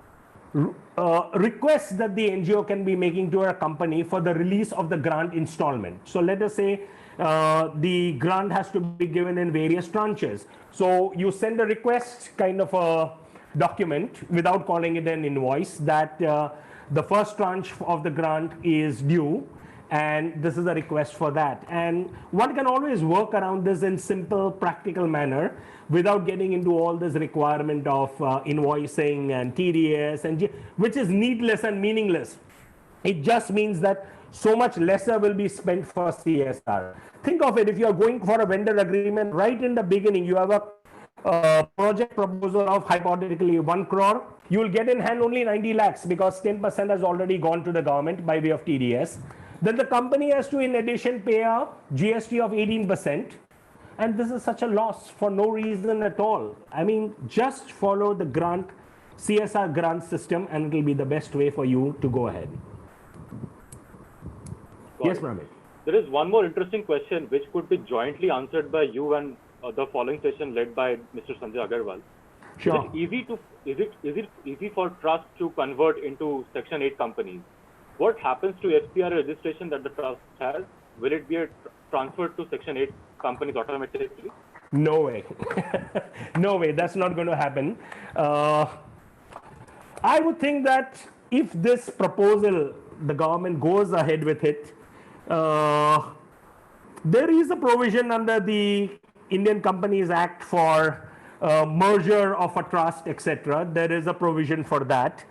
request that the NGO can be making to a company for the release of the grant installment. So let us say the grant has to be given in various tranches. So you send a request kind of a document without calling it an invoice that the first tranche of the grant is due, and this is a request for that. And one can always work around this in simple, practical manner without getting into all this requirement of invoicing and TDS, and which is needless and meaningless. It just means that so much lesser will be spent for CSR. Think of it, if you are going for a vendor agreement, right in the beginning, you have a project proposal of hypothetically 1 crore, you will get in hand only 90 lakhs because 10% has already gone to the government by way of TDS. Then the company has to in addition pay a GST of 18%. And this is such a loss for no reason at all. I mean, just follow the grant, CSR grant system, and it will be the best way for you to go ahead. Yes, Pramit. There is one more interesting question which could be jointly answered by you and the following session led by Mr. Sanjay Agarwal. Sure. Is it easy for trust to convert into Section 8 companies? What happens to FCRA registration that the trust has? Will it be transferred to Section 8 companies automatically? No way. No way. That's not going to happen. I would think that if this proposal, the government goes ahead with it, There is a provision under the Indian Companies Act for merger of a trust, etc. There is a provision for that,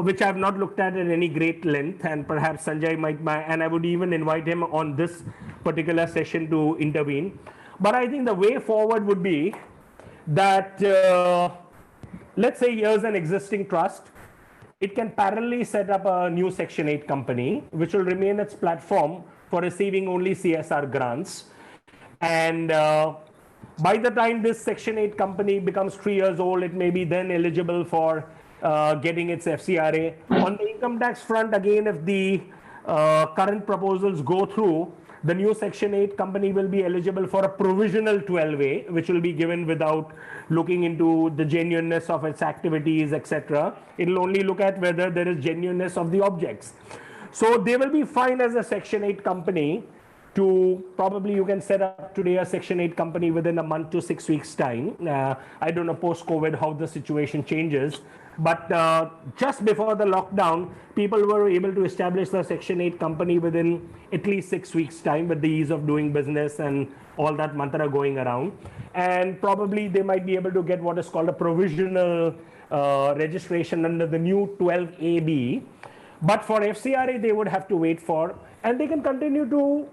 which I have not looked at in any great length, and perhaps Sanjay might, and I would even invite him on this particular session to intervene. But I think the way forward would be that, let's say here's an existing trust. It can parallelly set up a new Section 8 company, which will remain its platform for receiving only CSR grants. And by the time this Section 8 company becomes 3 years old, it may be then eligible for getting its FCRA. On the income tax front, again, if the current proposals go through, the new Section 8 company will be eligible for a provisional 12A, which will be given without looking into the genuineness of its activities, etc. It will only look at whether there is genuineness of the objects. So they will be fine as a Section 8 company to, probably you can set up today a Section 8 company within a month to 6 weeks time. I don't know post-COVID how the situation changes, but just before the lockdown, people were able to establish the Section 8 company within at least 6 weeks time with the ease of doing business and all that mantra going around. And probably they might be able to get what is called a provisional registration under the new 12AB. But for FCRA, they would have to wait for, and they can continue to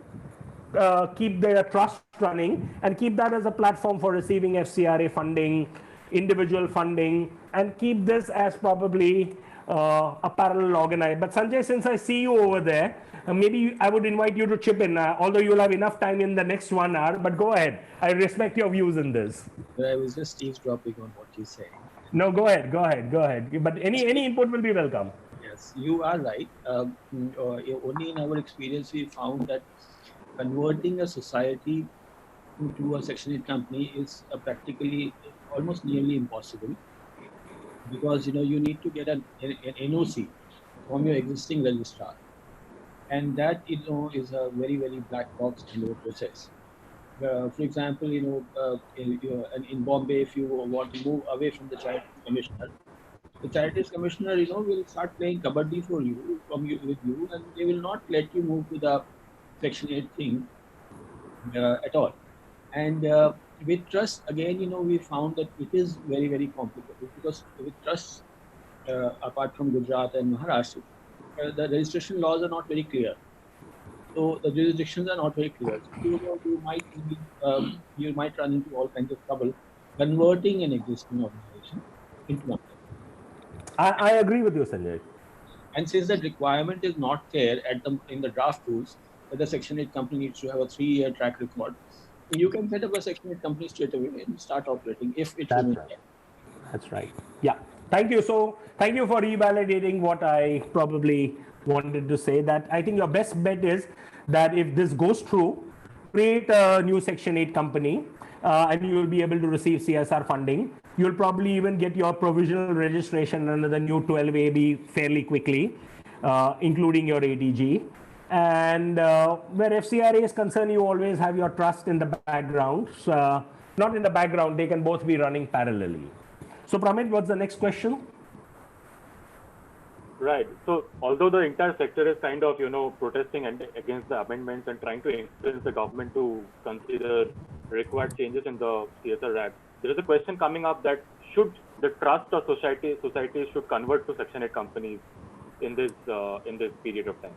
keep their trust running and keep that as a platform for receiving FCRA funding, individual funding, and keep this as probably a parallel organized. But Sanjay, since I see you over there, maybe I would invite you to chip in, although you'll have enough time in the next 1 hour, but go ahead. I respect your views in this. I was just eavesdropping on what you say. No, go ahead. But any input will be welcome. Yes, you are right. Only in our experience, we found that converting a society into a Section 8 company is practically almost nearly impossible, because you need to get an NOC from your existing registrar, and that is a very, very black box kind of a process. For example, in Bombay, if you want to move away from the Charities Commissioner, the Charities Commissioner, will start playing kabaddi for you, with you, and they will not let you move to the Section 8 thing at all. And with trust, again, we found that it is very, very complicated, because with trust, apart from Gujarat and Maharashtra, the registration laws are not very clear. So the jurisdictions are not very clear. So you might run into all kinds of trouble converting an existing organization into one. I agree with you, Sanjay. And since that requirement is not there in the draft rules, that the Section 8 company needs to have a 3-year track record, you can set up a Section 8 company straight away and start operating if it remains there. That's right. Yeah. Thank you. So thank you for revalidating what I probably wanted to say, that I think your best bet is that if this goes through, create a new Section 8 company and you will be able to receive CSR funding. You'll probably even get your provisional registration under the new 12AB fairly quickly, including your ATG. And where FCRA is concerned, you always have your trust in the background. So, not in the background, they can both be running parallelly. So Pramit, what's the next question? Right. So although the entire sector is kind of, protesting against the amendments and trying to influence the government to consider required changes in the CSR Act, there is a question coming up that should the trust or societies should convert to Section 8 companies in this period of time.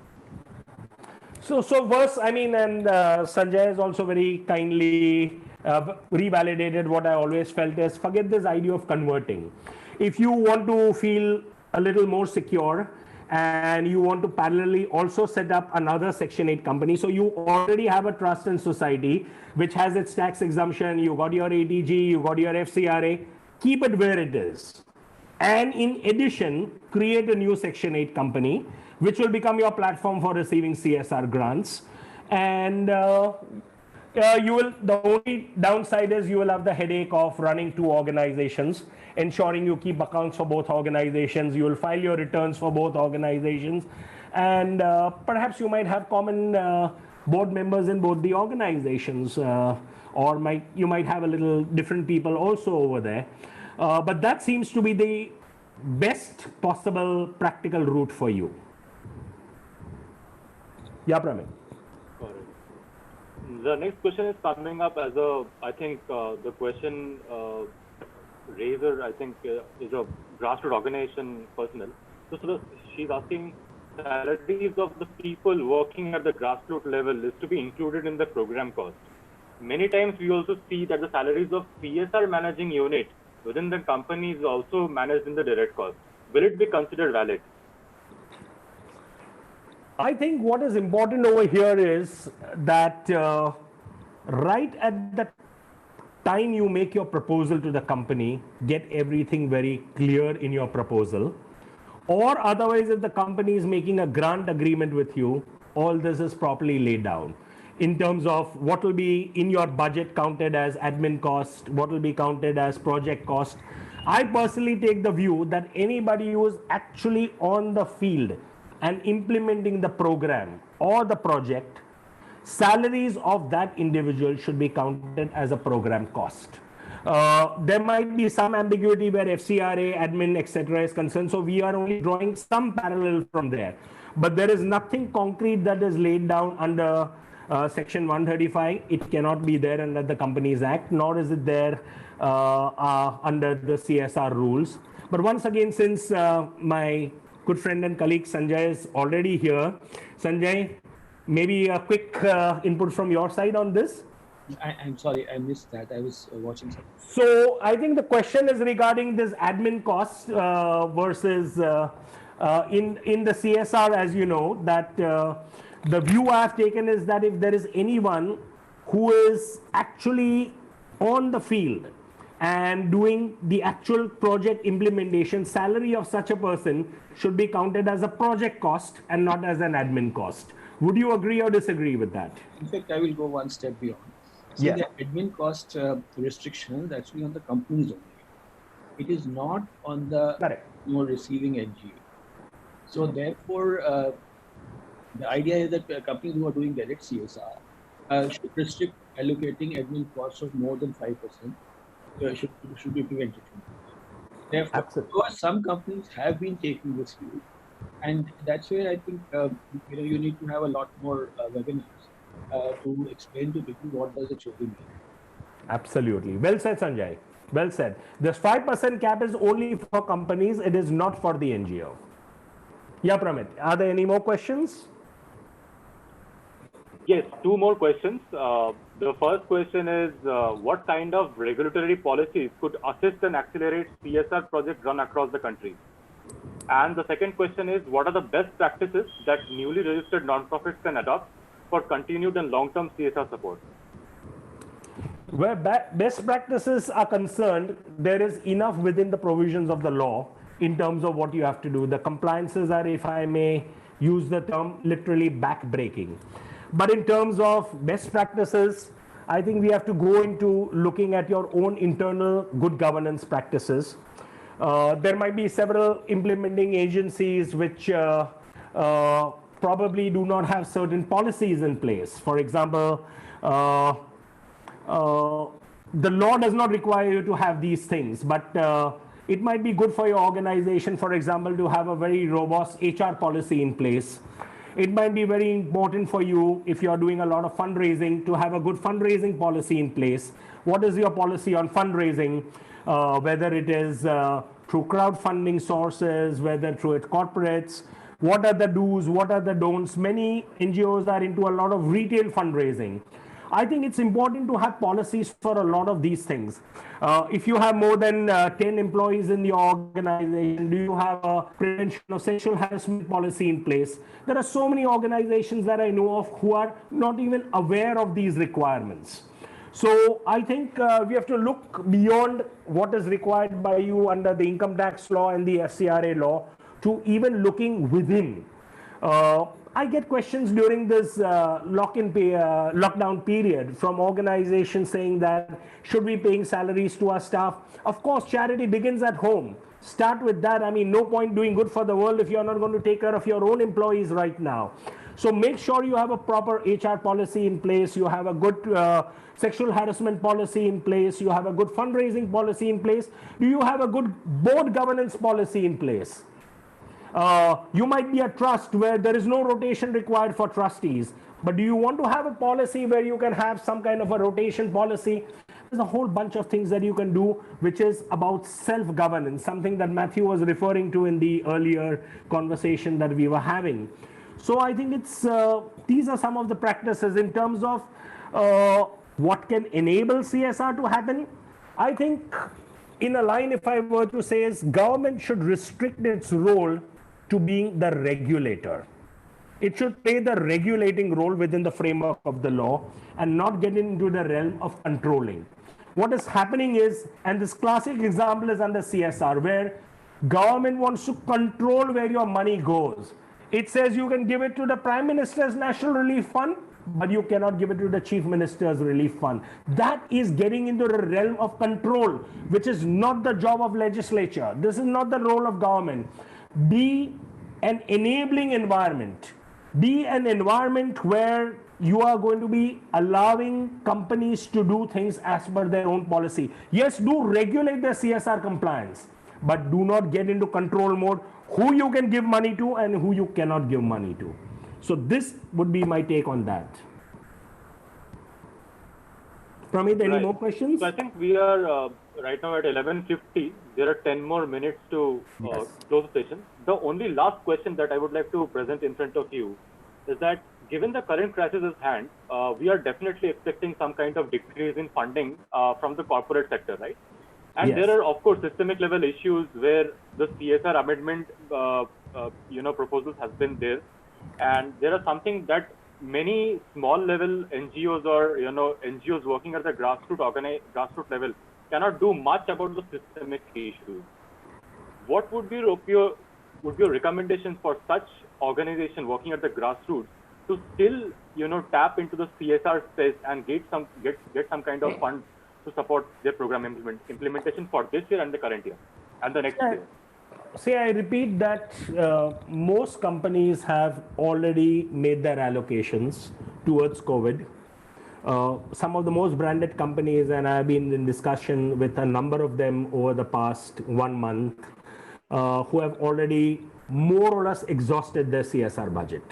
So first, and Sanjay has also very kindly revalidated what I always felt is, forget this idea of converting. If you want to feel a little more secure and you want to parallelly also set up another Section 8 company, so you already have a trust in society which has its tax exemption, you got your ATG, you got your FCRA, keep it where it is. And in addition, create a new Section 8 company which will become your platform for receiving CSR grants. And the only downside is you will have the headache of running 2 organizations, ensuring you keep accounts for both organizations. You will file your returns for both organizations. And perhaps you might have common board members in both the organizations, or you might have a little different people also over there. But that seems to be the best possible practical route for you. Yeah, Pramit. The next question is coming up as I think the question raiser, I think, is a grassroots organization personnel. So she's asking, salaries of the people working at the grassroots level is to be included in the program cost. Many times we also see that the salaries of CSR managing unit within the company is also managed in the direct cost. Will it be considered valid? I think what is important over here is that right at the time you make your proposal to the company, get everything very clear in your proposal. Or otherwise, if the company is making a grant agreement with you, all this is properly laid down in terms of what will be in your budget counted as admin cost, what will be counted as project cost. I personally take the view that anybody who is actually on the field and implementing the program or the project, salaries of that individual should be counted as a program cost. There might be some ambiguity where FCRA, admin, etc. is concerned. So we are only drawing some parallel from there. But there is nothing concrete that is laid down under Section 135. It cannot be there under the Companies Act, nor is it there under the CSR rules. But once again, since my good friend and colleague Sanjay is already here, Sanjay, maybe a quick input from your side on this. I'm sorry, I missed that. I was watching something. So I think the question is regarding this admin cost versus in the CSR, as you know, that the view I have taken is that if there is anyone who is actually on the field and doing the actual project implementation, salary of such a person should be counted as a project cost and not as an admin cost. Would you agree or disagree with that? In fact, I will go one step beyond. See, the admin cost restriction is actually on the companies only. It is not on the receiving NGO. So therefore, the idea is that companies who are doing direct CSR should restrict allocating admin costs of more than 5%. Should be prevented. Therefore, because some companies have been taking this view, and that's where I think you need to have a lot more webinars to explain to people what does it really mean. Absolutely. Well said, Sanjay. Well said. This 5% cap is only for companies. It is not for the NGO. Yeah, Pramit. Are there any more questions? Yes, two more questions. The first question is, what kind of regulatory policies could assist and accelerate CSR projects run across the country? And the second question is, what are the best practices that newly registered nonprofits can adopt for continued and long-term CSR support? Where best practices are concerned, there is enough within the provisions of the law in terms of what you have to do. The compliances are, if I may use the term, literally back-breaking. But in terms of best practices, I think we have to go into looking at your own internal good governance practices. There might be several implementing agencies which probably do not have certain policies in place. For example, the law does not require you to have these things, but it might be good for your organization, for example, to have a very robust HR policy in place. It might be very important for you, if you're doing a lot of fundraising, to have a good fundraising policy in place. What is your policy on fundraising, whether it is through crowdfunding sources, whether through its corporates? What are the do's, what are the don'ts? Many NGOs are into a lot of retail fundraising. I think it's important to have policies for a lot of these things. If you have more than 10 employees in your organization, do you have a prevention of sexual harassment policy in place? There are so many organizations that I know of who are not even aware of these requirements. So I think we have to look beyond what is required by you under the income tax law and the FCRA law to even looking within. I get questions during this lockdown period from organizations saying that, should we be paying salaries to our staff? Of course, charity begins at home. Start with that. I mean, no point doing good for the world if you're not going to take care of your own employees right now. So make sure you have a proper HR policy in place. You have a good sexual harassment policy in place. You have a good fundraising policy in place. Do you have a good board governance policy in place? You might be a trust where there is no rotation required for trustees, but do you want to have a policy where you can have some kind of a rotation policy? There's a whole bunch of things that you can do, which is about self-governance, something that Matthew was referring to in the earlier conversation that we were having. So I think it's these are some of the practices in terms of what can enable CSR to happen. I think in a line, if I were to say, is government should restrict its role to being the regulator. It should play the regulating role within the framework of the law and not get into the realm of controlling. What is happening is, and this classic example is under CSR, where government wants to control where your money goes. It says you can give it to the Prime Minister's National Relief Fund, but you cannot give it to the Chief Minister's Relief Fund. That is getting into the realm of control, which is not the job of legislature. This is not the role of government. Be an enabling environment. Be an environment where you are going to be allowing companies to do things as per their own policy. Yes, do regulate their CSR compliance, but do not get into control mode, who you can give money to and who you cannot give money to. So this would be my take on that. Pramit, any more questions? So I think we are right now at 11:50. There are 10 more minutes to close the session. The only last question that I would like to present in front of you is that given the current crisis at hand, we are definitely expecting some kind of decrease in funding from the corporate sector, right? And there are, of course, systemic level issues where the CSR amendment, proposals has been there. And there are something that many small level NGOs or, NGOs working at the grassroots level cannot do much about the systemic issues. What would be your recommendations for such organization working at the grassroots to still, tap into the CSR space and get some kind of funds to support their program implementation for this year and the current year and the next year? See, I repeat that most companies have already made their allocations towards COVID. Some of the most branded companies, and I've been in discussion with a number of them over the past 1 month, who have already more or less exhausted their CSR budget.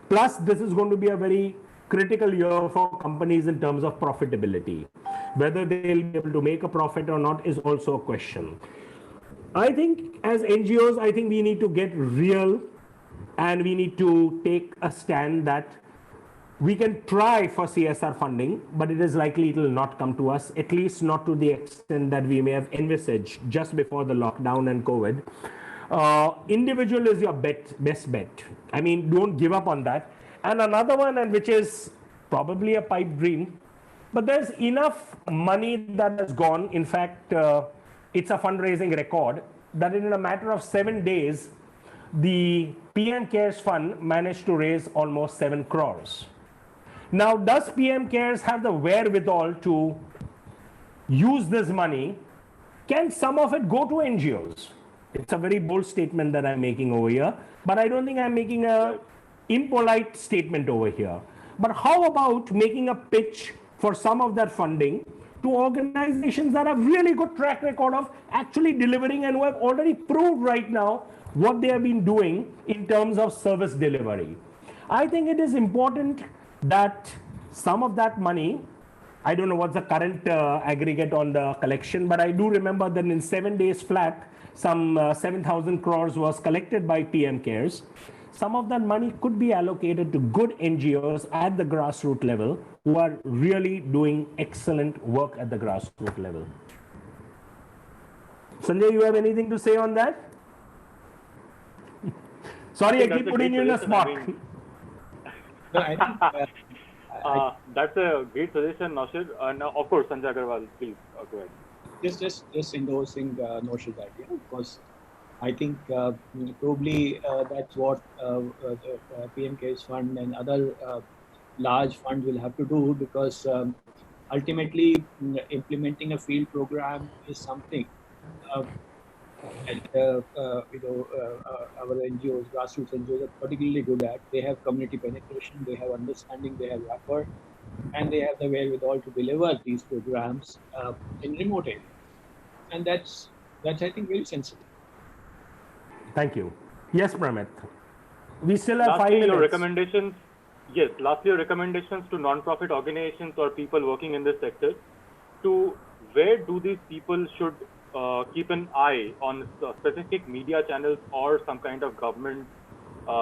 Plus, this is going to be a very critical year for companies in terms of profitability. Whether they'll be able to make a profit or not is also a question. I think as NGOs, I think we need to get real and we need to take a stand that we can try for CSR funding, but it is likely it will not come to us, at least not to the extent that we may have envisaged just before the lockdown and COVID. Individual is your best bet. I mean, don't give up on that. And another one, and which is probably a pipe dream, but there's enough money that has gone. In fact, it's a fundraising record that in a matter of 7 days, the PM Cares Fund managed to raise almost 7 crores. Now, does PM Cares have the wherewithal to use this money? Can some of it go to NGOs? It's a very bold statement that I'm making over here, but I don't think I'm making an impolite statement over here. But how about making a pitch for some of that funding to organizations that have really good track record of actually delivering and who have already proved right now what they have been doing in terms of service delivery? I think it is important that some of that money, I don't know what's the current aggregate on the collection, but I do remember that in 7 days flat, some 7,000 crores was collected by PM Cares. Some of that money could be allocated to good NGOs at the grassroots level who are really doing excellent work at the grassroots level. Sanjay, you have anything to say on that? Sorry, I keep putting you in a spot. No, I think, that's a great suggestion, Naushad. And of course, Sanjay Agarwal, please go ahead. Just endorsing Naushad's idea, because I think probably that's what the PM Cares Fund and other large funds will have to do, because ultimately implementing a field program is something and our NGOs, grassroots NGOs are particularly good at. They have community penetration, they have understanding, they have rapport, and they have the wherewithal to deliver these programs in remote areas. And that's I think very sensible. Thank you. Yes, Pramit. We still have 5 Lastly, minutes. your recommendations. Yes, lastly, your recommendations to non-profit organizations or people working in this sector, to where do these people should keep an eye on specific media channels or some kind of government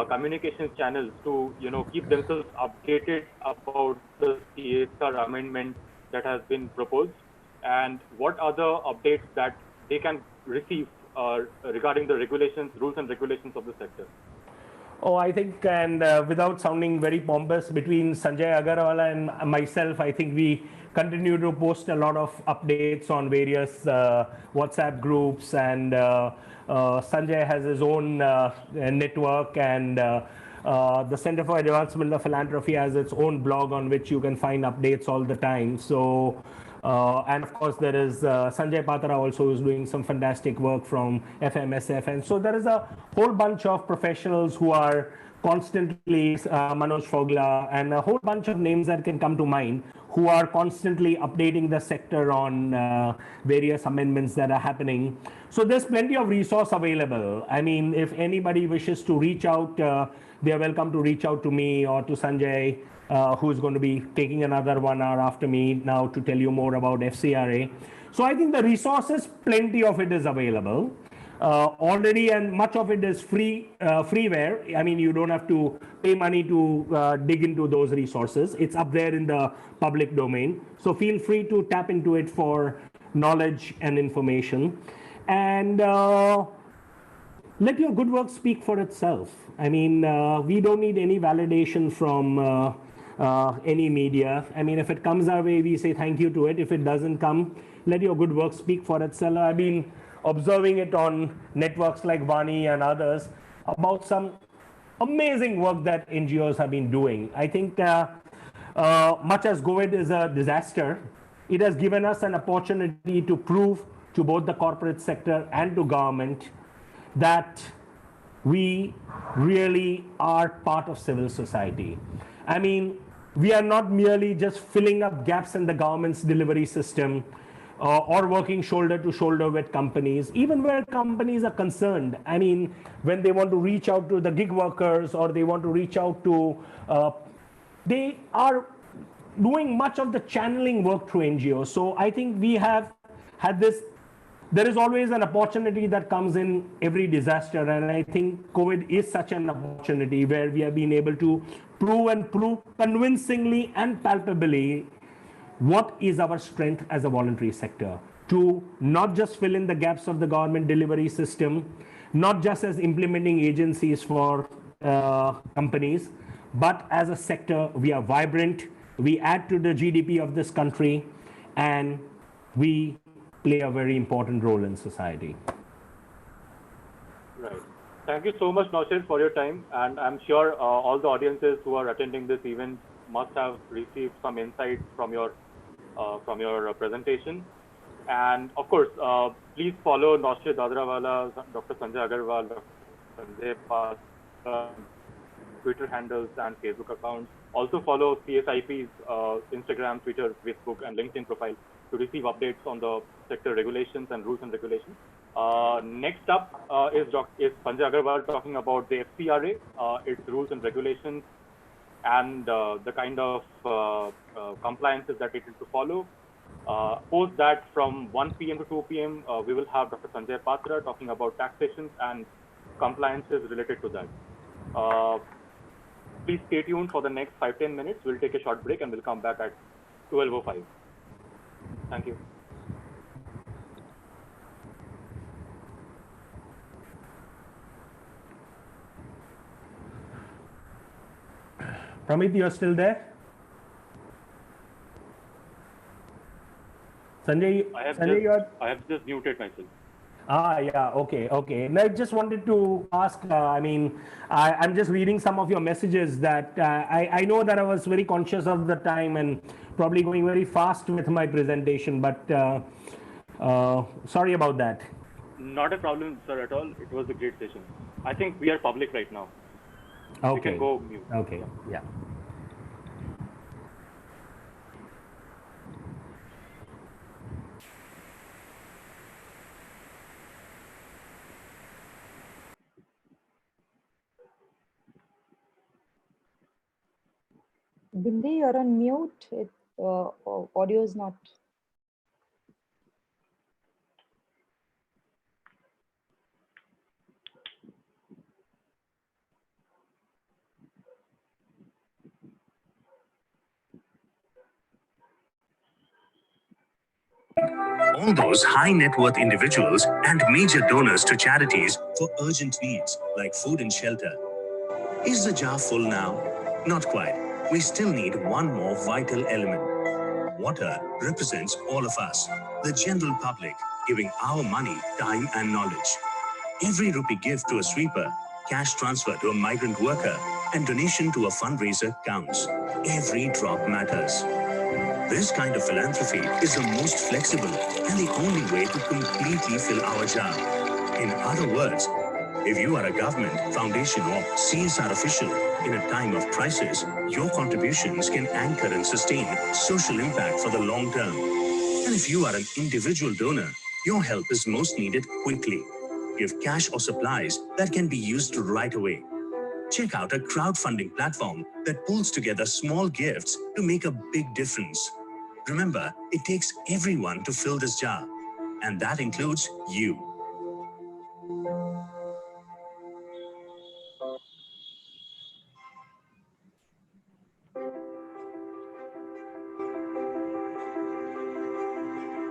communications channels to keep themselves updated about the CSR amendment that has been proposed, and what are the updates that they can receive regarding the regulations, rules and regulations of the sector? Oh, I think, and without sounding very pompous, between Sanjay Agarwal and myself, I think we continue to post a lot of updates on various WhatsApp groups, and Sanjay has his own network, and the Center for Advancement of Philanthropy has its own blog on which you can find updates all the time. So, and of course, there is Sanjay Patra also, who's doing some fantastic work from FMSF. And so there is a whole bunch of professionals who are constantly, Manoj Fogla, and a whole bunch of names that can come to mind, who are constantly updating the sector on various amendments that are happening. So there's plenty of resource available. I mean, if anybody wishes to reach out, they are welcome to reach out to me or to Sanjay, who's going to be taking another 1 hour after me now to tell you more about FCRA. So I think the resources, plenty of it is available already, and much of it is freeware. I mean, you don't have to pay money to dig into those resources. It's up there in the public domain. So feel free to tap into it for knowledge and information. And let your good work speak for itself. I mean, we don't need any validation from any media. I mean, if it comes our way, we say thank you to it. If it doesn't come, let your good work speak for itself. I've been observing it on networks like Vani and others about some amazing work that NGOs have been doing. I think much as COVID is a disaster, it has given us an opportunity to prove to both the corporate sector and to government that we really are part of civil society. I mean, we are not merely just filling up gaps in the government's delivery system or working shoulder to shoulder with companies, even where companies are concerned. I mean, when they want to reach out to the gig workers or they want to reach out to, they are doing much of the channeling work through NGOs. So I think we have had this. There is always an opportunity that comes in every disaster, and I think COVID is such an opportunity where we have been able to prove convincingly and palpably what is our strength as a voluntary sector, to not just fill in the gaps of the government delivery system, not just as implementing agencies for companies, but as a sector, we are vibrant, we add to the GDP of this country, and we play a very important role in society. Right. Thank you so much, Naushad, for your time. And I'm sure all the audiences who are attending this event must have received some insights from your presentation. And of course, please follow Naushad Dadrawala, Dr. Sanjay Agarwal, Dr. Sanjay Patra, Twitter handles and Facebook accounts. Also follow CSIP's Instagram, Twitter, Facebook, and LinkedIn profile to receive updates on the sector regulations and rules and regulations. Next up is Sanjay Agarwal talking about the FCRA, its rules and regulations, and the kind of compliances that it needs to follow. Post that, from 1 p.m. to 2 p.m., we will have Dr. Sanjay Patra talking about taxation and compliances related to that. Please stay tuned for the next 5-10 minutes. We'll take a short break and we'll come back at 12:05. Thank you. Pramit, you're still there? Sanjay, I have just muted myself. Yeah, okay. And I just wanted to ask, I mean, I'm just reading some of your messages that I know that I was very conscious of the time and probably going very fast with my presentation, but sorry about that. Not a problem, sir, at all. It was a great session. I think we are public right now. Okay. We can go mute. Okay, yeah. Bindi, you're on mute. Audio is not. All those high net worth individuals and major donors to charities for urgent needs like food and shelter. Is the jar full now? Not quite. We still need one more vital element. Water represents all of us, the general public, giving our money, time and knowledge. Every rupee gift to a sweeper, cash transfer to a migrant worker, and donation to a fundraiser counts. Every drop matters. This kind of philanthropy is the most flexible and the only way to completely fill our jar. In other words, if you are a government, foundation or CSR official in a time of crisis, your contributions can anchor and sustain social impact for the long term. And if you are an individual donor, your help is most needed quickly. Give cash or supplies that can be used right away. Check out a crowdfunding platform that pulls together small gifts to make a big difference. Remember, it takes everyone to fill this jar, and that includes you.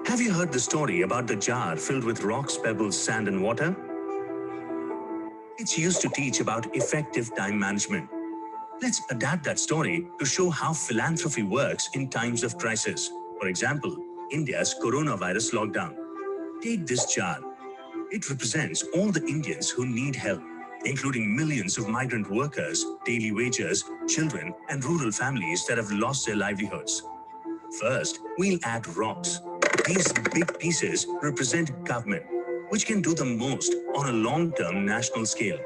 Have you heard the story about the jar filled with rocks, pebbles, sand, and water? It's used to teach about effective time management. Let's adapt that story to show how philanthropy works in times of crisis. For example, India's coronavirus lockdown. Take this jar. It represents all the Indians who need help, including millions of migrant workers, daily wagers, children, and rural families that have lost their livelihoods. First, we'll add rocks. These big pieces represent government, which can do the most on a long-term national scale.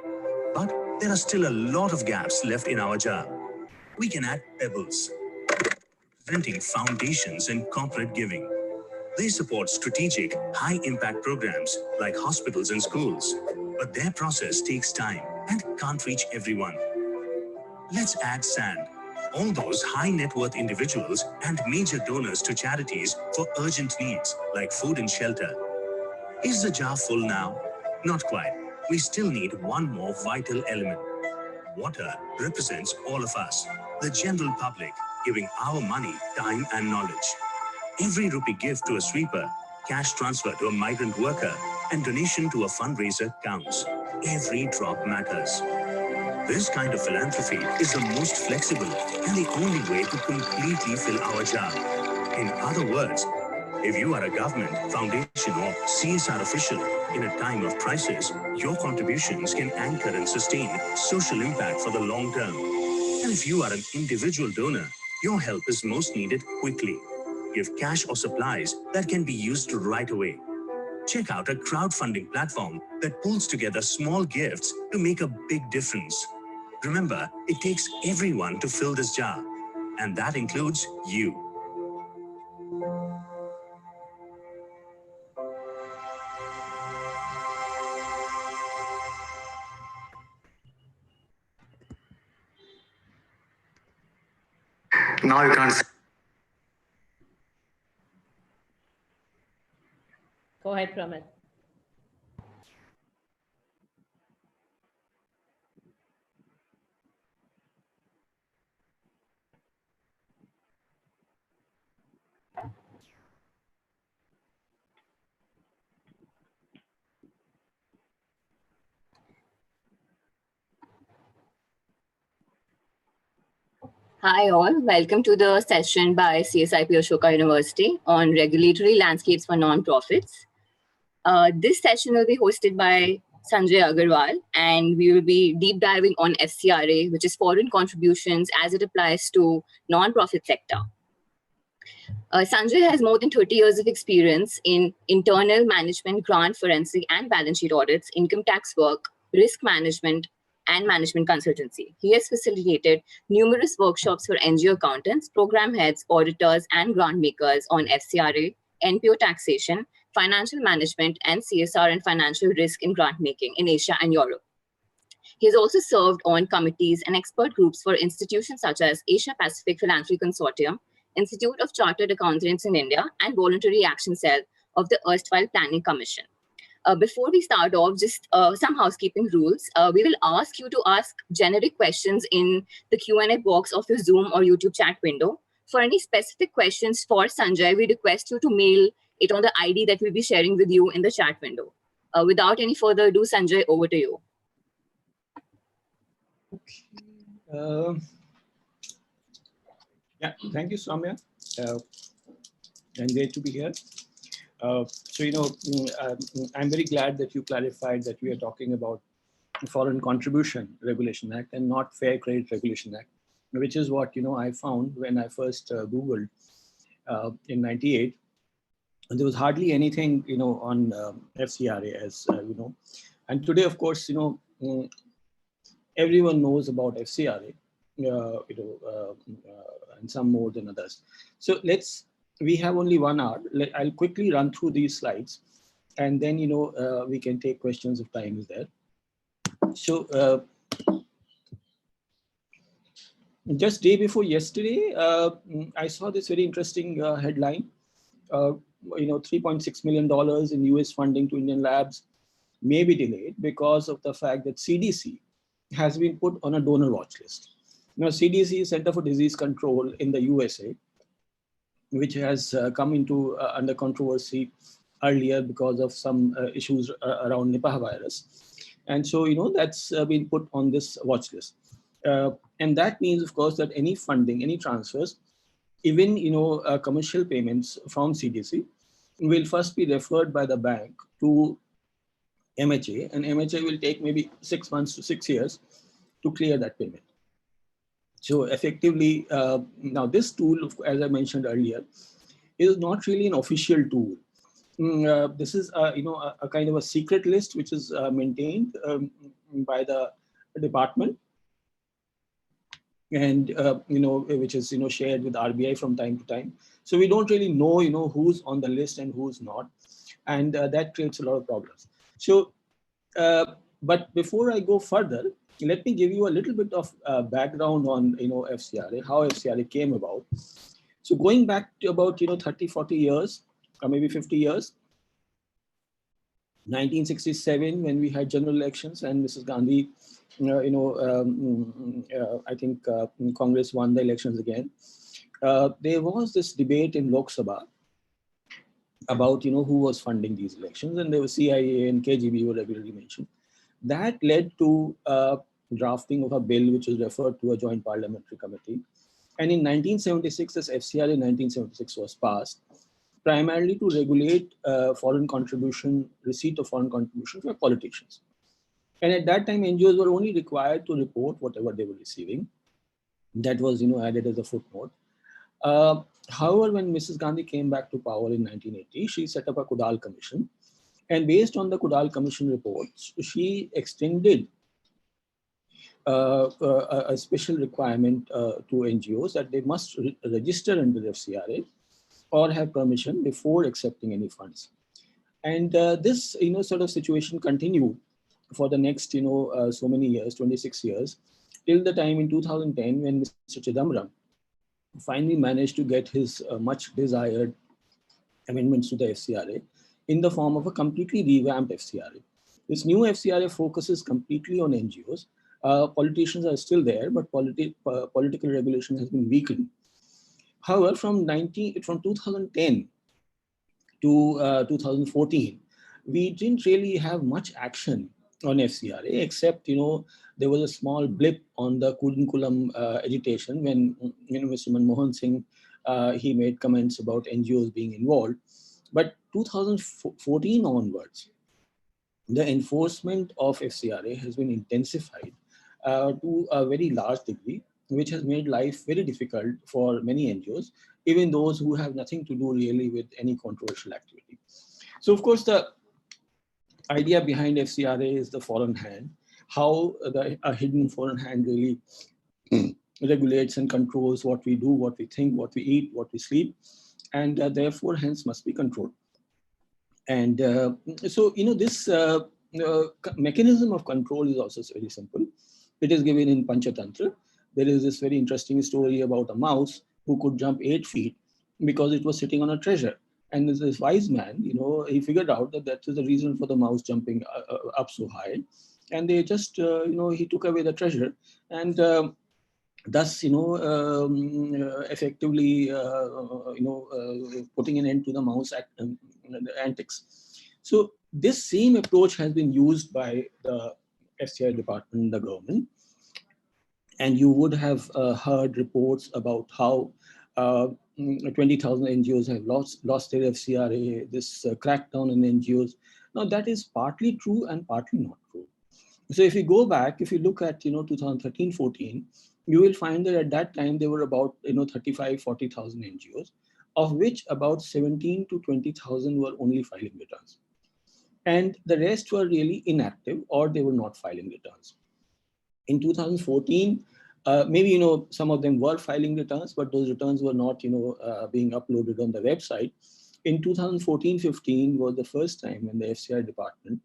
But there are still a lot of gaps left in our jar. We can add pebbles, representing foundations and corporate giving. They support strategic, high-impact programs like hospitals and schools, but their process takes time and can't reach everyone. Let's add sand. All those high net worth individuals and major donors to charities for urgent needs like food and shelter. Is the jar full now? Not quite. We still need one more vital element. Water represents all of us, the general public, giving our money, time and knowledge. Every rupee gift to a sweeper, cash transfer to a migrant worker, and donation to a fundraiser counts. Every drop matters. This kind of philanthropy is the most flexible and the only way to completely fill our jar. In other words, if you are a government, foundation, or CSR official in a time of crisis, your contributions can anchor and sustain social impact for the long term. And if you are an individual donor, your help is most needed quickly. Give cash or supplies that can be used right away. Check out a crowdfunding platform that pulls together small gifts to make a big difference. Remember, it takes everyone to fill this jar, and that includes you. Now you can't. Go ahead, Pramit. Hi all, welcome to the session by CSIP Ashoka University on regulatory landscapes for non-profits. This session will be hosted by Sanjay Agarwal, and we will be deep diving on FCRA, which is foreign contributions as it applies to non-profit sector. Sanjay has more than 30 years of experience in internal management, grant forensic and balance sheet audits, income tax work, risk management, and management consultancy. He has facilitated numerous workshops for NGO accountants, program heads, auditors, and grant makers on FCRA, NPO taxation, financial management, and CSR and financial risk in grant making in Asia and Europe. He has also served on committees and expert groups for institutions such as Asia Pacific Philanthropy Consortium, Institute of Chartered Accountants in India, and Voluntary Action Cell of the erstwhile Planning Commission. Before we start off, just some housekeeping rules. We will ask you to ask generic questions in the Q&A box of your Zoom or YouTube chat window. For any specific questions for Sanjay, we request you to mail it on the ID that we'll be sharing with you in the chat window. Without any further ado, Sanjay, over to you. Yeah, thank you, Soumya. And great to be here. I'm very glad that you clarified that we are talking about Foreign Contribution Regulation Act and not Fair Credit Regulation Act, which is what, I found when I first Googled in '98. And there was hardly anything, on FCRA, as you know. And today, of course, everyone knows about FCRA, and some more than others. So we have only 1 hour. I'll quickly run through these slides, and then, we can take questions if time is there. So just day before yesterday, I saw this very interesting headline. $3.6 million in US funding to Indian labs may be delayed because of the fact that CDC has been put on a donor watch list. Now, CDC, Center for Disease Control in the USA, which has come into under controversy earlier because of some issues around Nipah virus. And so, that's been put on this watch list. And that means, of course, that any funding, any transfers, even, commercial payments from CDC will first be referred by the bank to MHA, and MHA will take maybe 6 months to 6 years to clear that payment. So effectively, now this tool, as I mentioned earlier, is not really an official tool. This is, a kind of a secret list which is maintained by the department, and which is shared with RBI from time to time. So we don't really know who's on the list and who's not, and that creates a lot of problems. So, but before I go further, let me give you a little bit of background on FCRA, how FCRA came about. So going back to about 30, 40 years, or maybe 50 years, 1967, when we had general elections and Mrs. Gandhi, I think Congress won the elections again. There was this debate in Lok Sabha about who was funding these elections, and there was CIA and KGB were regularly mentioned. That led to drafting of a bill which was referred to a joint parliamentary committee. And in 1976, this FCRA 1976 was passed, primarily to regulate foreign contribution, receipt of foreign contribution for politicians. And at that time, NGOs were only required to report whatever they were receiving. That was added as a footnote. However, when Mrs. Gandhi came back to power in 1980, she set up a Kudal Commission. And based on the Kudal Commission reports, she extended a special requirement to NGOs that they must register under FCRA or have permission before accepting any funds. And this sort of situation continued for the next so many years, 26 years, till the time in 2010 when Mr. Chidambaram finally managed to get his much desired amendments to the FCRA in the form of a completely revamped FCRA. This new FCRA focuses completely on NGOs. Politicians are still there, but political regulation has been weakened. However, from 2010 to 2014, we didn't really have much action on FCRA, except there was a small blip on the Kudankulam agitation when Mr. Manmohan Singh he made comments about NGOs being involved. But 2014 onwards, the enforcement of FCRA has been intensified to a very large degree, which has made life very difficult for many NGOs, even those who have nothing to do really with any controversial activity. So of course, the idea behind FCRA is the foreign hand, how a hidden foreign hand really regulates and controls what we do, what we think, what we eat, what we sleep, and therefore hence must be controlled. And so this mechanism of control is also very simple. It is given in Panchatantra. There is this very interesting story about a mouse who could jump 8 feet because it was sitting on a treasure. And this wise man, he figured out that is the reason for the mouse jumping up so high. And they just, he took away the treasure, and thus, effectively, putting an end to the mouse antics. So this same approach has been used by the FCRA department, the government. And you would have heard reports about how 20,000 NGOs have lost their FCRA, this crackdown on NGOs. Now that is partly true and partly not true. So if you go back, if you look at 2013-14, you will find that at that time there were about 35-40,000 NGOs, of which about 17 to 20,000 were only filing returns, and the rest were really inactive or they were not filing returns. In 2014, maybe some of them were filing returns, but those returns were not being uploaded on the website. In 2014-15 was the first time when the FCRA department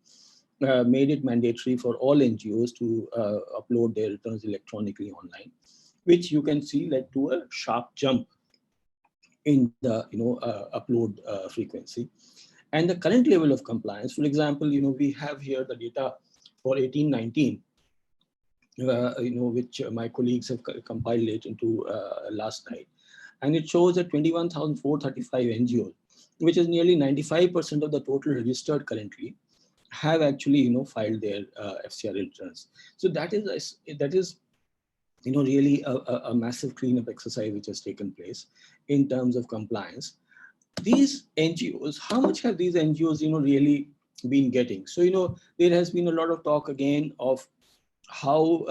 made it mandatory for all NGOs to upload their returns electronically online, which you can see led to a sharp jump in the upload frequency. And the current level of compliance, for example, we have here the data for 18-19, which my colleagues have compiled it into last night. And it shows that 21,435 NGOs, which is nearly 95% of the total registered currently, have actually filed their FCRA returns. So that is really a massive cleanup exercise which has taken place in terms of compliance. These NGOs, how much have these NGOs really been getting? So there has been a lot of talk again of how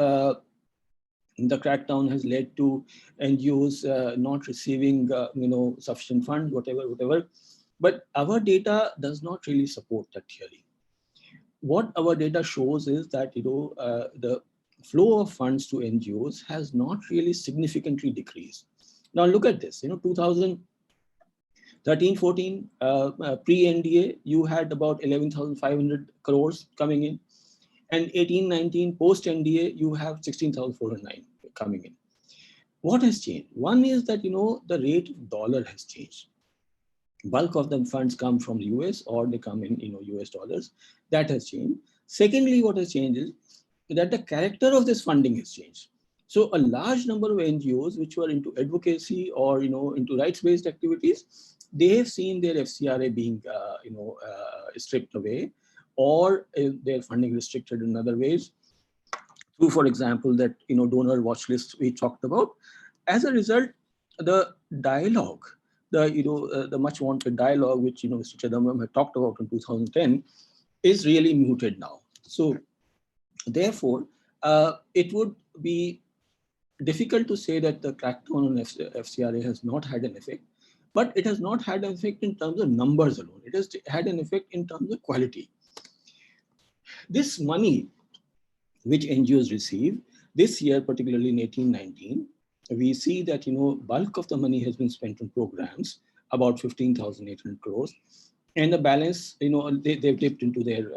the crackdown has led to NGOs not receiving sufficient funds, whatever. But our data does not really support that theory. What our data shows is that the flow of funds to NGOs has not really significantly decreased. Now look at this. 2013-14 pre-NDA, you had about 11,500 crores coming in, and 18-19 post-NDA, you have 16,409 coming in. What has changed? One is that the rate of dollar has changed. Bulk of the funds come from the US or they come in US dollars. That has changed. Secondly, what has changed is that the character of this funding has changed. So a large number of NGOs which were into advocacy or into rights-based activities, they have seen their FCRA being stripped away, or their funding restricted in other ways through, for example, that donor watch list we talked about. As a result, the dialogue, the much wanted dialogue which Mr. Chidambaram had talked about in 2010 is really muted now. So therefore, it would be difficult to say that the crackdown on FCRA has not had an effect, but it has not had an effect in terms of numbers alone. It has had an effect in terms of quality. This money which NGOs receive this year, particularly in 18-19, we see that bulk of the money has been spent on programs, about 15,800 crores, and the balance they've dipped into their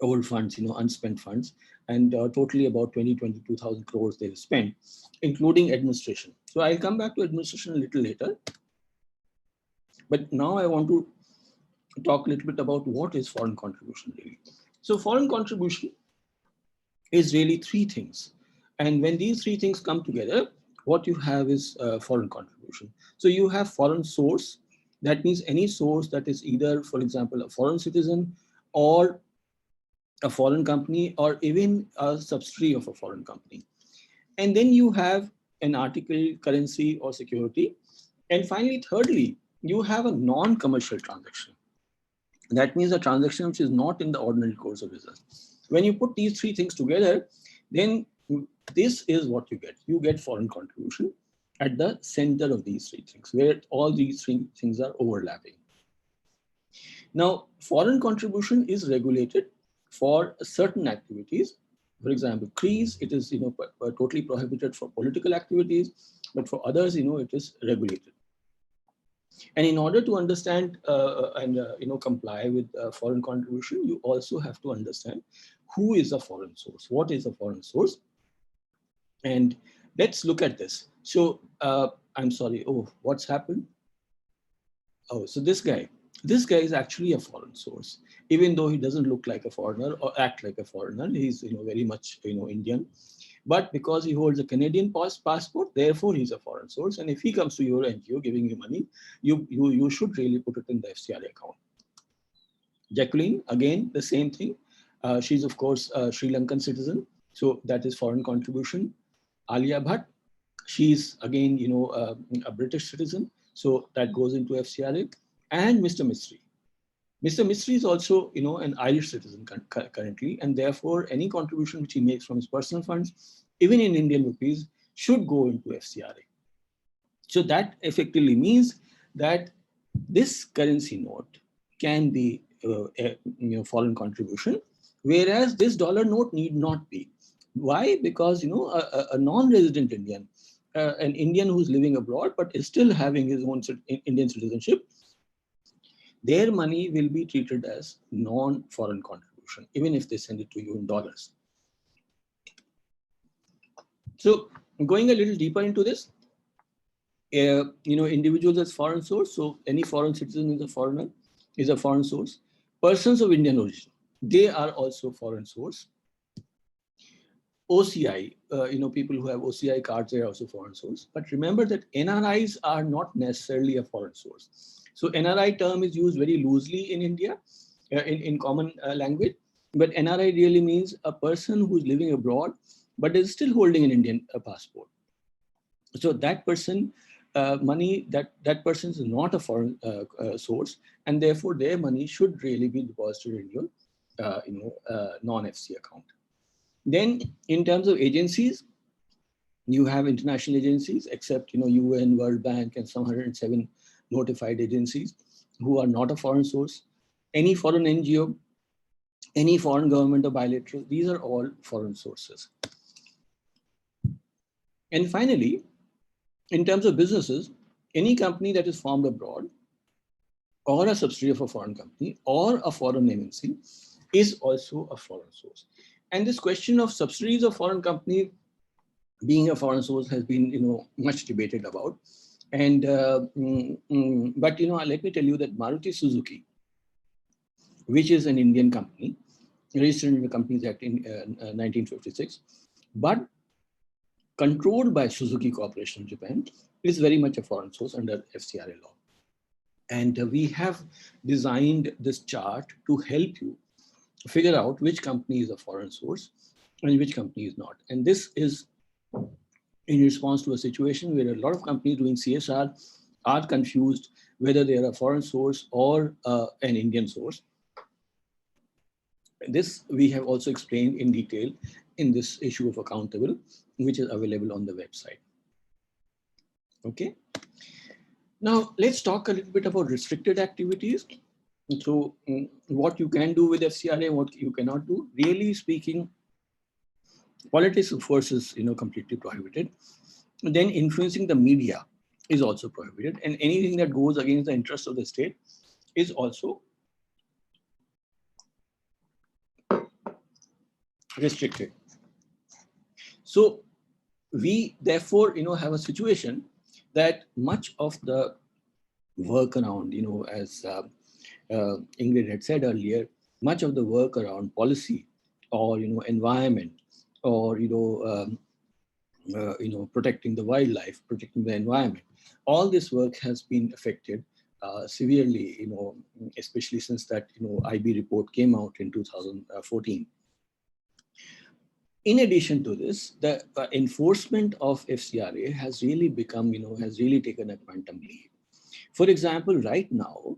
old funds, unspent funds, and totally about 22,000 crores they've spent, including administration. So I'll come back to administration a little later, but now I want to talk a little bit about what is foreign contribution really. So foreign contribution is really three things. And when these three things come together, what you have is foreign contribution. So you have foreign source. That means any source that is either, for example, a foreign citizen or a foreign company or even a subsidiary of a foreign company. And then you have an article, currency or security. And finally, thirdly, you have a non-commercial transaction. That means a transaction which is not in the ordinary course of business. When you put these three things together, then this is what you get. You get foreign contribution at the center of these three things, where all these three things are overlapping. Now, foreign contribution is regulated for certain activities. For example, CREs, it is totally prohibited for political activities, but for others, it is regulated. And in order to understand and comply with foreign contribution, you also have to understand who is a foreign source, what is a foreign source. And let's look at this. So I'm sorry, oh, what's happened? Oh, so this guy is actually a foreign source, even though he doesn't look like a foreigner or act like a foreigner. He's very much Indian, but because he holds a Canadian passport, therefore he's a foreign source. And if he comes to your NGO giving you money, you should really put it in the FCRA account. Jacqueline, again the same thing. She's of course a Sri Lankan citizen, so that is foreign contribution. Alia Bhatt, she's again a British citizen, so that goes into FCRA. And Mr. Mistry. Mr. Mistry is also, an Irish citizen currently, and therefore any contribution which he makes from his personal funds, even in Indian rupees, should go into FCRA. So that effectively means that this currency note can be foreign contribution, whereas this dollar note need not be. Why? Because a non-resident Indian, an Indian who's living abroad but is still having his own Indian citizenship, their money will be treated as non-foreign contribution, even if they send it to you in dollars. So going a little deeper into this, individuals as foreign source. So any foreign citizen is a foreigner, is a foreign source. Persons of Indian origin, they are also foreign source. OCI, people who have OCI cards, they are also foreign source. But remember that NRIs are not necessarily a foreign source. So NRI term is used very loosely in India, in common language. But NRI really means a person who's living abroad, but is still holding an Indian passport. So that person, money, that person is not a foreign source, and therefore their money should really be deposited in your, non-FC account. Then in terms of agencies, you have international agencies, except UN, World Bank, and some 107 notified agencies who are not a foreign source. Any foreign NGO, any foreign government or bilateral, these are all foreign sources. And finally, in terms of businesses, any company that is formed abroad, or a subsidiary of a foreign company, or a foreign MNC, is also a foreign source. And this question of subsidiaries of foreign company being a foreign source has been, much debated about. And but let me tell you that Maruti Suzuki, which is an Indian company, registered in the Companies Act in 1956, but controlled by Suzuki Corporation of Japan, is very much a foreign source under FCRA law. And we have designed this chart to help you figure out which company is a foreign source and which company is not. And this is in response to a situation where a lot of companies doing CSR are confused whether they are a foreign source or an Indian source. This we have also explained in detail in this issue of Accountable, which is available on the website. Okay. Now let's talk a little bit about restricted activities. So what you can do with FCRA, what you cannot do. Really speaking, politics of force is completely prohibited. And then influencing the media is also prohibited, and anything that goes against the interests of the state is also restricted. So we therefore have a situation that much of the work around, as Ingrid had said earlier, much of the work around policy or environment or protecting the wildlife, protecting the environment, all this work has been affected severely, especially since that IB report came out in 2014. In addition to this, the enforcement of FCRA has really become, has really taken a quantum leap. For example, right now,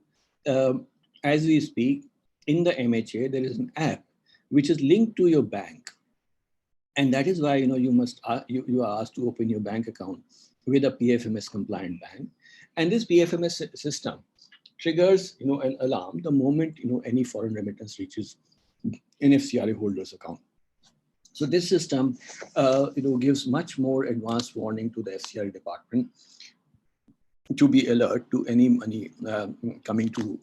as we speak, in the MHA, there is an app which is linked to your bank. And that is why, you are asked to open your bank account with a PFMS compliant bank. And this PFMS system triggers, an alarm the moment, any foreign remittance reaches an FCRA holder's account. So this system, gives much more advanced warning to the FCRA department to be alert to any money coming to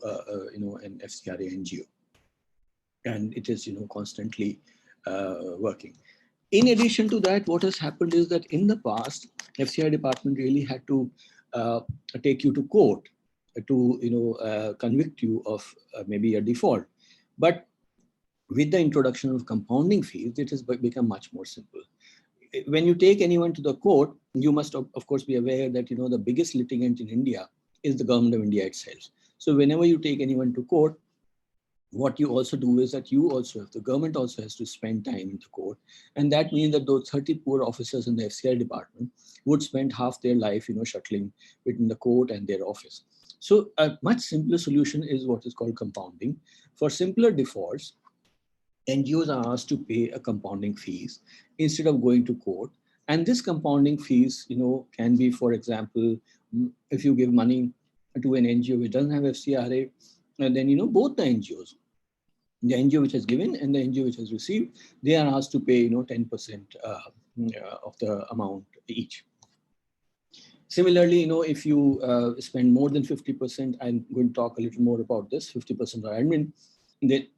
an FCRA NGO, and it is constantly working. In addition to that, what has happened is that in the past, FCRA department really had to take you to court to convict you of maybe a default, but with the introduction of compounding fees, it has become much more simple. When you take anyone to the court, you must of course be aware that the biggest litigant in India is the government of India itself. So whenever you take anyone to court, what you also do is that the government also has to spend time in the court, and that means that those 30 poor officers in the FCRA department would spend half their life shuttling between the court and their office. So a much simpler solution is what is called compounding. For simpler defaults, NGOs are asked to pay a compounding fees instead of going to court. And this compounding fees, can be, for example, if you give money to an NGO which doesn't have FCRA, and then, both the NGOs, the NGO which has given and the NGO which has received, they are asked to pay, 10% of the amount each. Similarly, if you spend more than 50%, I'm going to talk a little more about this, 50% of admin, then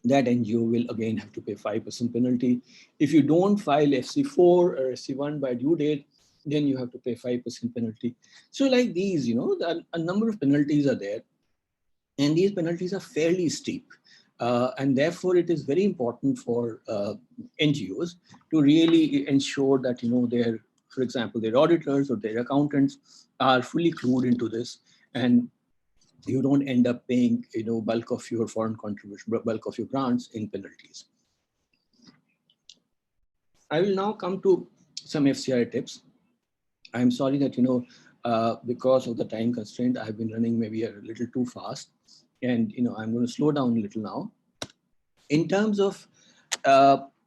that NGO will again have to pay 5% penalty. If you don't file FC4 or FC1 by due date, then you have to pay 5% penalty. So like these, a number of penalties are there, and these penalties are fairly steep. And therefore, it is very important for NGOs to really ensure that, for example, their auditors or their accountants are fully clued into this, and you don't end up paying, bulk of your foreign contribution, bulk of your grants in penalties. I will now come to some FCRA tips. I'm sorry that, because of the time constraint, I've been running maybe a little too fast, and, I'm going to slow down a little now. In terms of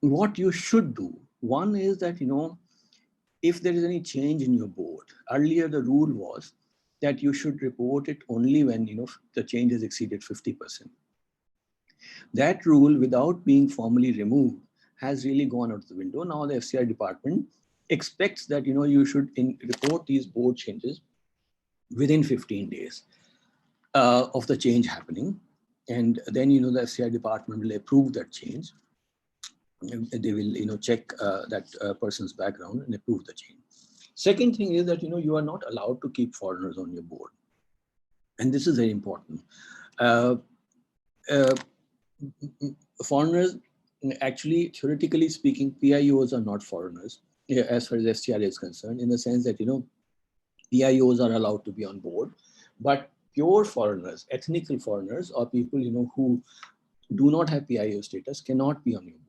what you should do, one is that, if there is any change in your board, earlier the rule was that you should report it only when the change has exceeded 50%. That rule, without being formally removed, has really gone out the window. Now the FCRA department expects that you should report these board changes within 15 days of the change happening, and then the FCRA department will approve that change. They will check that person's background and approve the change. Second thing is that you are not allowed to keep foreigners on your board, and this is very important. Foreigners, actually, theoretically speaking, PIOs are not foreigners as far as FCRA is concerned, in the sense that PIOs are allowed to be on board, but pure foreigners, ethnical foreigners, or people who do not have PIO status cannot be on your board.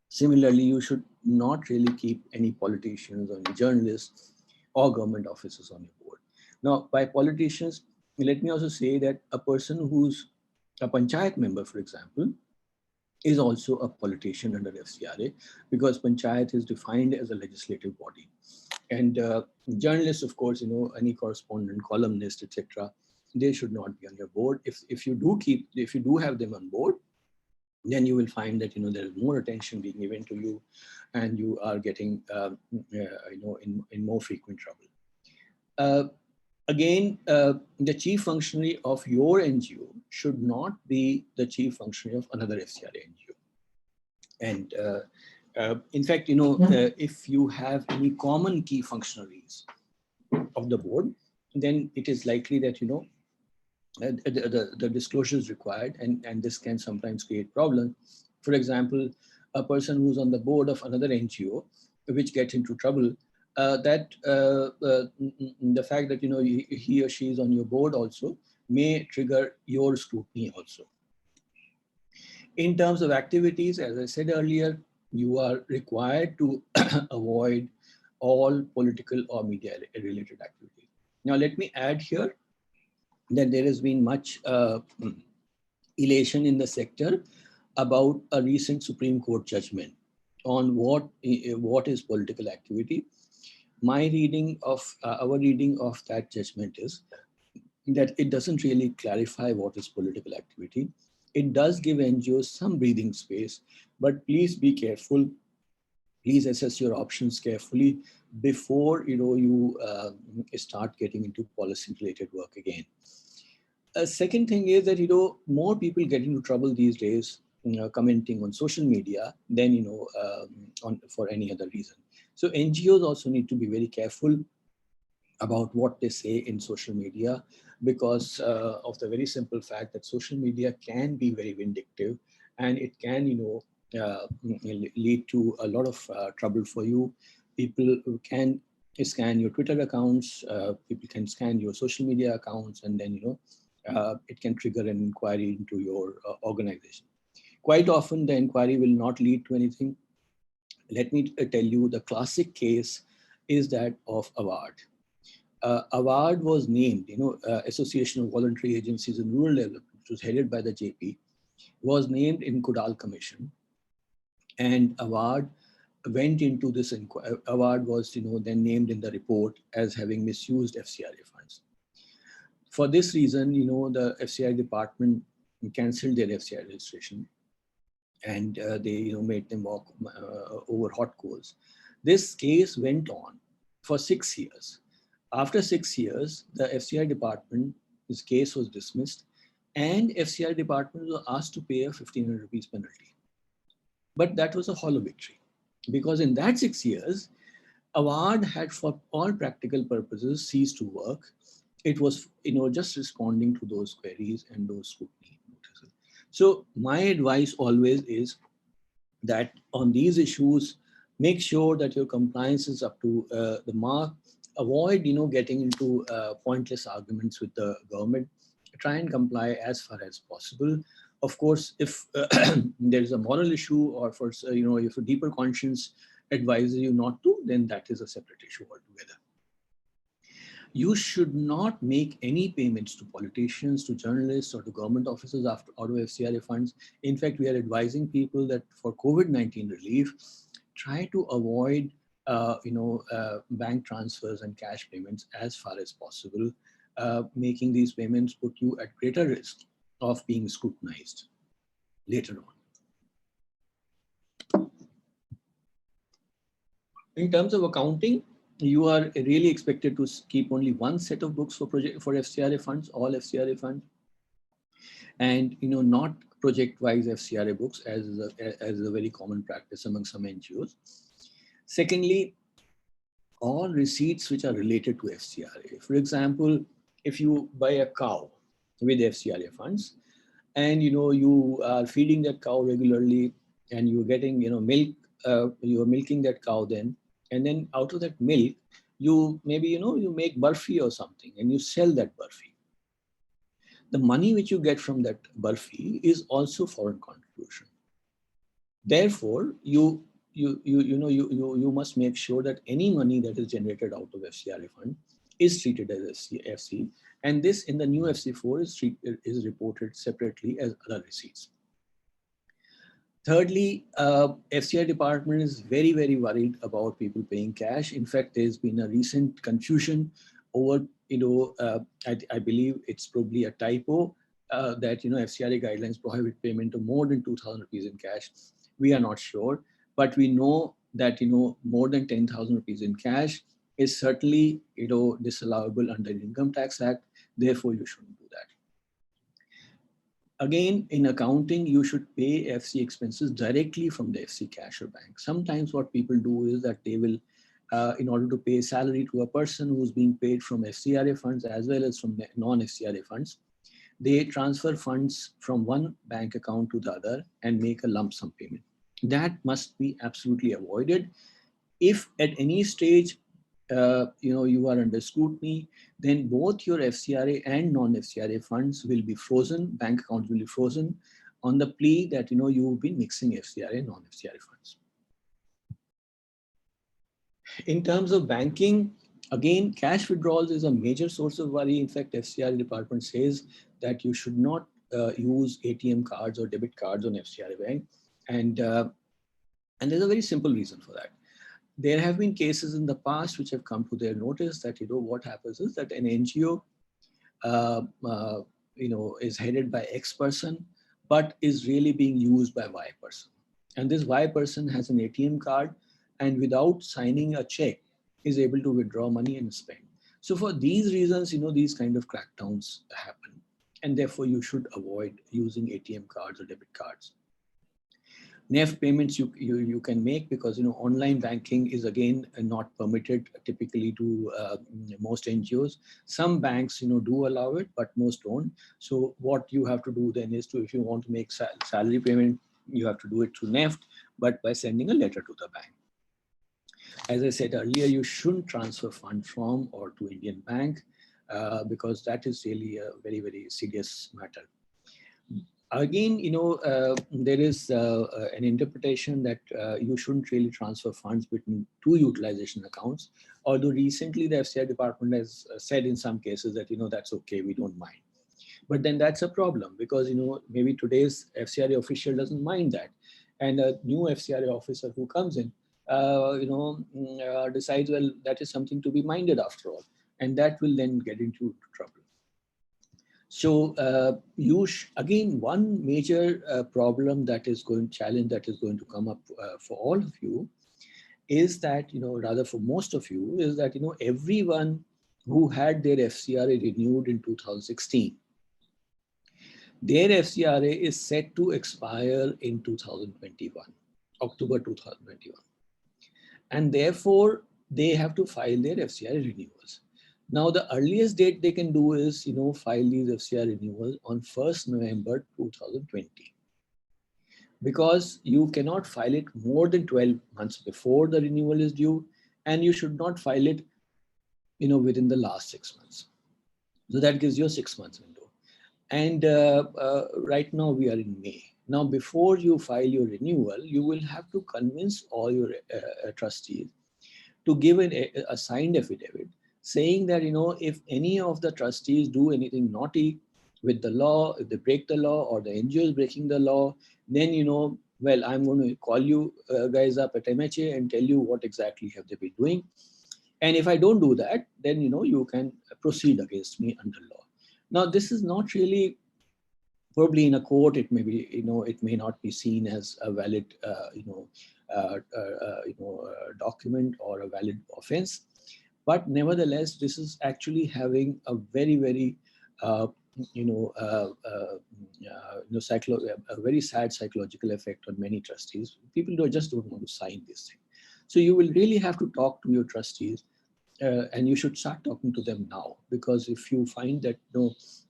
Similarly, you should not really keep any politicians or any journalists or government officers on your board. Now, by politicians, let me also say that a person who's a panchayat member, for example, is also a politician under FCRA, because panchayat is defined as a legislative body. And journalists, of course, any correspondent, columnist, etc., they should not be on your board. If you do have them on board, then you will find that there is more attention being given to you, and you are getting in more frequent trouble. Again, the chief functionary of your NGO should not be the chief functionary of another FCRA NGO. And in fact, if you have any common key functionaries of the board, then it is likely that the disclosure is required, and this can sometimes create problems. For example, a person who's on the board of another NGO which gets into trouble, the fact that he or she is on your board also may trigger your scrutiny also. In terms of activities, as I said earlier, you are required to avoid all political or media related activities. Now, let me add here that there has been much elation in the sector about a recent Supreme Court judgment on what is political activity. My reading of our reading of that judgment is that it doesn't really clarify what is political activity. It does give NGOs some breathing space, but please be careful Please assess your options carefully before you start getting into policy-related work again. A second thing is that more people get into trouble these days commenting on social media than for any other reason. So NGOs also need to be very careful about what they say in social media, because of the very simple fact that social media can be very vindictive, and it can lead to a lot of trouble for you. People can scan your Twitter accounts, people can scan your social media accounts, and then it can trigger an inquiry into your organization. Quite often the inquiry will not lead to anything. Let me tell you, the classic case is that of Award. Award was named, Association of Voluntary Agencies in Rural Development, which was headed by the JP, was named in Kudal Commission. And Award went into this inquiry. Award was then named in the report as having misused FCRA funds. For this reason, the FCRA department cancelled their FCRA registration, and they made them walk over hot coals. This case went on for 6 years. After 6 years, the FCRA department, this case was dismissed, and FCRA department was asked to pay a 1,500 rupees penalty. But that was a hollow victory, because in that 6 years, Award had, for all practical purposes, ceased to work. It was just responding to those queries and those scrutiny notices. So my advice always is that on these issues, make sure that your compliance is up to the mark. Avoid getting into pointless arguments with the government. Try and comply as far as possible. Of course, if there is a moral issue, or for if a deeper conscience advises you not to, then that is a separate issue altogether. You should not make any payments to politicians, to journalists, or to government officers out of FCRA funds. In fact, we are advising people that for COVID-19 relief, try to avoid bank transfers and cash payments as far as possible. Making these payments put you at greater risk of being scrutinized later on. In terms of accounting, you are really expected to keep only one set of books for FCRA funds, all FCRA funds, and not project-wise FCRA books, as is a very common practice among some NGOs. Secondly, all receipts which are related to FCRA. For example, if you buy a cow with FCRA funds, and you are feeding that cow regularly, and you're getting milk, you are milking that cow then, and then out of that milk, you maybe you make burfi or something, and you sell that burfi. The money which you get from that burfi is also foreign contribution. Therefore, you must make sure that any money that is generated out of FCRA fund is treated as FC, and this in the new FC4 is reported separately as other receipts. Thirdly, FCRA department is very, very worried about people paying cash. In fact, there's been a recent confusion over, I believe it's probably a typo, that FCRA guidelines prohibit payment of more than 2,000 rupees in cash. We are not sure, but we know that more than 10,000 rupees in cash is certainly disallowable under the Income Tax Act. Therefore, you shouldn't do that. Again, in accounting, you should pay FC expenses directly from the FC cash or bank. Sometimes what people do is that they will, in order to pay salary to a person who's being paid from FCRA funds as well as from non-FCRA funds, they transfer funds from one bank account to the other and make a lump sum payment. That must be absolutely avoided. If at any stage you are under scrutiny, then both your FCRA and non-FCRA funds will be frozen, bank accounts will be frozen on the plea that you've been mixing FCRA and non-FCRA funds. In terms of banking, again, cash withdrawals is a major source of worry. In fact, FCRA department says that you should not use ATM cards or debit cards on FCRA bank, and there's a very simple reason for that. There have been cases in the past which have come to their notice that what happens is that an NGO is headed by X person, but is really being used by Y person, and this Y person has an ATM card, and without signing a check is able to withdraw money and spend. So for these reasons, these kind of crackdowns happen, and therefore you should avoid using ATM cards or debit cards. NEFT payments you can make because online banking is again not permitted typically to most NGOs. Some banks do allow it, but most don't. So what you have to do then is if you want to make salary payment, you have to do it through NEFT, but by sending a letter to the bank. As I said earlier, you shouldn't transfer funds from or to Indian Bank because that is really a very, very serious matter. Again, there is an interpretation that you shouldn't really transfer funds between two utilization accounts, although recently the FCRA department has said in some cases that, that's okay, we don't mind. But then that's a problem because, maybe today's FCRA official doesn't mind that. And a new FCRA officer who comes in, decides, well, that is something to be minded after all. And that will then get into trouble. So again, one major problem that is challenge that is going to come up for all of you is that, rather for most of you, is that, everyone who had their FCRA renewed in 2016, their FCRA is set to expire in 2021, October 2021. And therefore, they have to file their FCRA renewals. Now, the earliest date they can do is, file these FCRA renewals on 1st November 2020. Because you cannot file it more than 12 months before the renewal is due, and you should not file it, within the last 6 months. So that gives you a 6 months window. And right now we are in May. Now, before you file your renewal, you will have to convince all your trustees to give a signed affidavit saying that, if any of the trustees do anything naughty with the law, if they break the law or the NGO is breaking the law, then, well, I'm going to call you guys up at MHA and tell you what exactly have they been doing. And if I don't do that, then, you can proceed against me under law. Now, this is not really, probably in a court, it may be, it may not be seen as a valid, document or a valid offense. But nevertheless, this is actually having a very, very, a very sad psychological effect on many trustees. People just don't want to sign this thing. So you will really have to talk to your trustees, and you should start talking to them now, because if you find that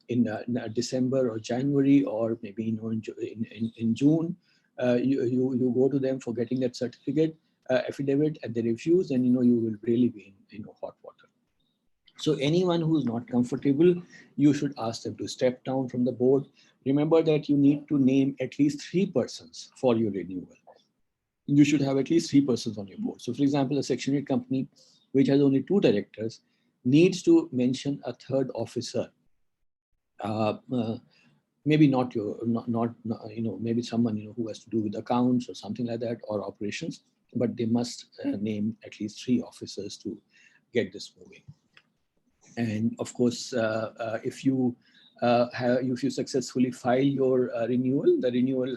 in December or January or maybe in June, you go to them for getting that certificate, affidavit, and they refuse, then you will really be in hot water. So anyone who's not comfortable, you should ask them to step down from the board. Remember that you need to name at least 3 persons for your renewal. You should have at least 3 persons on your board. So for example, a Section 8 company which has only 2 directors needs to mention a 3rd officer. Maybe not maybe someone who has to do with accounts or something like that, or operations, but they must name at least 3 officers to get this moving. And of course, if you successfully file your renewal, the renewal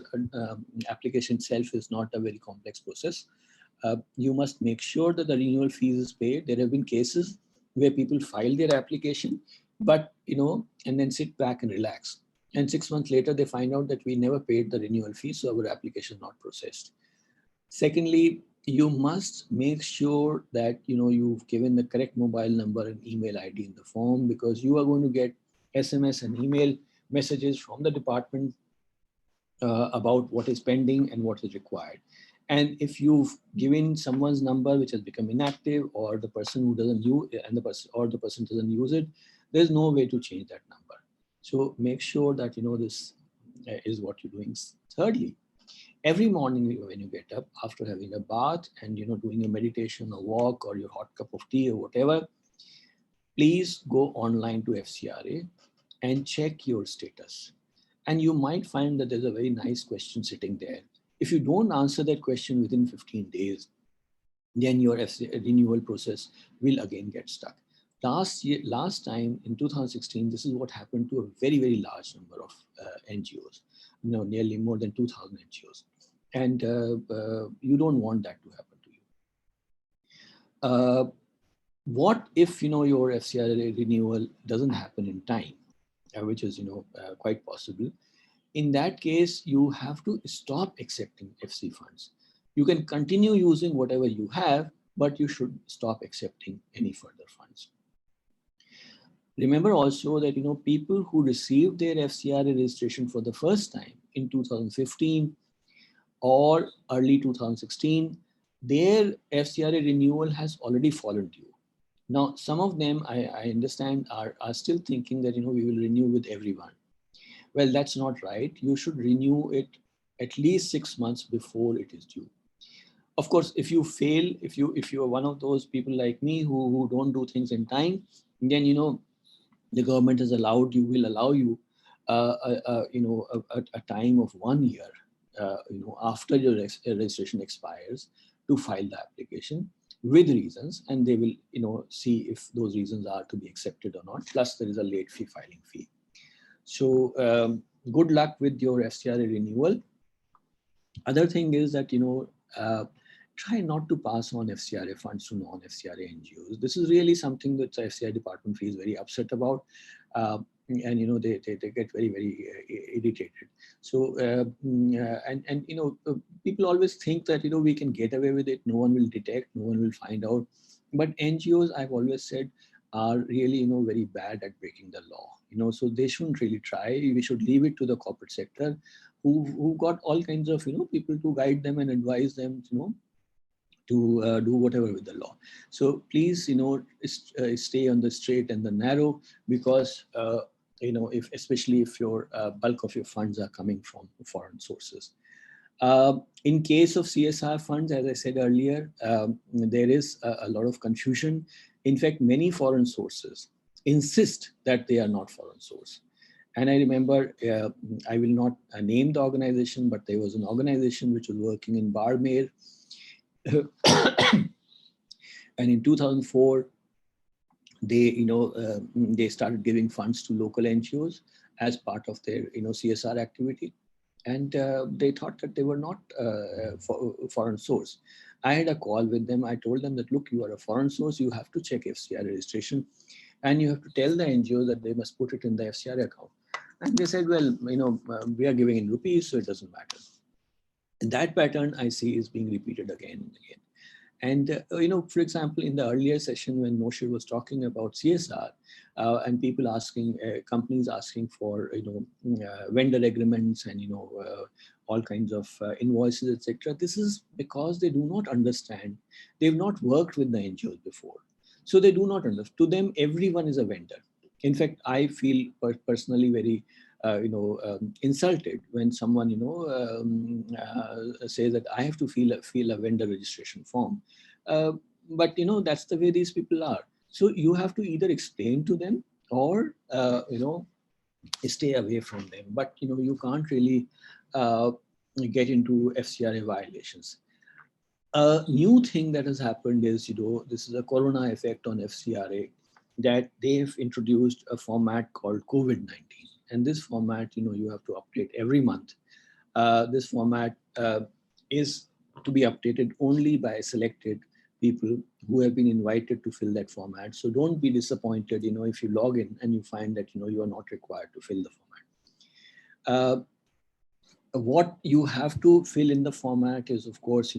application itself is not a very complex process. You must make sure that the renewal fees is paid. There have been cases where people file their application, but and then sit back and relax. And 6 months later, they find out that we never paid the renewal fee, so our application not processed. Secondly, you must make sure that you've given the correct mobile number and email ID in the form, because you are going to get SMS and email messages from the department about what is pending and what is required. And if you've given someone's number which has become inactive, or the person who doesn't use the person doesn't use it, there's no way to change that number. So make sure that this is what you're doing. Thirdly, every morning when you get up after having a bath and doing a meditation or walk or your hot cup of tea or whatever, please go online to FCRA and check your status. And you might find that there's a very nice question sitting there. If you don't answer that question within 15 days, then your renewal process will again get stuck. Last time in 2016, this is what happened to a very, very large number of NGOs, nearly more than 2,000 NGOs. And you don't want that to happen to you. What if, your FCRA renewal doesn't happen in time, which is, quite possible. In that case, you have to stop accepting FC funds. You can continue using whatever you have, but you should stop accepting any further funds. Remember also that, people who received their FCRA registration for the first time in 2015 or early 2016, their FCRA renewal has already fallen due. Now, some of them, I understand, are still thinking that, we will renew with everyone. Well, that's not right. You should renew it at least 6 months before it is due. Of course, if you fail, if you are one of those people like me who don't do things in time, then, the government will allow you a time of 1 year, after your registration expires, to file the application with reasons, and they will, see if those reasons are to be accepted or not. Plus, there is a late fee filing fee. So good luck with your FCRA renewal. Other thing is that, try not to pass on FCRA funds to non-FCRA NGOs. This is really something that the FCRA department feels very upset about. And, they get very, very irritated. So, people always think that, we can get away with it. No one will detect, no one will find out. But NGOs, I've always said, are really, very bad at breaking the law. So they shouldn't really try. We should leave it to the corporate sector, who got all kinds of, people to guide them and advise them, to do whatever with the law. So please, stay on the straight and the narrow, because, especially if your bulk of your funds are coming from foreign sources. In case of CSR funds, as I said earlier, there is a lot of confusion. In fact, many foreign sources insist that they are not foreign source. And I remember, I will not name the organization, but there was an organization which was working in Barmer. And in 2004, they, they started giving funds to local NGOs as part of their, CSR activity. And they thought that they were not foreign source. I had a call with them. I told them that, look, you are a foreign source. You have to check FCRA registration. And you have to tell the NGO that they must put it in the FCRA account. And they said, well, we are giving in rupees, so it doesn't matter. And that pattern I see is being repeated again and again. And, for example, in the earlier session when Noshir was talking about CSR and people asking, companies asking for, vendor agreements and, all kinds of invoices, etc. This is because they do not understand. They've not worked with the NGOs before. So they do not understand. To them, everyone is a vendor. In fact, I feel personally very insulted when someone, says that I have to fill a vendor registration form. But, that's the way these people are. So you have to either explain to them or, stay away from them. But, you can't really get into FCRA violations. A new thing that has happened is, this is a corona effect on FCRA, that they've introduced a format called COVID-19. And this format, you have to update every month. This format is to be updated only by selected people who have been invited to fill that format. So don't be disappointed, if you log in and you find that, you are not required to fill the format. What you have to fill in the format is, of course,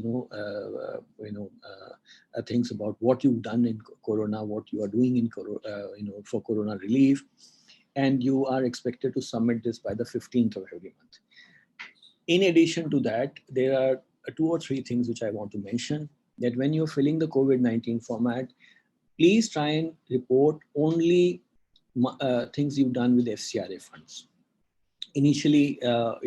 things about what you've done in Corona, what you are doing in for Corona relief, and you are expected to submit this by the 15th of every month. In addition to that, there are 2 or 3 things which I want to mention. That when you're filling the COVID-19 format, please try and report only things you've done with FCRA funds. Initially,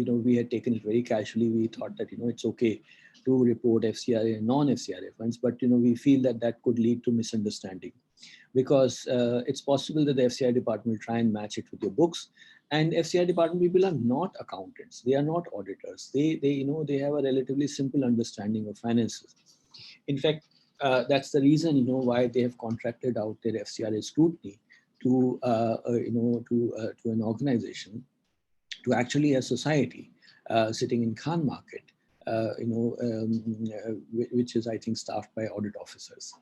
we had taken it very casually. We thought that, it's okay to report FCRA and non-FCRA funds, but, we feel that that could lead to misunderstanding, because it's possible that the FCRA department will try and match it with your books. And FCRA department people are not accountants. They are not auditors. They have a relatively simple understanding of finances. In fact, that's the reason, why they have contracted out their FCRA scrutiny to, to an organization, to actually a society sitting in Khan Market, which is, I think, staffed by audit officers.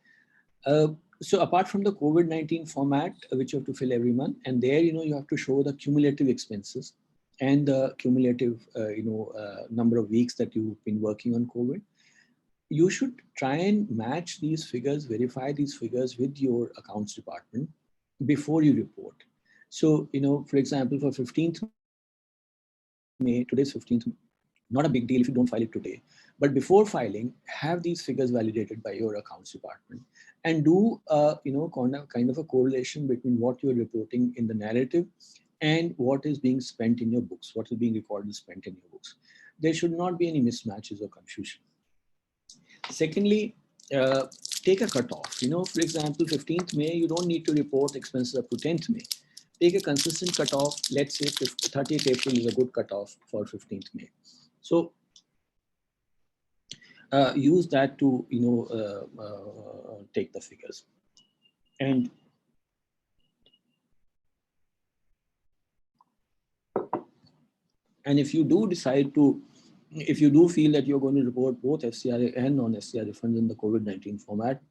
So apart from the COVID-19 format, which you have to fill every month, and there, you have to show the cumulative expenses and the cumulative, number of weeks that you've been working on COVID. You should try and match these figures, verify these figures with your accounts department before you report. So, for example, for 15th May, today's 15th, not a big deal if you don't file it today. But before filing, have these figures validated by your accounts department and do, kind of a correlation between what you're reporting in the narrative and what is being spent in your books, what is being recorded and spent in your books. There should not be any mismatches or confusion. Secondly, take a cutoff. For example, 15th May, you don't need to report expenses up to 10th May. Take a consistent cutoff. Let's say 30th April is a good cutoff for 15th May. So use that to, take the figures. And if you do decide to, if you do feel that you're going to report both FCRA and non-FCRA funds in the COVID-19 format,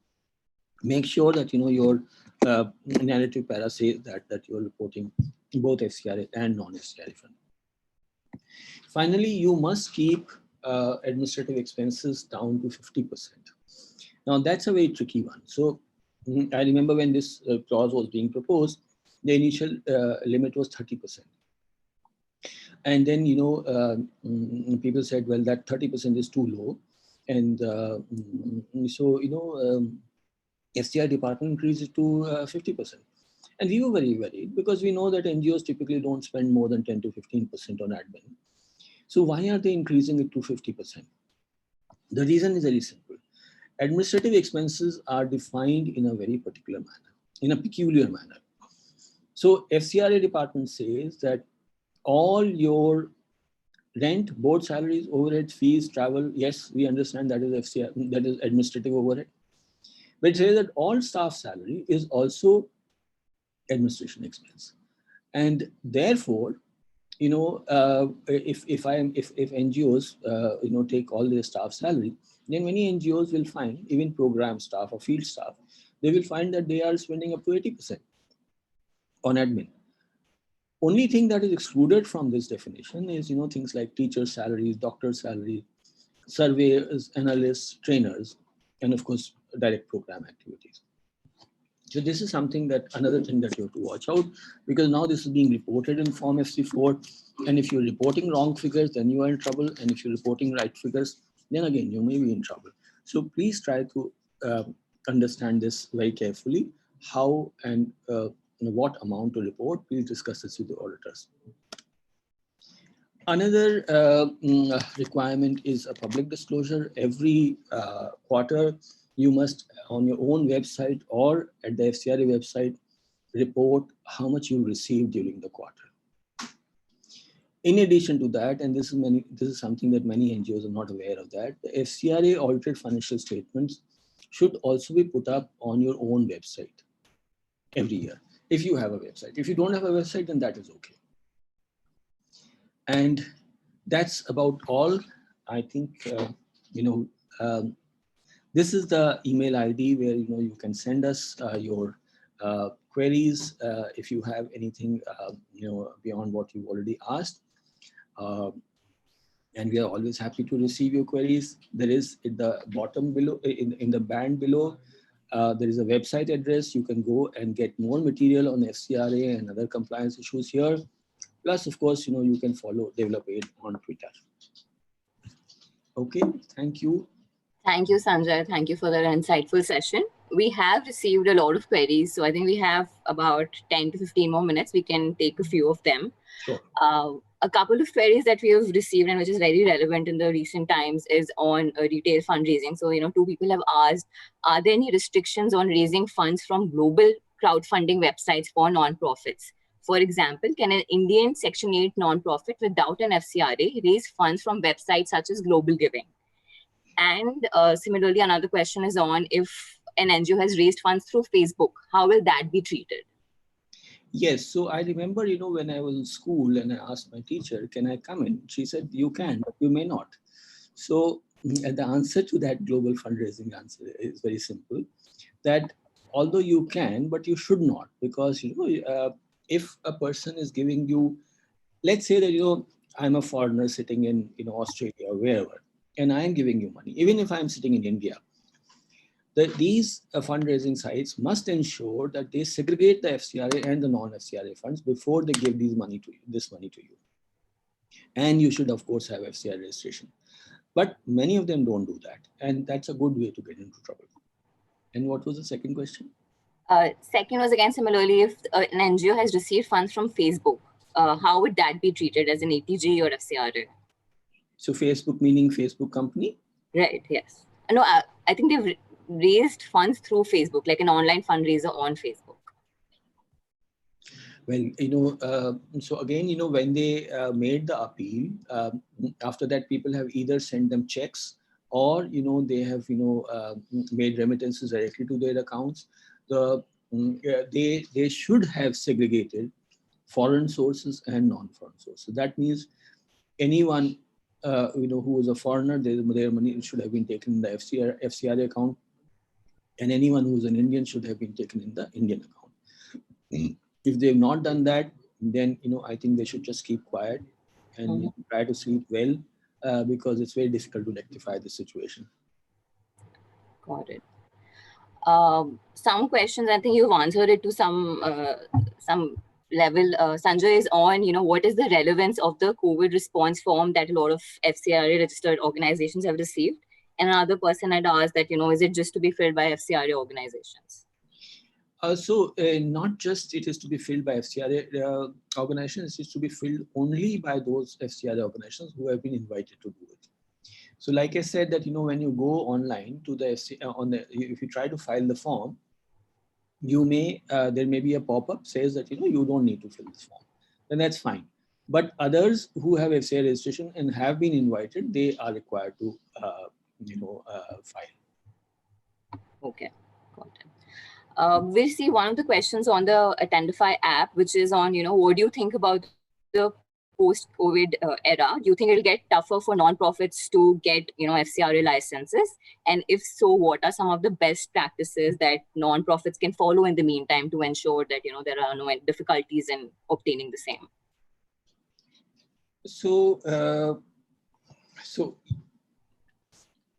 make sure that your narrative para says that you're reporting both FCRA and non-FCRA fund. Finally, you must keep administrative expenses down to 50%. Now that's a very tricky one. So I remember when this clause was being proposed, the initial limit was 30%. And then, people said, well, that 30% is too low. And FCI department increased it to 50%. And we were very worried because we know that NGOs typically don't spend more than 10 to 15% on admin. So why are they increasing it to 50%? The reason is very simple. Administrative expenses are defined in a very particular manner, in a peculiar manner. So FCRA department says that all your rent, board salaries, overhead, fees, travel, yes, we understand that is FCRA, that is administrative overhead. But it says that all staff salary is also administration expense. And therefore, if NGOs, take all their staff salary, then many NGOs will find, even program staff or field staff, they will find that they are spending up to 80% on admin. Only thing that is excluded from this definition is, things like teacher salaries, doctor salary, surveyors, analysts, trainers, and of course, direct program activities. So this is something that, another thing that you have to watch out, because now this is being reported in Form FC4. And if you're reporting wrong figures, then you are in trouble. And if you're reporting right figures, then again, you may be in trouble. So please try to understand this very carefully, how and what amount to report. Please discuss this with the auditors. Another requirement is a public disclosure. Every quarter, you must, on your own website or at the FCRA website, report how much you received during the quarter. In addition to that, and this is something that many NGOs are not aware of, that the FCRA audited financial statements should also be put up on your own website every year, if you have a website. If you don't have a website, then that is okay. And that's about all. I think, this is the email ID where, you can send us your queries if you have anything, beyond what you've already asked. And we are always happy to receive your queries. There is at the bottom below, in the band below, there is a website address. You can go and get more material on FCRA and other compliance issues here. Plus, of course, you can follow Develop Aid on Twitter. Okay, thank you. Thank you, Sanjay. Thank you for that insightful session. We have received a lot of queries, so I think we have about 10 to 15 more minutes. We can take a few of them. Sure. A couple of queries that we have received and which is very relevant in the recent times is on retail fundraising. So, two people have asked, are there any restrictions on raising funds from global crowdfunding websites for non-profits? For example, can an Indian Section 8 non-profit without an FCRA raise funds from websites such as Global Giving? And similarly, another question is on if an NGO has raised funds through Facebook, how will that be treated? Yes, so I remember, when I was in school and I asked my teacher, can I come in? She said, you can, but you may not. So the answer to that global fundraising answer is very simple, that although you can, but you should not, because if a person is giving you, let's say that I'm a foreigner sitting in Australia or wherever, and I'm giving you money, even if I'm sitting in India, that these fundraising sites must ensure that they segregate the FCRA and the non-FCRA funds before they give this money to you. And you should, of course, have FCRA registration. But many of them don't do that. And that's a good way to get into trouble. And what was the second question? Second was again, similarly, if an NGO has received funds from Facebook, how would that be treated as an ATG or FCRA? So Facebook meaning Facebook company? Right, yes. No, I think they've raised funds through Facebook, like an online fundraiser on Facebook. Well, so again, when they made the appeal, after that, people have either sent them checks or, they have, made remittances directly to their accounts. They should have segregated foreign sources and non-foreign sources. That means anyone, who is a foreigner, their money should have been taken in the FCRA account, and anyone who is an Indian should have been taken in the Indian account. If they've not done that, then I think they should just keep quiet and try to sleep well, because it's very difficult to rectify the situation. Got it. Some questions, I think you've answered it to some level. Sanjay is on, what is the relevance of the COVID response form that a lot of FCRA registered organizations have received? And another person had asked that, is it just to be filled by FCRA organizations? So not just it is to be filled by FCRA organizations, it is to be filled only by those FCRA organizations who have been invited to do it. So like I said that, when you go online to the if you try to file the form, you may, there may be a pop-up says that, you don't need to fill this form. Then that's fine. But others who have FCRA registration and have been invited, they are required to, file. Okay, got it. We'll see one of the questions on the Attendify app, which is on, what do you think about the post-COVID era? Do you think it'll get tougher for nonprofits to get, FCRA licenses? And if so, what are some of the best practices that nonprofits can follow in the meantime to ensure that, there are no difficulties in obtaining the same? So,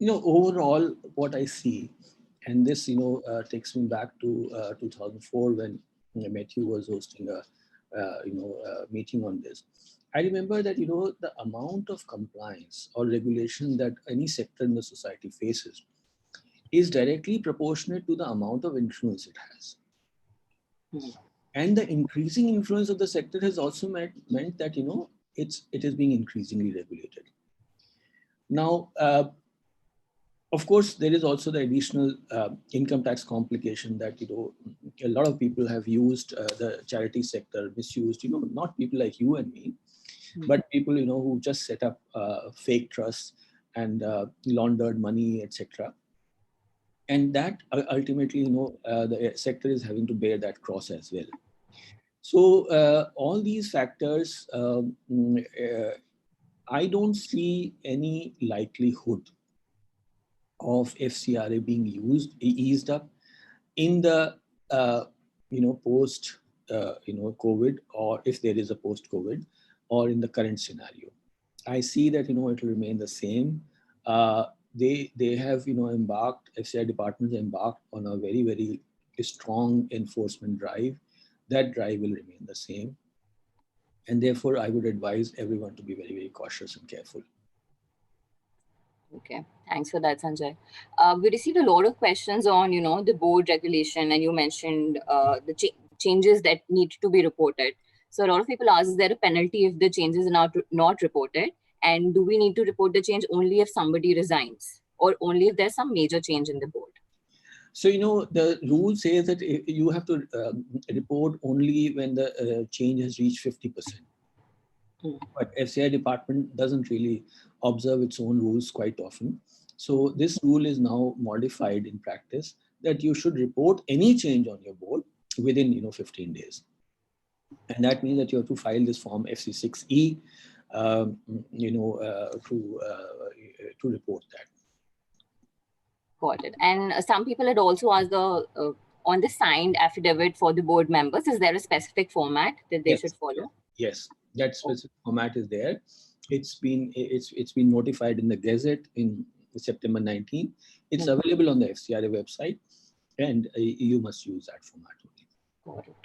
overall, what I see, and this, takes me back to 2004 when Matthew was hosting a meeting on this. I remember that, the amount of compliance or regulation that any sector in the society faces is directly proportionate to the amount of influence it has. And the increasing influence of the sector has also meant that, it is being increasingly regulated. Now, of course, there is also the additional income tax complication that, a lot of people have used the charity sector, misused, not people like you and me, but people, who just set up fake trusts and laundered money, etc. And that ultimately, the sector is having to bear that cross as well. So all these factors, I don't see any likelihood of FCRA being eased up in the post COVID, or if there is a post COVID, or in the current scenario. I see that it will remain the same. They have embarked, FCRA departments embarked on a very, very strong enforcement drive. That drive will remain the same, and therefore I would advise everyone to be very, very cautious and careful. Okay, thanks for that, Sanjay. We received a lot of questions on, the board regulation, and you mentioned the changes that need to be reported. So a lot of people ask, is there a penalty if the changes are not reported? And do we need to report the change only if somebody resigns, or only if there's some major change in the board? So, the rule says that you have to report only when the change has reached 50%. But FCI department doesn't really observe its own rules quite often. So this rule is now modified in practice that you should report any change on your board within 15 days. And that means that you have to file this form FC6E to report that. Got it. And some people had also asked on the signed affidavit for the board members, is there a specific format that they Yes. should follow? Yes, that specific format is there. It's been notified in the Gazette in September 19. It's available on the FCRA website, and you must use that format only.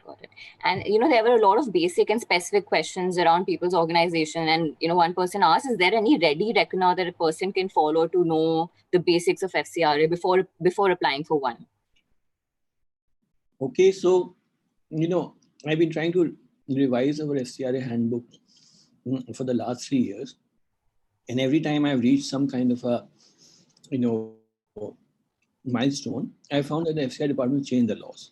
Got it. And there were a lot of basic and specific questions around people's organization. And one person asked, is there any ready reckoner that a person can follow to know the basics of FCRA before applying for one? Okay, so I've been trying to revise our FCRA handbook for the last 3 years, and every time I've reached some kind of a milestone, I found that the FCRA department changed the laws.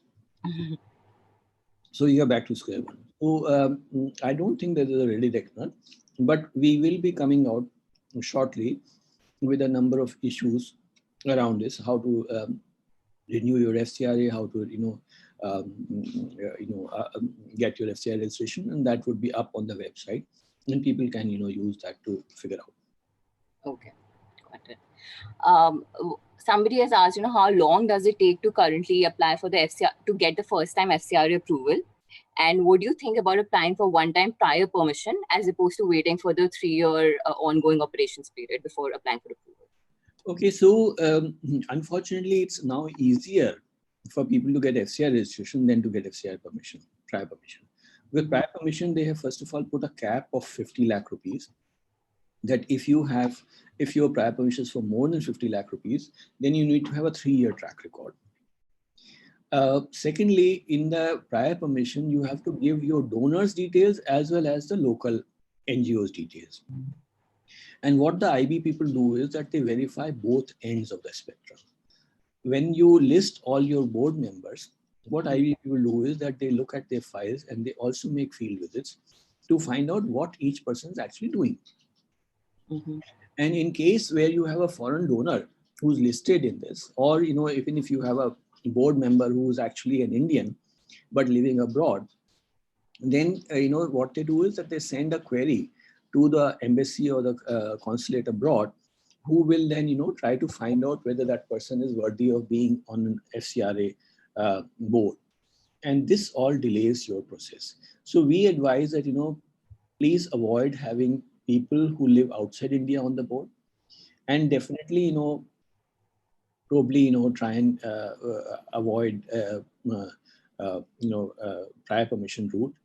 So you're back to square one. So I don't think that there's a ready reckoner, but we will be coming out shortly with a number of issues around this: how to renew your FCRA, how to get your FCRA registration, and that would be up on the website, and people can use that to figure out. Okay, got it. Somebody has asked, how long does it take to currently apply for the FCRA to get the first time FCRA approval? And would you think about applying for one-time prior permission as opposed to waiting for the 3-year ongoing operations period before applying for approval? Okay, so unfortunately, it's now easier for people to get FCRA registration than to get FCRA permission, prior permission. With prior permission, they have first of all put a cap of 50 lakh rupees. That if your prior permission is for more than 50 lakh rupees, then you need to have a 3-year track record. Secondly, in the prior permission, you have to give your donors details as well as the local NGOs details. And what the IB people do is that they verify both ends of the spectrum. When you list all your board members, what IB people do is that they look at their files and they also make field visits to find out what each person is actually doing. And in case where you have a foreign donor who's listed in this, or even if you have a board member who is actually an Indian but living abroad, then what they do is that they send a query to the embassy or the consulate abroad, who will then try to find out whether that person is worthy of being on an FCRA board, and this all delays your process. So we advise that please avoid having people who live outside India on the board, and definitely probably try and avoid prior permission route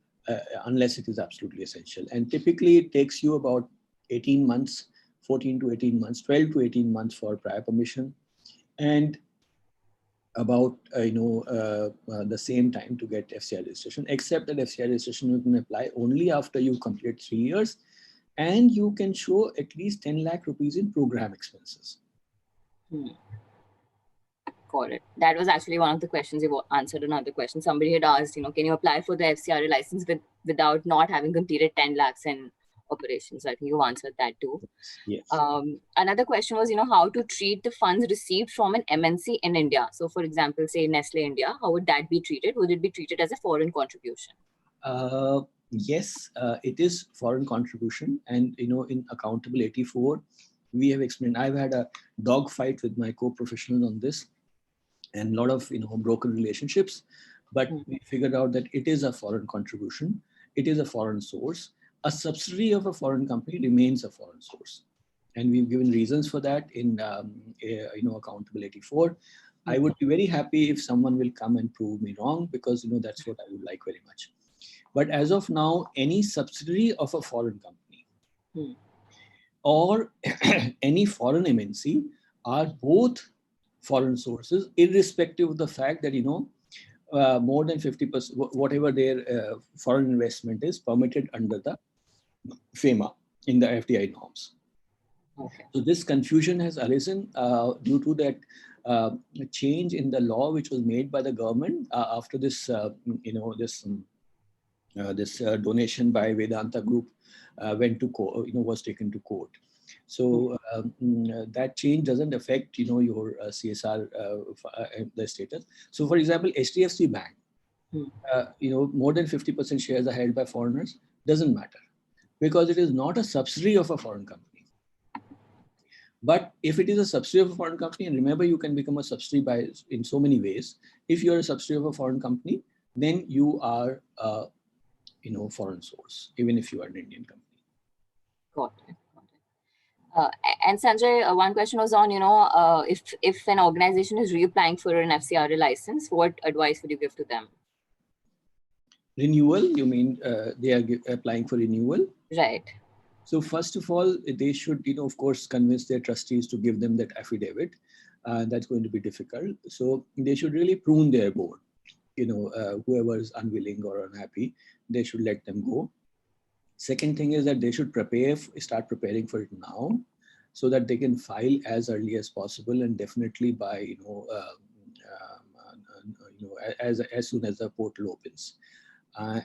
unless it is absolutely essential. And typically it takes you about 18 months, 14 to 18 months, 12 to 18 months for prior permission, and about the same time to get FCRA registration, except that FCRA registration you can apply only after you complete 3 years, and you can show at least 10 lakh rupees in program expenses. Got it. That was actually one of the questions. You answered another question. Somebody had asked, can you apply for the FCRA license without not having completed 10 lakhs in operations? So I think you answered that too. Yes. Another question was, how to treat the funds received from an MNC in India. So for example, say Nestle India, how would that be treated? Would it be treated as a foreign contribution? Yes, it is foreign contribution. And, in Accountable 84, we have explained, I've had a dog fight with my co-professionals on this, and a lot of broken relationships, but we figured out that it is a foreign contribution. It is a foreign source. A subsidiary of a foreign company remains a foreign source, and we've given reasons for that in Accountable 84. I would be very happy if someone will come and prove me wrong, because that's what I would like very much. But as of now, any subsidiary of a foreign company or any foreign MNC are both foreign sources, irrespective of the fact that more than 50%, whatever their foreign investment is, permitted under the FEMA in the FDI norms. Okay. So this confusion has arisen due to that change in the law which was made by the government after this, this donation by Vedanta Group went to court, was taken to court. So that change doesn't affect, your CSR, the status. So for example, HDFC Bank, more than 50% shares are held by foreigners, doesn't matter, because it is not a subsidiary of a foreign company. But if it is a subsidiary of a foreign company, and remember, you can become a subsidiary in so many ways. If you're a subsidiary of a foreign company, then you are, foreign source, even if you are an Indian company. Got it. And Sanjay, one question was on, if an organization is reapplying for an FCRA license, what advice would you give to them? Renewal, you mean they are applying for renewal? Right. So first of all, they should, of course, convince their trustees to give them that affidavit. That's going to be difficult. So they should really prune their board. Whoever is unwilling or unhappy, they should let them go. Second thing is that they should start preparing for it now, so that they can file as early as possible, and definitely by as soon as the portal opens.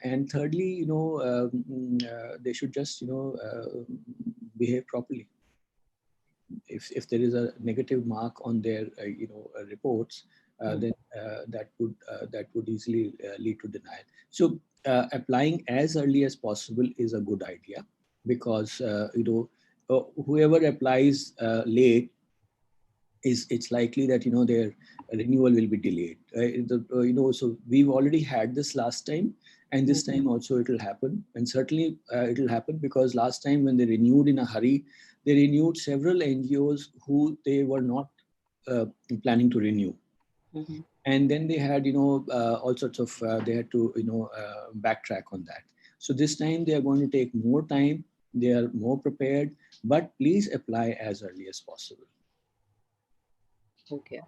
And thirdly, they should just behave properly. If there is a negative mark on their reports, then that would easily lead to denial. So applying as early as possible is a good idea, because whoever applies late, it's likely that their renewal will be delayed. So we've already had this last time, and this time also it will happen, and certainly it will happen, because last time when they renewed in a hurry, they renewed several NGOs who they were not planning to renew. Mm-hmm. And then they had all sorts of they had to backtrack on that. So this time they are going to take more time, they are more prepared, but please apply as early as possible. Okay.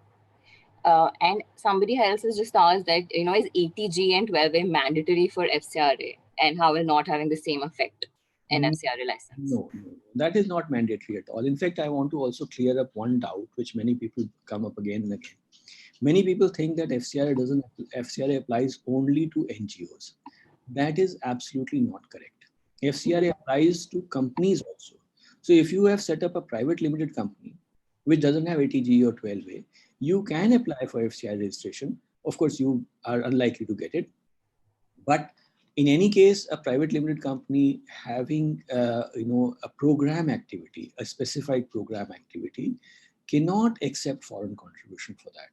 And somebody else has just asked that, is 80G and 12A mandatory for FCRA, and how will not having the same effect in FCRA license? No, that is not mandatory at all. In fact, I want to also clear up one doubt, which many people come up again and again. Many people think that FCRA applies only to NGOs. That is absolutely not correct. FCRA applies to companies also. So if you have set up a private limited company, which doesn't have 80G or 12A, you can apply for FCRA registration. Of course, you are unlikely to get it. But in any case, a private limited company having a program activity, a specified program activity, cannot accept foreign contribution for that.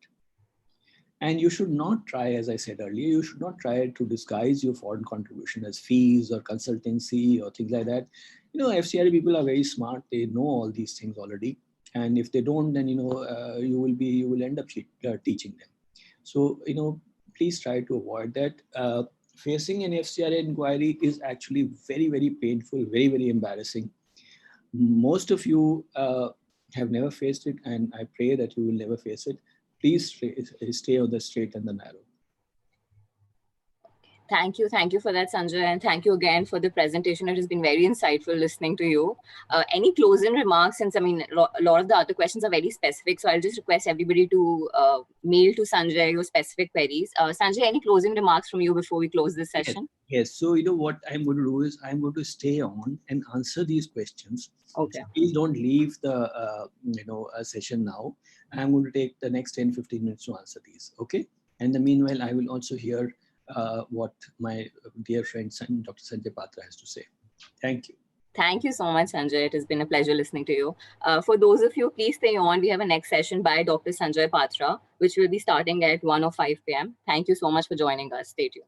And you should not try, as I said earlier, you should not try to disguise your foreign contribution as fees or consultancy or things like that. FCRA people are very smart. They know all these things already. And if they don't, then, you will end up teaching them. So, please try to avoid that. Facing an FCRA inquiry is actually very, very painful, very, very embarrassing. Most of you have never faced it, and I pray that you will never face it. Please stay on the straight and the narrow. Thank you for that, Sanjay, and thank you again for the presentation. It has been very insightful listening to you. Any closing remarks? Since a lot of the other questions are very specific, so I'll just request everybody to mail to Sanjay your specific queries. Sanjay, any closing remarks from you before we close this session? Yes. So what I'm going to do is I'm going to stay on and answer these questions. Okay. So please don't leave the session now. I'm going to take the next 10-15 minutes to answer these. Okay. And the meanwhile, I will also hear what my dear friend Dr. Sanjay Patra has to say. Thank you. Thank you so much, Sanjay. It has been a pleasure listening to you. For those of you, please stay on. We have a next session by Dr. Sanjay Patra, which will be starting at 1:05 p.m. Thank you so much for joining us. Stay tuned.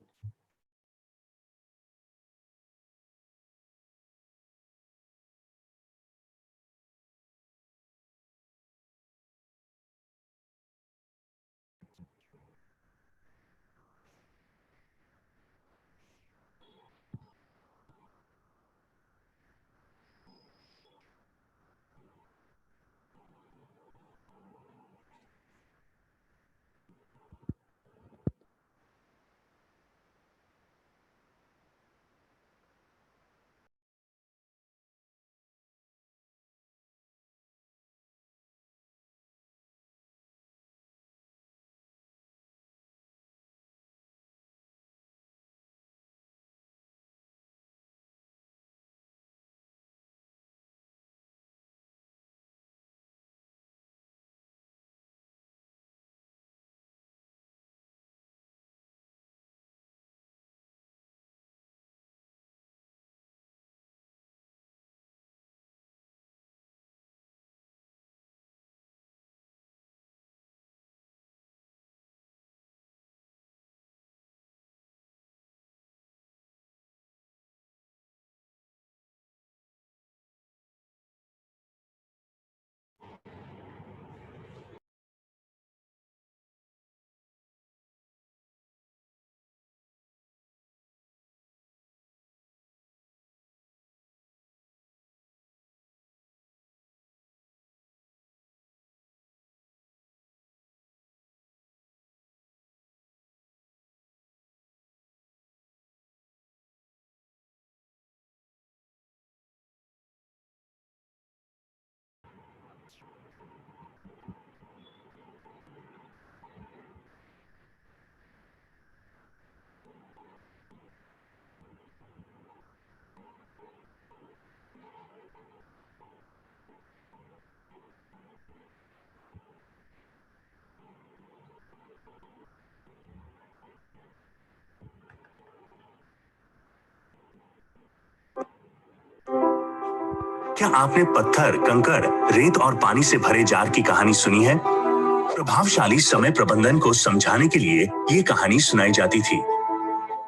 क्या आपने पत्थर, कंकड़, रेत और पानी से भरे jar की कहानी सुनी है? प्रभावशाली समय प्रबंधन को समझाने के लिए ये कहानी सुनाई जाती थी।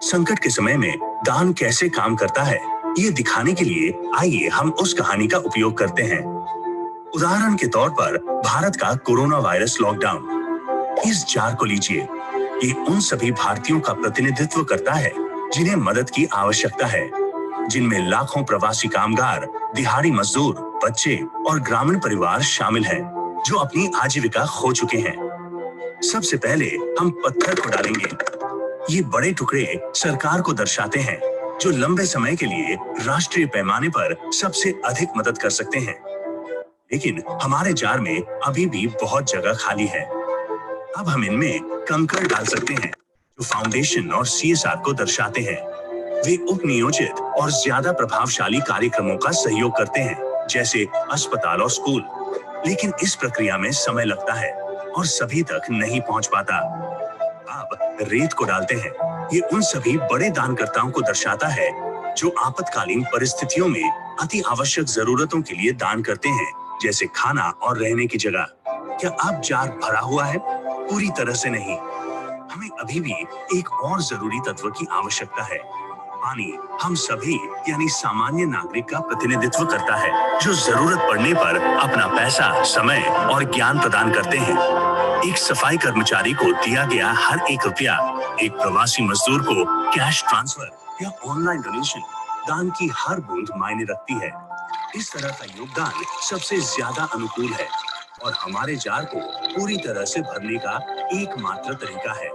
संकट के समय में दान कैसे काम करता है, ये दिखाने के लिए आइए हम उस कहानी का उपयोग करते हैं। उदाहरण के तौर पर भारत का कोरोना वायरस लॉकडाउन। इस जार को लीजिए। ये उन सभी भारतीयों का प्रतिनिधित्व करता है जिन्हें मदद की आवश्यकता है, जिनमें लाखों प्रवासी कामगार, दिहाड़ी मजदूर, बच्चे और ग्रामीण परिवार शामिल हैं, जो अपनी आजीविका खो चुके हैं। सबसे पहले हम पत्थर को डालेंगे। ये बड़े टुकड़े सरकार को दर्शाते हैं, जो लंबे समय के लिए राष्ट्रीय पैमाने पर सबसे अधिक मदद कर सकते हैं। लेकिन हमारे जार में अभी भी बहुत जगह खाली है। अब हम इनमें कंकड़ डाल सकते हैं, जो फाउंडेशन और CSR को दर्शाते हैं। वे उपनियोजित और ज्यादा प्रभावशाली कार्यक्रमों का सहयोग करते हैं, जैसे अस्पताल और स्कूल। लेकिन इस प्रक्रिया में समय लगता है और सभी तक नहीं पहुंच पाता। अब रेत को डालते हैं। ये उन सभी बड़े दानकर्ताओं को दर्शाता है जो आपातकालीन परिस्थितियों में अति आवश्यक जरूरतों के लिए दान करते हैं, जैसे खाना और रहने की जगह। क्या अब जार भरा हुआ है? पूरी तरह से नहीं। हमें अभी भी एक और जरूरी तत्व की आवश्यकता है। पानी हम सभी यानी सामान्य नागरिक का प्रतिनिधित्व करता है, जो जरूरत पड़ने पर अपना पैसा, समय और ज्ञान प्रदान करते हैं। एक सफाई कर्मचारी को दिया गया हर एक रुपया, एक प्रवासी मजदूर को कैश ट्रांसफर या ऑनलाइन डोनेशन, दान की हर बूंद मायने रखती है। इस तरह का योगदान सबसे ज्यादा अनुकूल है और हमारे जार को पूरी तरह से भरने का एकमात्र तरीका है।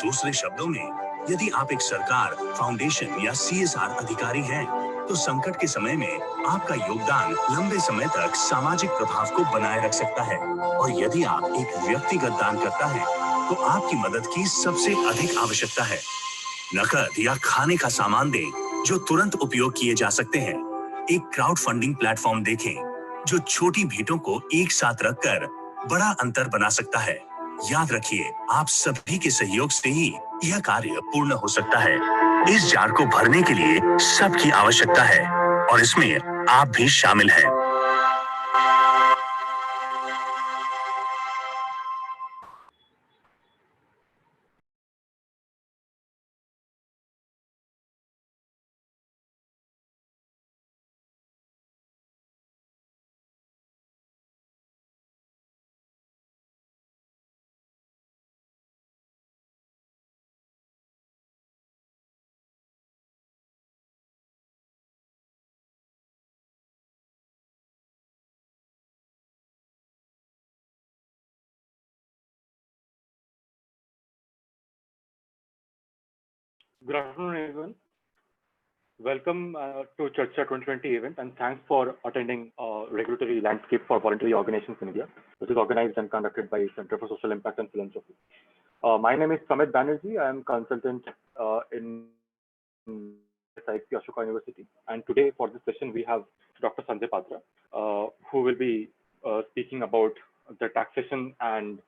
दूसरे शब्दों में, यदि आप एक सरकार, फाउंडेशन या CSR अधिकारी हैं, तो संकट के समय में आपका योगदान लंबे समय तक सामाजिक प्रभाव को बनाए रख सकता है। और यदि आप एक व्यक्तिगत दान करता है, तो आपकी मदद की सबसे अधिक आवश्यकता है। नकद या खाने का सामान दें, जो तुरंत उपयोग किए जा सकते हैं। एक क्राउड फंडिंग प्लेटफॉर्म देखें, जो छोटी भेंटों को एक साथ रखकर बड़ा अंतर बना सकता है। याद रखिए, आप सभी के सहयोग से ही यह कार्य पूर्ण हो सकता है। इस जार को भरने के लिए सबकी आवश्यकता है और इसमें आप भी शामिल हैं। Good afternoon, everyone. Welcome to Charcha 2020 event, and thanks for attending Regulatory Landscape for Voluntary Organizations in India, which is organized and conducted by Center for Social Impact and Philanthropy. My name is Samit Banerjee. I am consultant in FCRA University, and today for this session we have Dr. Sanjay Patra, who will be speaking about the taxation and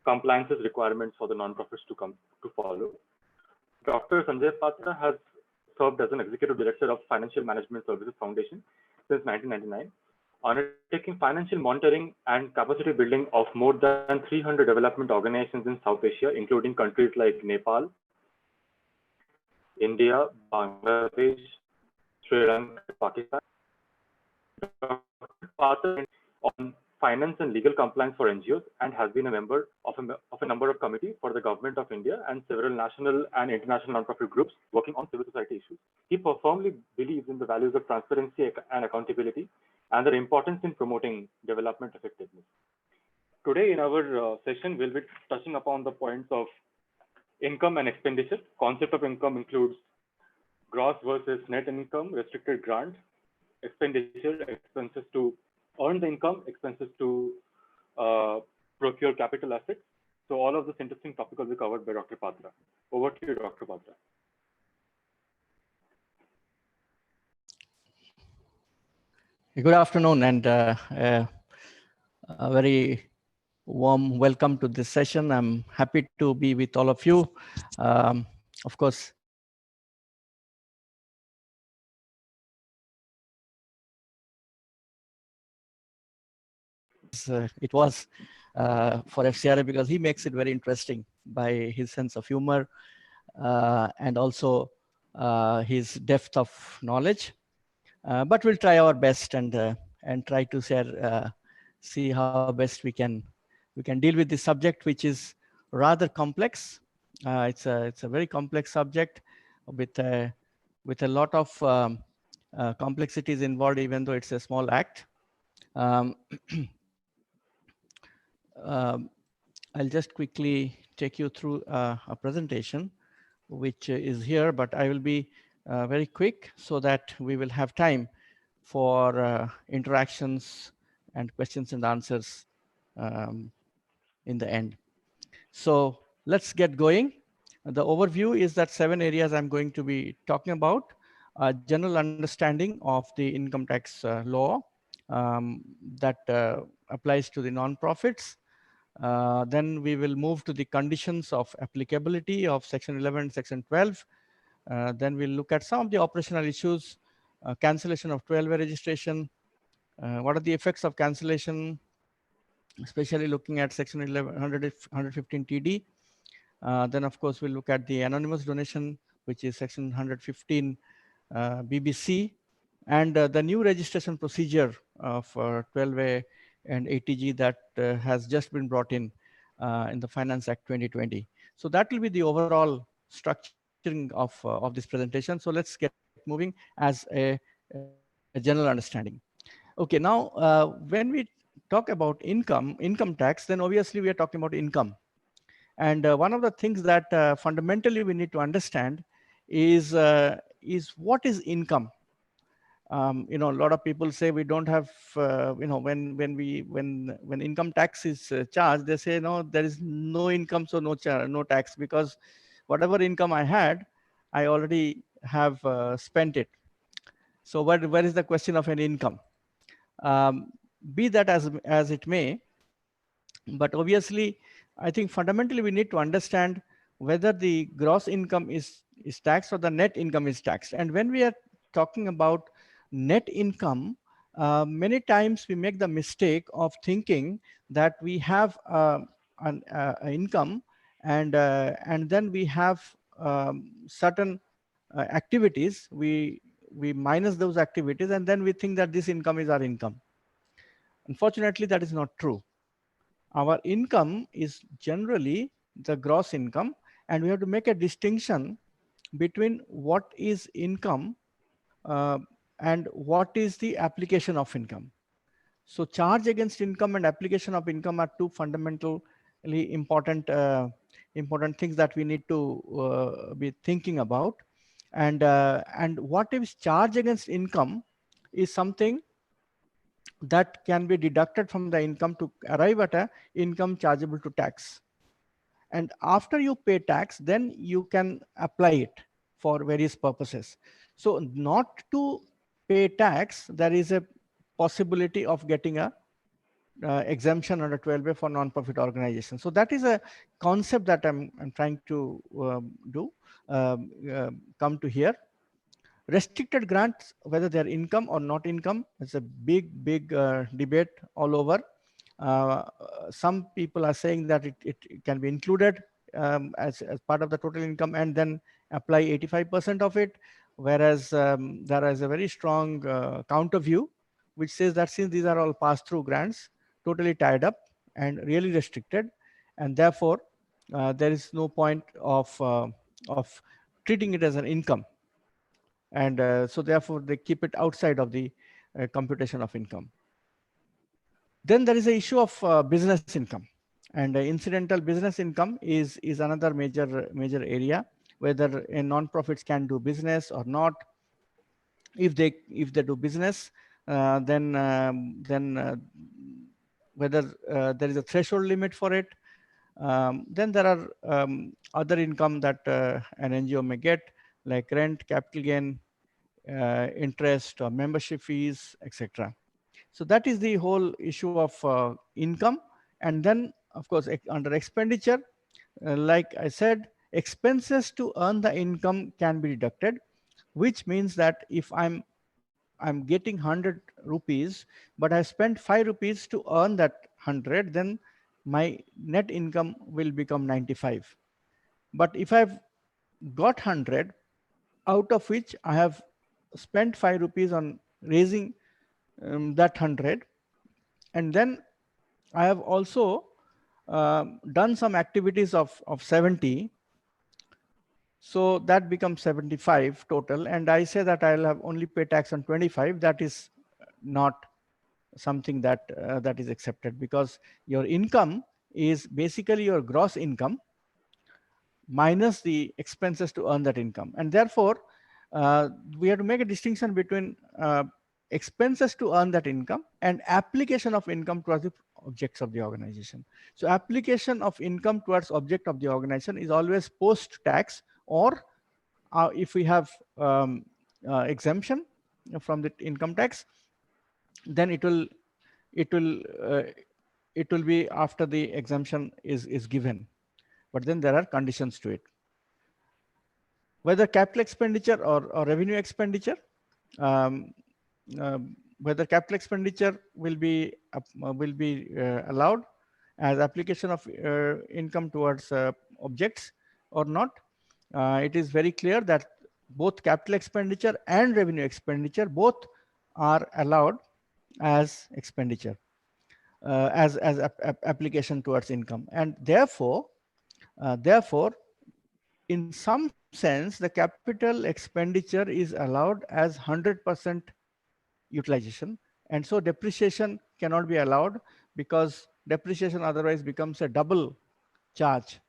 compliances requirements for the non-profits to follow. Dr. Sanjay Patra has served as an Executive Director of Financial Management Services Foundation since 1999, undertaking financial monitoring and capacity building of more than 300 development organizations in South Asia, including countries like Nepal, India, Bangladesh, Sri Lanka, Pakistan. Dr. Patra on finance and legal compliance for NGOs and has been a member of a number of committees for the Government of India and several national and international non-profit groups working on civil society issues. He firmly believes in the values of transparency and accountability and their importance in promoting development effectiveness. Today in our session, we'll be touching upon the points of income and expenditure. Concept of income includes gross versus net income, restricted grant, expenditure, expenses to earn the income, expenses to procure capital assets. So all of this interesting topic will be covered by Dr. Patra. Over to you, Dr. Patra. Good afternoon and a very warm welcome to this session. I'm happy to be with all of you. Of course, it was for FCRA, because he makes it very interesting by his sense of humor and also his depth of knowledge. But we'll try our best and try to share, see how best we can deal with this subject, which is rather complex. It's a very complex subject with a lot of complexities involved, even though it's a small act. Um, I'll just quickly take you through a presentation, which is here, but I will be very quick so that we will have time for interactions and questions and answers in the end. So let's get going. The overview is that 7 areas I'm going to be talking about: general understanding of the income tax law that applies to the non-profits. Then we will move to the conditions of applicability of Section 11, Section 12. Then we'll look at some of the operational issues, cancellation of 12-way registration. What are the effects of cancellation, especially looking at Section 115 TD. Then, of course, we'll look at the anonymous donation, which is Section 115 BBC, and the new registration procedure of 12-way and ATG that has just been brought in the Finance Act 2020. So that will be the overall structuring of this presentation. So let's get moving as a general understanding. Okay, now when we talk about income tax, then obviously we are talking about income. And one of the things that fundamentally we need to understand is what is income. A lot of people say we don't have, when income tax is charged, they say no, there is no income, so no tax, because whatever income I had, I already have spent it. So where is the question of an income? Be that as it may, but obviously, I think fundamentally we need to understand whether the gross income is taxed or the net income is taxed. And when we are talking about net income, many times we make the mistake of thinking that we have an income and then we have certain activities. We minus those activities and then we think that this income is our income. Unfortunately, that is not true. Our income is generally the gross income, and we have to make a distinction between what is income and what is the application of income. So charge against income and application of income are two fundamentally important things that we need to be thinking about. And what is charge against income is something that can be deducted from the income to arrive at a income chargeable to tax. And after you pay tax, then you can apply it for various purposes. So not to pay tax, there is a possibility of getting a exemption under 12A for non-profit organizations. So that is a concept that I'm trying to come to here. Restricted grants, whether they're income or not income, it's a big debate all over. Some people are saying that it can be included as part of the total income and then apply 85% of it, whereas there is a very strong counter view which says that since these are all pass-through grants, totally tied up and really restricted, and therefore there is no point of treating it as an income. And so therefore they keep it outside of the computation of income. Then there is the issue of business income, and incidental business income is another major area, whether non-profits can do business or not. If they do business, then whether there is a threshold limit for it. Then there are other income that an NGO may get, like rent, capital gain, interest, or membership fees, etc. So that is the whole issue of income. And then, of course, under expenditure, like I said, expenses to earn the income can be deducted, which means that if I'm I'm getting 100 rupees, but I spent 5 rupees to earn that 100, then my net income will become 95. But if I've got 100, out of which I have spent 5 rupees on raising that 100, and then I have also done some activities of 70, so that becomes 75 total, and I say that I'll have only pay tax on 25. That is not something that that is accepted, because your income is basically your gross income minus the expenses to earn that income, and therefore we have to make a distinction between expenses to earn that income and application of income towards the objects of the organization. So application of income towards object of the organization is always post-tax, or if we have exemption from the income tax, then it will be after the exemption is given, but then there are conditions to it. Whether capital expenditure or revenue expenditure, whether capital expenditure will be allowed as application of income towards objects or not, it is very clear that both capital expenditure and revenue expenditure both are allowed as expenditure, as application towards income, and therefore in some sense the capital expenditure is allowed as 100% utilization, and so depreciation cannot be allowed, because depreciation otherwise becomes a double charge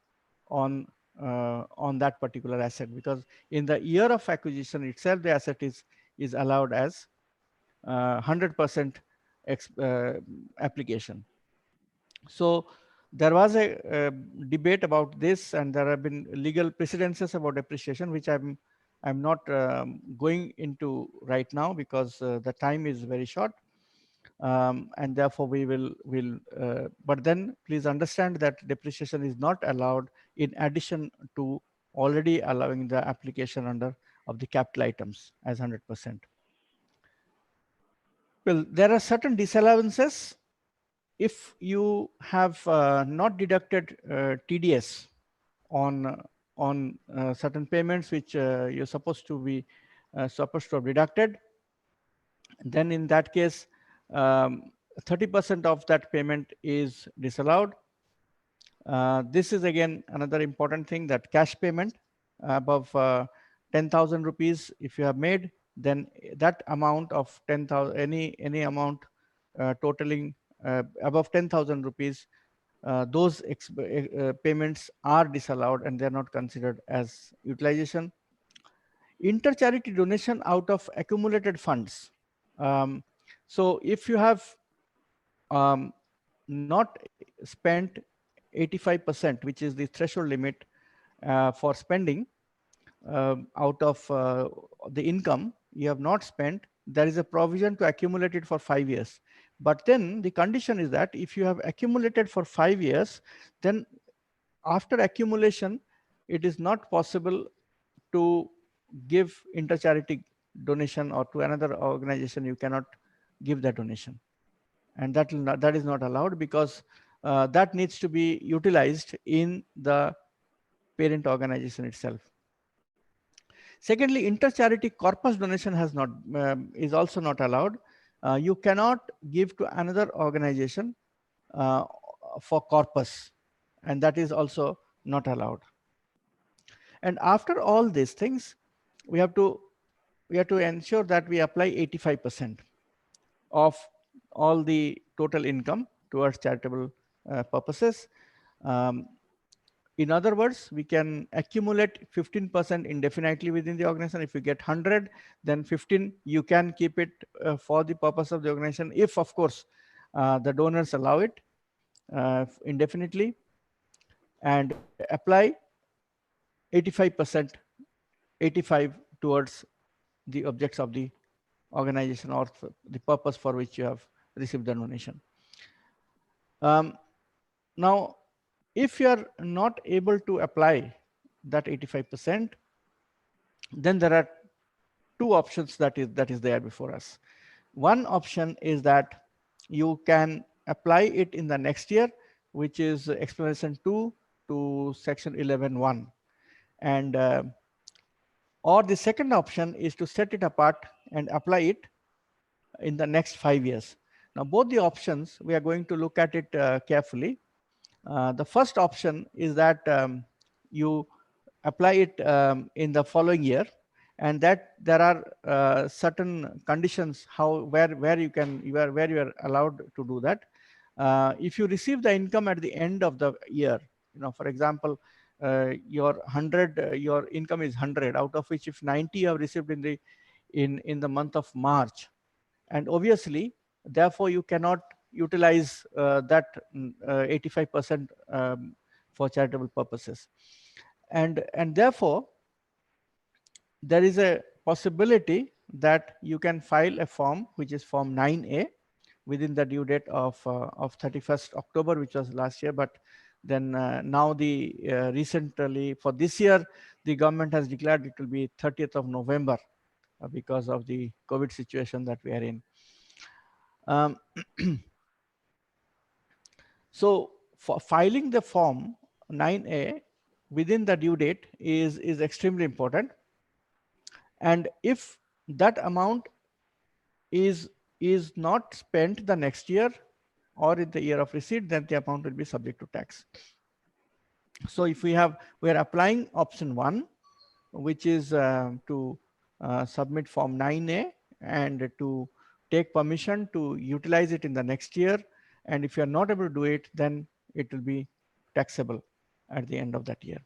on that particular asset, because in the year of acquisition itself the asset is allowed as 100% application. So there was a debate about this, and there have been legal precedences about depreciation, which I'm not going into right now, because the time is very short, and therefore we will but then please understand that depreciation is not allowed in addition to already allowing the application under of the capital items as 100%. Well, there are certain disallowances if you have not deducted TDS on certain payments which you're supposed to have deducted. Then in that case, 30% of that payment is disallowed. This is again another important thing, that cash payment above 10,000 rupees if you have made, then that amount of 10,000, any amount totaling above 10,000 rupees, those payments are disallowed and they're not considered as utilization. Inter-charity donation out of accumulated funds. So if you have not spent 85%, which is the threshold limit for spending out of the income you have not spent, there is a provision to accumulate it for 5 years. But then the condition is that if you have accumulated for 5 years, then after accumulation, it is not possible to give inter-charity donation, or to another organization you cannot give that donation, and that is not allowed, because that needs to be utilized in the parent organization itself. Secondly, inter-charity corpus donation is also not allowed. You cannot give to another organization for corpus, and that is also not allowed. And after all these things, we have to ensure that we apply 85% of all the total income towards charitable purposes. In other words, we can accumulate 15% indefinitely within the organization. If you get 100, then 15 you can keep it for the purpose of the organization, if of course the donors allow it indefinitely, and apply 85%, 85 towards the objects of the organization or the purpose for which you have received the donation. Now, if you are not able to apply that 85%, then there are two options that is there before us. One option is that you can apply it in the next year, which is explanation 2 to section 11.1. And or the second option is to set it apart and apply it in the next 5 years. Now, both the options, we are going to look at it carefully. The first option is that you apply it in the following year, and that there are certain conditions where you are allowed to do that. If you receive the income at the end of the year, for example, your income is 100, out of which if 90 you have received in the month of March, and obviously therefore you cannot utilize that 85% for charitable purposes, and therefore there is a possibility that you can file a form, which is form 9A, within the due date of 31st October, which was last year. But then now recently for this year, the government has declared it will be 30th of November because of the COVID situation that we are in. So for filing the form 9A within the due date is extremely important. And if that amount is not spent the next year or in the year of receipt, then the amount will be subject to tax. So if we are applying option 1, which is to submit form 9A and to take permission to utilize it in the next year. And if you are not able to do it, then it will be taxable at the end of that year.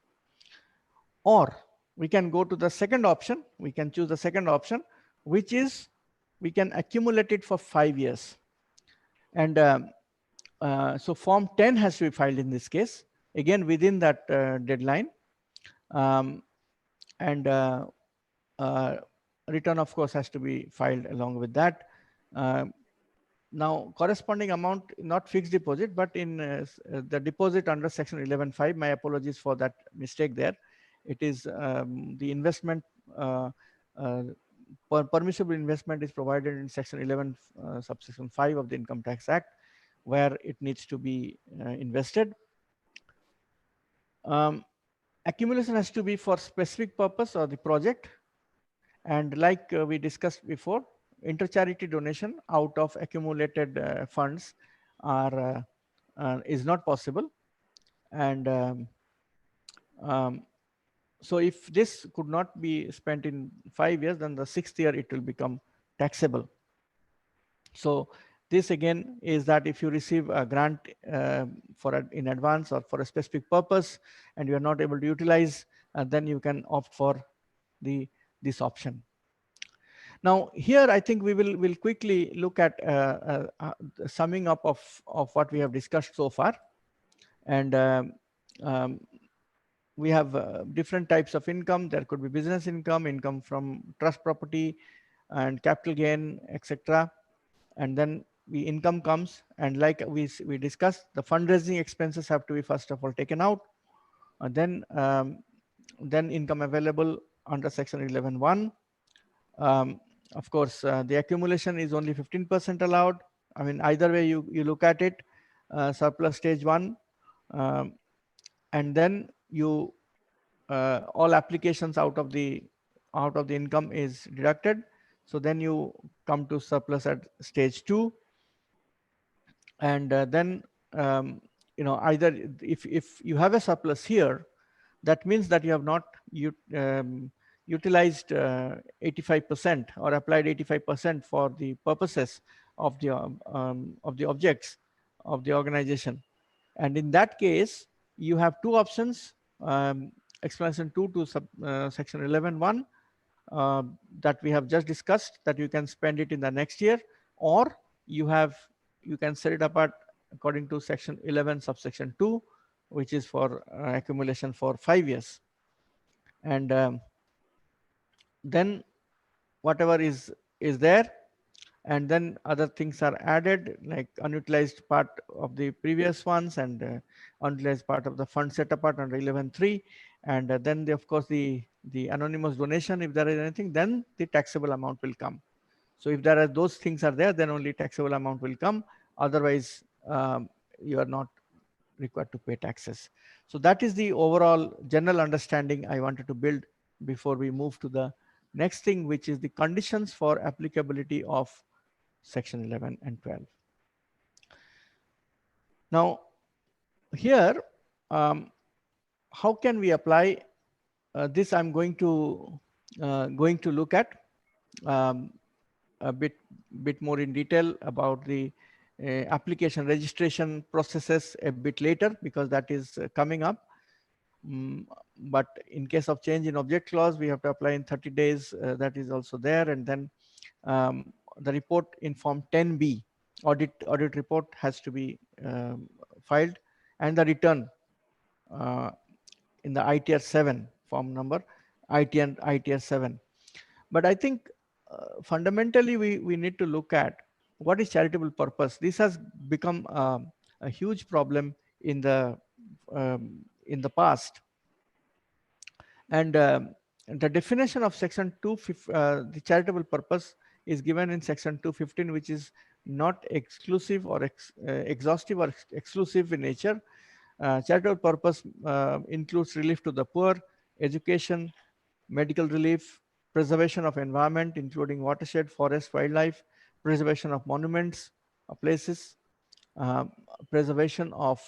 Or we can go to the second option. We can choose the second option, which is we can accumulate it for 5 years. And so form 10 has to be filed in this case, again within that deadline. And return, of course, has to be filed along with that. Now, corresponding amount, not fixed deposit, but in the deposit under section 11.5, my apologies for that mistake there. It is the investment, permissible investment is provided in section 11, subsection 5 of the Income Tax Act, where it needs to be invested. Accumulation has to be for specific purpose or the project. And like we discussed before, inter-charity donation out of accumulated funds is not possible. And so if this could not be spent in 5 years, then the 6th year it will become taxable. So this again is that if you receive a grant in advance or for a specific purpose and you are not able to utilize, then you can opt for this option. Now here I think we'll quickly look at summing up of what we have discussed so far. And we have different types of income. There could be business income, income from trust property and capital gain, etc. And then the income comes, and like we discussed, the fundraising expenses have to be first of all taken out. And then income available under section 11.1. Of course, the accumulation is only 15% allowed. I mean, either way you look at it, surplus stage 1, and then you all applications out of the income is deducted. So then you come to surplus at stage 2, and then either if you have a surplus here, that means that you have not utilized 85% or applied 85% for the purposes of the objects of the organization. And in that case, you have two options, explanation 2 to section 11.1 that we have just discussed, that you can spend it in the next year, or you can set it apart according to section 11 subsection 2, which is for accumulation for 5 years. And then whatever is there, and then other things are added, like unutilized part of the previous ones and unutilized part of the fund set apart under 11.3, and then of course the the anonymous donation, if there is anything, then the taxable amount will come. So if there are those things are there, then only taxable amount will come. Otherwise, you are not required to pay taxes. So that is the overall general understanding I wanted to build before we move to the next thing, which is the conditions for applicability of section 11 and 12. Now, here, how can we apply this? I'm going to look at a bit more in detail about the application registration processes a bit later, because that is coming up. But in case of change in object clause, we have to apply in 30 days. That is also there. And then the report in form 10B, audit report, has to be filed, and the return in the ITR 7 form number, ITR 7. But I think fundamentally we need to look at what is charitable purpose. This has become a huge problem in the past. And the definition of section 2, the charitable purpose, is given in section 215, which is not exclusive or exhaustive or exclusive in nature. Charitable purpose includes relief to the poor, education, medical relief, preservation of environment, including watershed, forest, wildlife, preservation of monuments, places, preservation of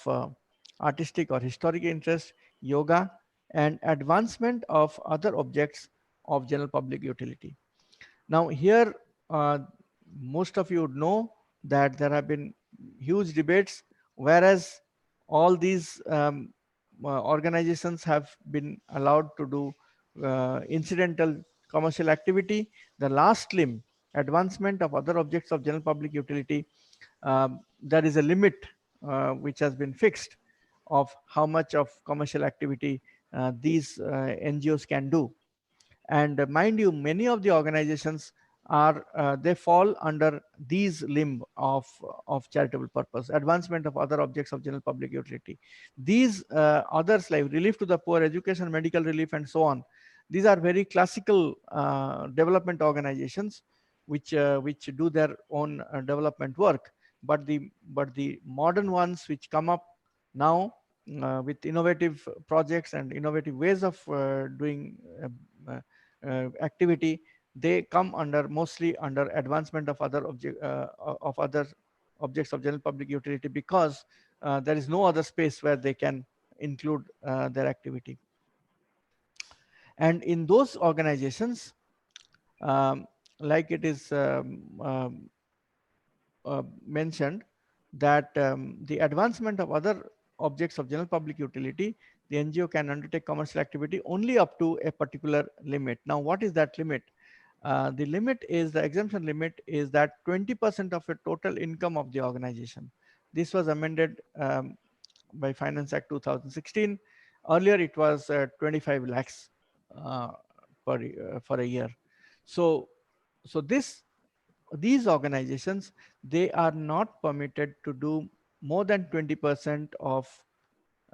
artistic or historic interest, yoga, and advancement of other objects of general public utility. Now here, most of you would know that there have been huge debates, whereas all these organizations have been allowed to do incidental commercial activity. The last limb, advancement of other objects of general public utility, there is a limit which has been fixed of how much of commercial activity these NGOs can do. And mind you, many of the organizations are they fall under these limb of charitable purpose, advancement of other objects of general public utility. These others, like relief to the poor, education, medical relief, and so on, these are very classical development organizations which do their own development work. But the modern ones which come up now with innovative projects and innovative ways of doing activity, they come under mostly under advancement of other objects of general public utility, because there is no other space where they can include their activity. And in those organizations, like it is mentioned, that the advancement of other objects of general public utility, the NGO can undertake commercial activity only up to a particular limit. Now, what is that limit? The limit is, the exemption limit is that 20% of the total income of the organization. This was amended by Finance Act 2016. Earlier, it was 25 lakhs for a year. So these organizations, they are not permitted to do more than 20% of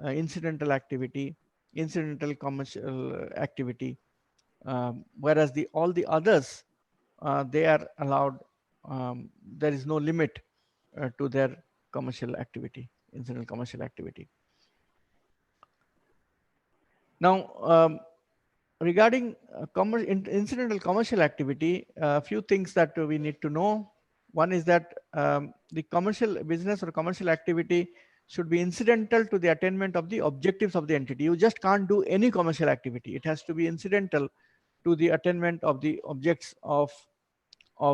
incidental activity, incidental commercial activity, whereas all the others, they are allowed. There is no limit to their commercial activity, incidental commercial activity. Now, regarding incidental commercial activity, a few things that we need to know. One is that the commercial business or commercial activity should be incidental to the attainment of the objectives of the entity. You just can't do any commercial activity. It has to be incidental to the attainment of the objects of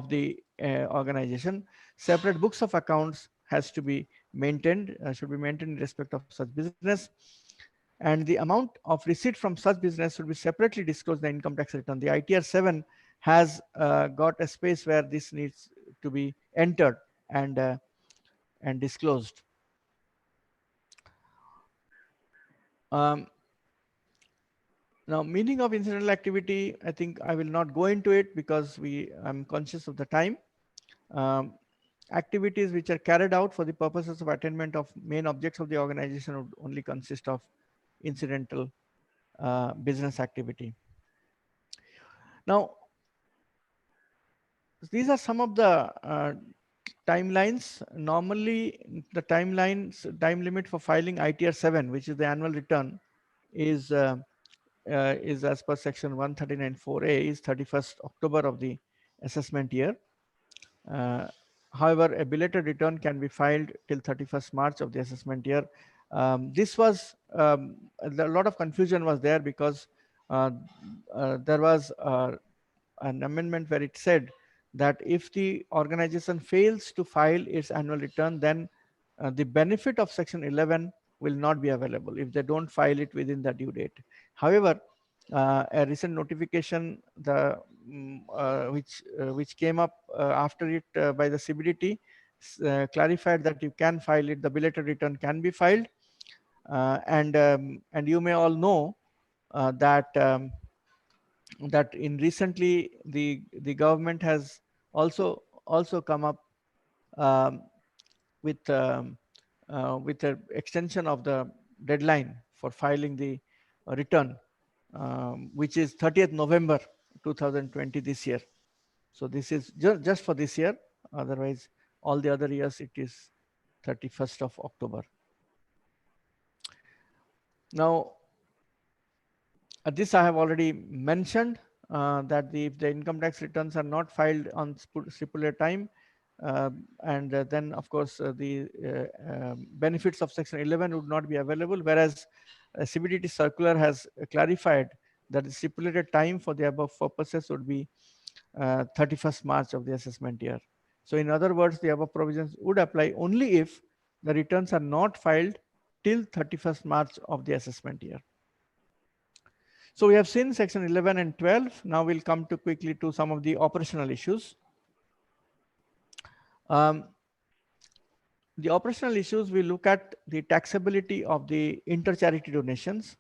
the organization. Separate books of accounts has to be maintained, should be maintained in respect of such business. And the amount of receipt from such business should be separately disclosed in the income tax return. The ITR 7 has got a space where this needs to be entered and disclosed. Now, meaning of incidental activity, I think I will not go into it because I'm conscious of the time. Activities which are carried out for the purposes of attainment of main objects of the organization would only consist of incidental business activity. Now, these are some of the timelines. Normally, the time limit for filing ITR 7, which is the annual return, is as per section 139(4)(a) is 31st October of the assessment year. However, a belated return can be filed till 31st March of the assessment year. This was a lot of confusion was there because there was an amendment where it said that if the organization fails to file its annual return, then the benefit of section 11 will not be available if they don't file it within the due date. However, a recent notification which came up after it by the CBDT clarified that you can file it, the belated return can be filed, and you may all know that that in recently the government has also come up um, with an extension of the deadline for filing the return, which is 30th November 2020 this year. So this is just for this year. Otherwise, all the other years it is 31st of October. Now, this I have already mentioned that if the income tax returns are not filed on stipulated time, and then of course the benefits of section 11 would not be available, whereas CBDT circular has clarified that the stipulated time for the above purposes would be 31st March of the assessment year. So in other words, the above provisions would apply only if the returns are not filed till 31st March of the assessment year. So we have seen section 11 and 12. Now we'll come to quickly to some of the operational issues. The operational issues, we look at the taxability of the inter-charity donations,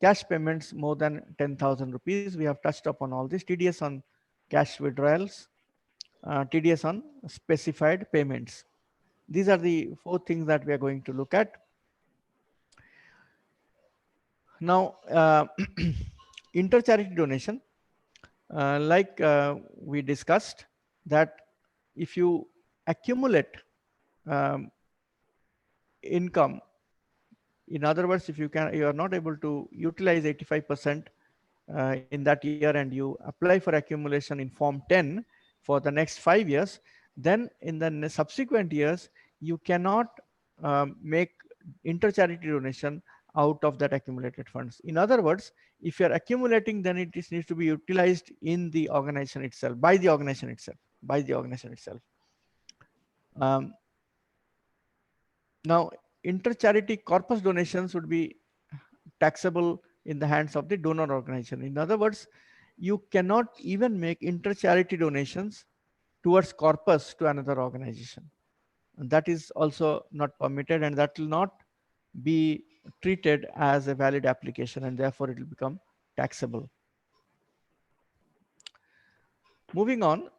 cash payments more than 10,000 rupees. We have touched upon all this. TDS on cash withdrawals, TDS on specified payments. These are the 4 things that we are going to look at. Now, inter-charity donation, like we discussed, that if you accumulate income, in other words, if you are not able to utilize 85% in that year and you apply for accumulation in Form 10 for the next 5 years, then in the subsequent years, you cannot make inter-charity donation out of that accumulated funds. In other words, if you're accumulating, then it needs to be utilized in the organization itself, by the organization itself. Now, inter-charity corpus donations would be taxable in the hands of the donor organization. In other words, you cannot even make inter-charity donations towards corpus to another organization. And that is also not permitted, and that will not be treated as a valid application, and therefore it will become taxable. Moving on,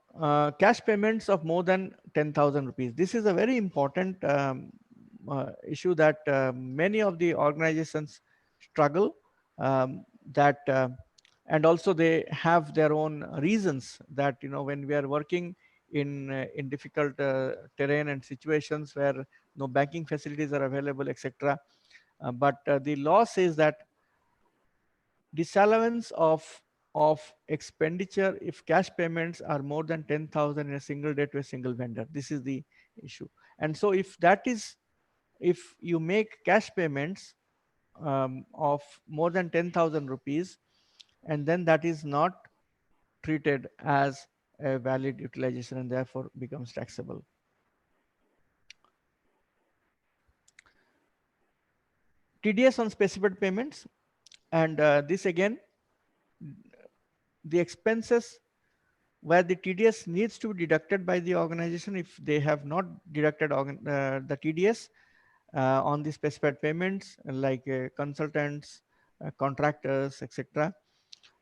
cash payments of more than 10,000 rupees. This is a very important issue that many of the organizations struggle, and also they have their own reasons that, when we are working in difficult terrain and situations where no banking facilities are available, etc. But the law says that disallowance of expenditure if cash payments are more than 10,000 in a single day to a single vendor. This is the issue. And so if you make cash payments of more than 10,000 rupees, and then that is not treated as a valid utilization and therefore becomes taxable. TDS on specified payments, and this again, the expenses where the TDS needs to be deducted by the organization if they have not deducted the TDS on the specified payments, like consultants, contractors, etc.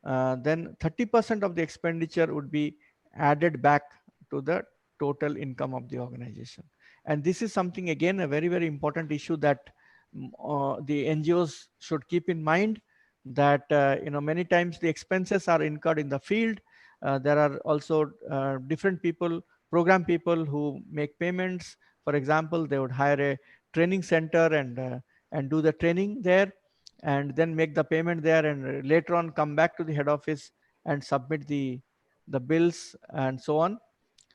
Then 30% of the expenditure would be added back to the total income of the organization. And this is something, again, a very, very important issue that the NGOs should keep in mind, that many times the expenses are incurred in the field. There are also different people, program people who make payments. For example, they would hire a training center and do the training there, and then make the payment there, and later on come back to the head office and submit the bills and so on.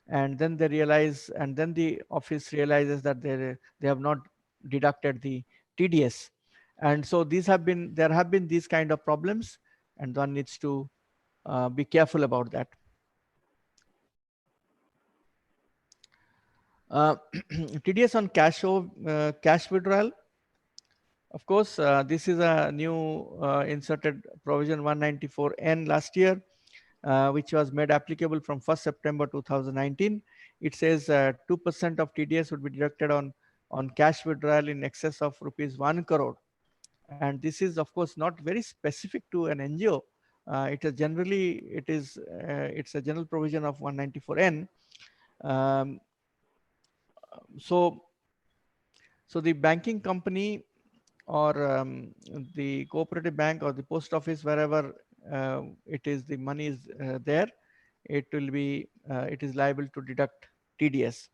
And then they realize, and then the office realizes that they have not deducted the TDS. And so there have been these kind of problems, and one needs to be careful about that. TDS on cash withdrawal. Of course, this is a new inserted provision 194N last year, which was made applicable from 1st September 2019. It says 2% of TDS would be deducted on cash withdrawal in excess of rupees 1 crore. And this is, of course, not very specific to an NGO. It's a general provision of 194N. So the banking company or the cooperative bank or the post office, wherever it is, the money is there, it is liable to deduct TDS.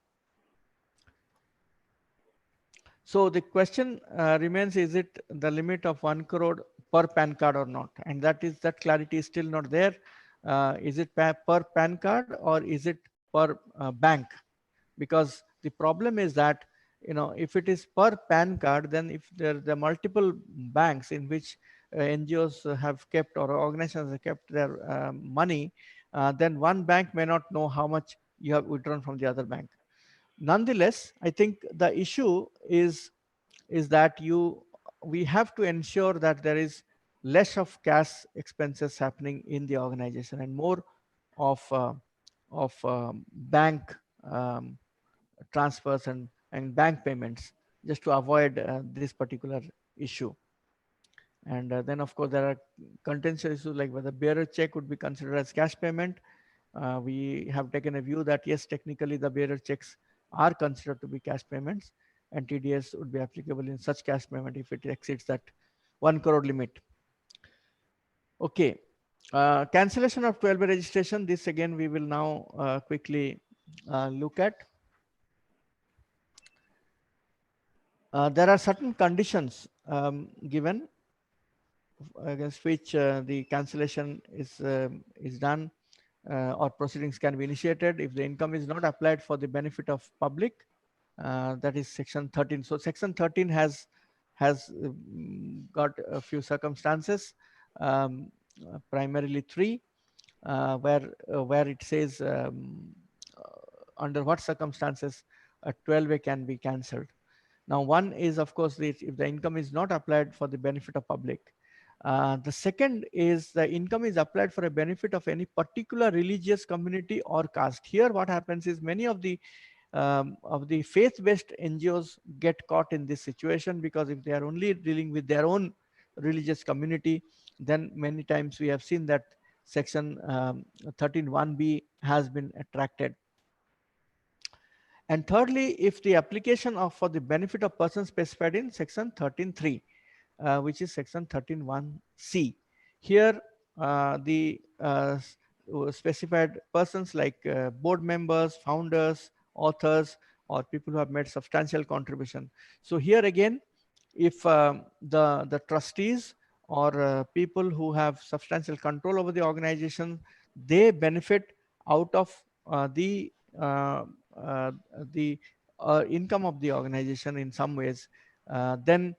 So the question remains, is it the limit of 1 crore per PAN card or not? And that clarity is still not there. Is it per PAN card or is it per bank? Because the problem is that, if it is per PAN card, then if there are multiple banks in which NGOs have kept or organizations have kept their money, then one bank may not know how much you have withdrawn from the other bank. Nonetheless, I think the issue is that we have to ensure that there is less of cash expenses happening in the organization and more of bank transfers and bank payments, just to avoid this particular issue. And then, of course, there are contentious issues like whether bearer check would be considered as cash payment. We have taken a view that yes, technically the bearer checks are considered to be cash payments, and TDS would be applicable in such cash payment if it exceeds that 1 crore limit. Okay. Cancellation of 12A registration. This again we will now quickly look at. There are certain conditions given against which the cancellation is done or proceedings can be initiated if the income is not applied for the benefit of public. That is section 13. So section 13 has got a few circumstances, primarily 3, where it says under what circumstances a 12A can be cancelled. Now, one is, of course, if the income is not applied for the benefit of public. The second is the income is applied for a benefit of any particular religious community or caste. Here, what happens is many of the faith-based NGOs get caught in this situation, because if they are only dealing with their own religious community, then many times we have seen that section 13(1)(b) has been attracted. And thirdly, if the application for the benefit of persons specified in section 13(3), which is section 13(1)(c). Here, the specified persons like board members, founders, authors, or people who have made substantial contribution. So here again, if the trustees or people who have substantial control over the organization, they benefit out of the income of the organization in some ways, then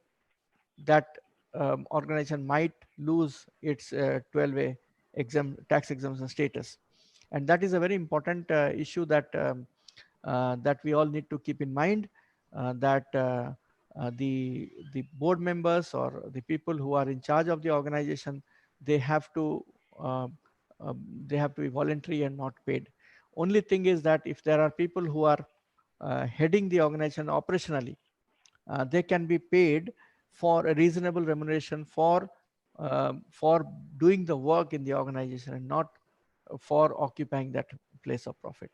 that organization might lose its 12A tax exemption status. And that is a very important issue that that we all need to keep in mind, that the board members or the people who are in charge of the organization, they have to be voluntary and not paid. Only thing is that if there are people who are heading the organization operationally, they can be paid for a reasonable remuneration for doing the work in the organization and not for occupying that place of profit.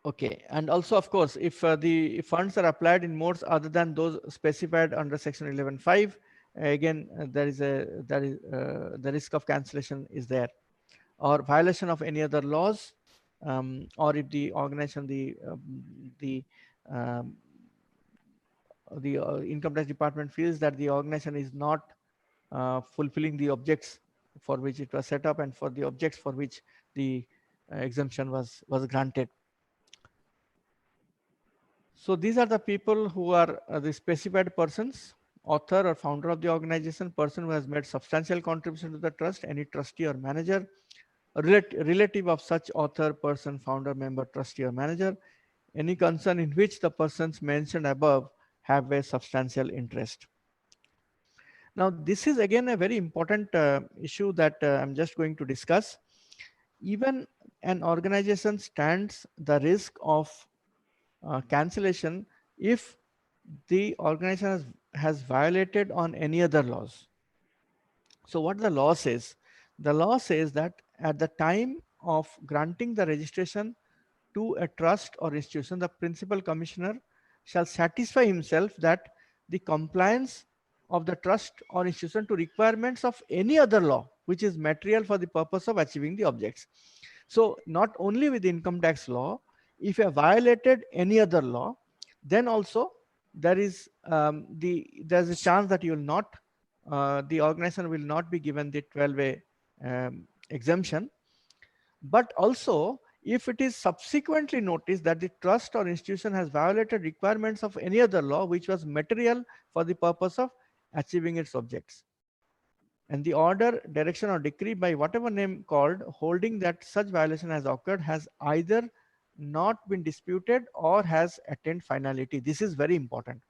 Okay, and also, of course, if the funds are applied in modes other than those specified under Section 11.5, again, there is the risk of cancellation is there, or violation of any other laws, or if the organization, um, the income tax department feels that the organization is not fulfilling the objects for which it was set up and for the objects for which the exemption was granted. So these are the people who are the specified persons: author or founder of the organization, person who has made substantial contribution to the trust, any trustee or manager, a relative of such author, person, founder, member, trustee or manager, any concern in which the persons mentioned above have a substantial interest. Now, this is again a very important issue that I'm just going to discuss. Even an organization stands the risk of cancellation if the organization has violated on any other laws. So what the law says? The law says that at the time of granting the registration to a trust or institution, the principal commissioner shall satisfy himself that the compliance of the trust or institution to requirements of any other law which is material for the purpose of achieving the objects. So not only with the income tax law, if you have violated any other law, then also there is there's a chance that you will not the organization will not be given the 12A exemption. But also, if it is subsequently noticed that the trust or institution has violated requirements of any other law which was material for the purpose of achieving its objects, and the order, direction or decree by whatever name called holding that such violation has occurred has either not been disputed or has attained finality. This is very important,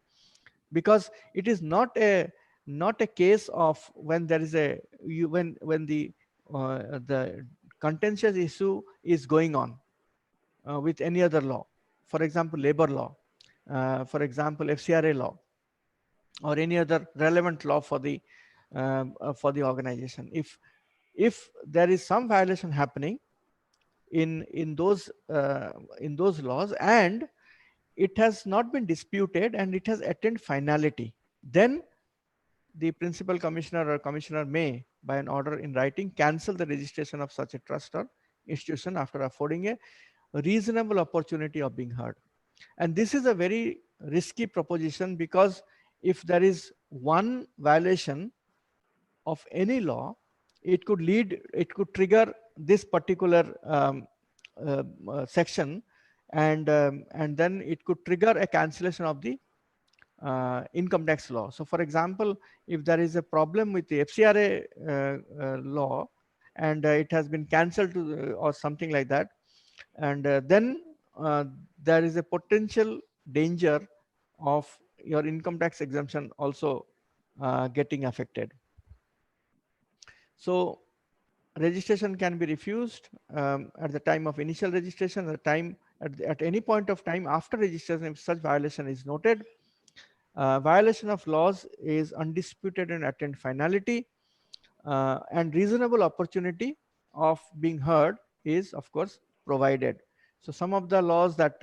because it is not a case of when there is a when the contentious issue is going on with any other law, for example labor law, for example FCRA law, or any other relevant law for the organization. If there is some violation happening in those laws and it has not been disputed and it has attained finality, then the principal commissioner or commissioner may, by an order in writing, cancel the registration of such a trust or institution after affording a reasonable opportunity of being heard. And this is a very risky proposition, because if there is one violation of any law, it could trigger this particular section, and then it could trigger a cancellation of the income tax law. So for example, if there is a problem with the FCRA law and it has been cancelled or something like that, and then there is a potential danger of your income tax exemption also getting affected. So registration can be refused at the time of initial registration, at any point of time after registration if such violation is noted. Violation of laws is undisputed and attained finality, and reasonable opportunity of being heard is of course provided. So some of the laws that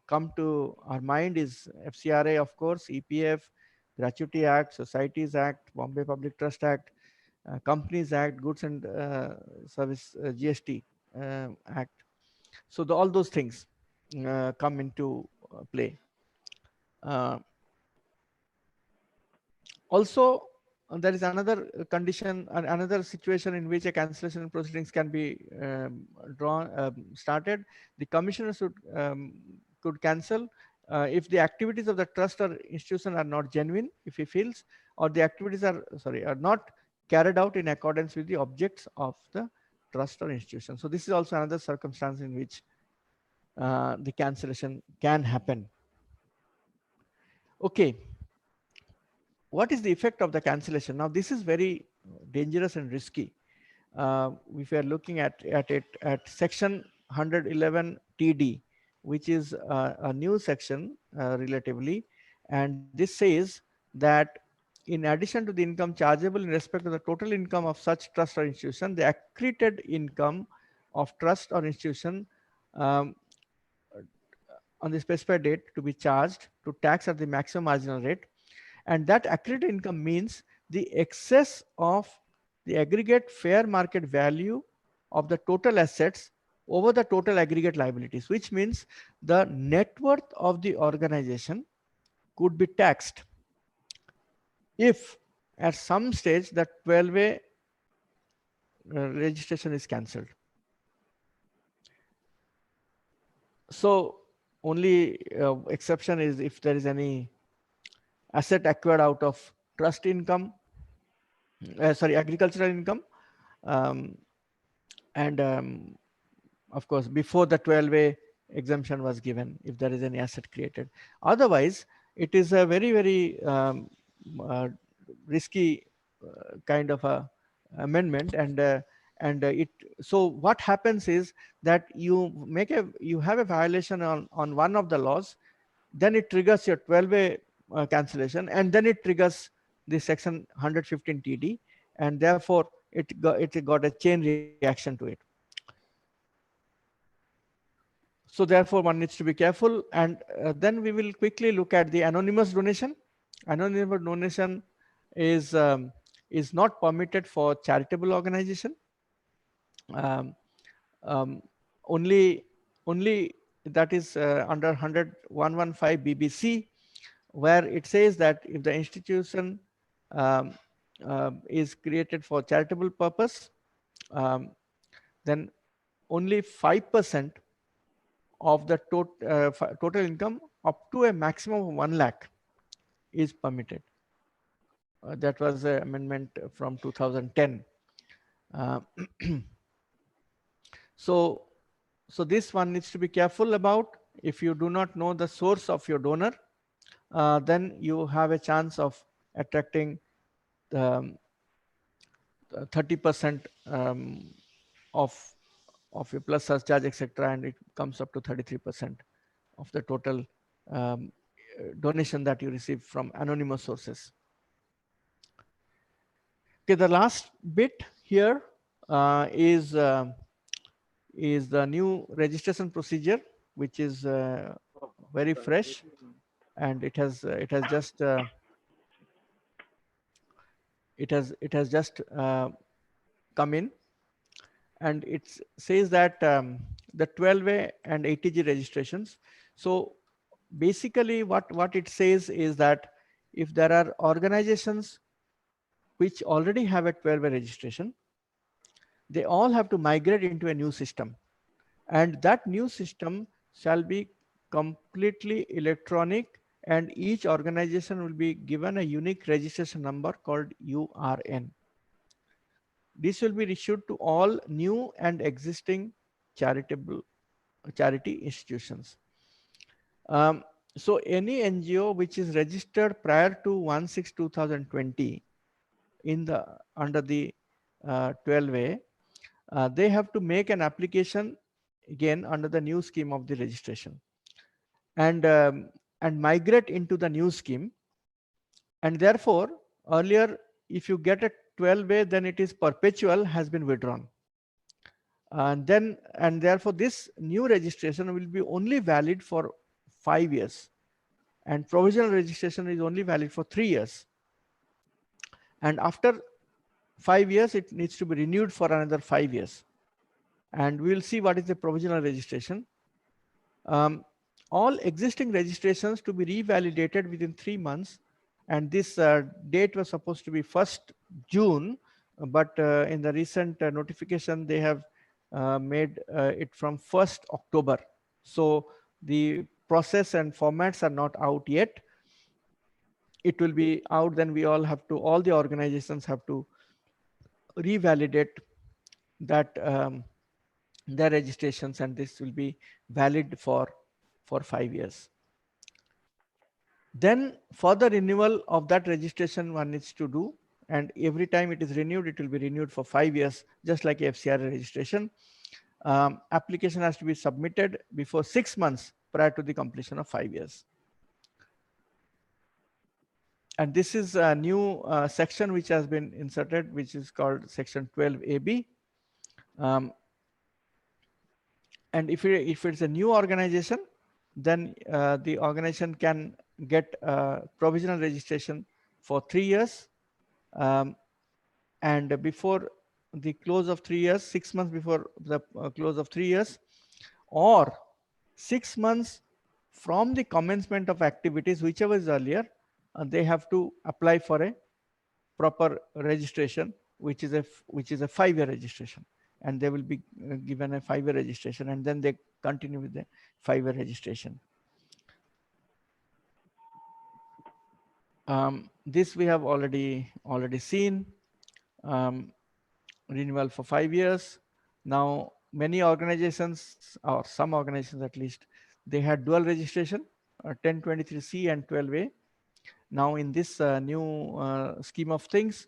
come to our mind is FCRA, of course, EPF, Gratuity Act, Societies Act, Bombay Public Trust Act, Companies Act, Goods and Service GST Act. So all those things come into play. Also, there is another condition, another situation in which a cancellation proceedings can be started. The commissioner could cancel if the activities of the trust or institution are not genuine, if he feels, or the activities are not carried out in accordance with the objects of the trust or institution. So this is also another circumstance in which the cancellation can happen. Okay. What is the effect of the cancellation? Now, this is very dangerous and risky. If we are looking at it at section 111 TD, which is a new section relatively, and this says that in addition to the income chargeable in respect of the total income of such trust or institution, the accreted income of trust or institution on the specified date to be charged to tax at the maximum marginal rate. And that accrued income means the excess of the aggregate fair market value of the total assets over the total aggregate liabilities, which means the net worth of the organization could be taxed if at some stage the 12A registration is cancelled. So only exception is if there is any asset acquired out of trust income, agricultural income, and of course before the 12A exemption was given, if there is any asset created. Otherwise, it is a very risky kind of a amendment, and it, so what happens is that you have a violation on one of the laws, then it triggers your 12A cancellation, and then it triggers the section 115 TD, and therefore it got a chain reaction to it. So therefore one needs to be careful. And then we will quickly look at the anonymous donation. Anonymous donation is not permitted for charitable organization. Only that is under 115 BBC, where it says that if the institution is created for charitable purpose, then only 5% of the total income up to a maximum of 1 lakh is permitted. That was an amendment from 2010. So this one needs to be careful about. If you do not know the source of your donor, then you have a chance of attracting 30% of your plus surcharge, etc., and it comes up to 33% of the total donation that you receive from anonymous sources. Okay, the last bit here is the new registration procedure, which is very fresh, and it has just come in, and it says that the 12A and ATG registrations. So basically what it says is that if there are organizations which already have a 12A registration, they all have to migrate into a new system, and that new system shall be completely electronic, and each organization will be given a unique registration number called URN. This will be issued to all new and existing charity institutions. So any NGO which is registered prior to 1/6/2020 under the 12A, they have to make an application again under the new scheme of the registration, and migrate into the new scheme. And therefore, earlier, if you get a 12A, then it is perpetual, has been withdrawn. And therefore, this new registration will be only valid for 5 years, and provisional registration is only valid for 3 years. And after 5 years, it needs to be renewed for another 5 years. And we will see what is the provisional registration. All existing registrations to be revalidated within 3 months. And this date was supposed to be 1st June, but in the recent notification, they have made it from 1st October. So the process and formats are not out yet. It will be out, then all the organizations have to revalidate that their registrations, and this will be valid for 5 years. Then for the renewal of that registration, one needs to do, and every time it is renewed, it will be renewed for 5 years, just like FCRA registration. Application has to be submitted before 6 months prior to the completion of 5 years. And this is a new section which has been inserted, which is called section 12AB. And if it's a new organization, then the organization can get provisional registration for 3 years. And before the close of 3 years, 6 months before the close of 3 years, or 6 months from the commencement of activities, whichever is earlier, they have to apply for a proper registration, which is a 5-year registration, and they will be given a 5-year registration, and then they continue with the 5-year registration. This we have already seen. Renewal for 5 years. Now, many organizations, or some organizations at least, they had dual registration, 1023C and 12A. Now, in this new scheme of things,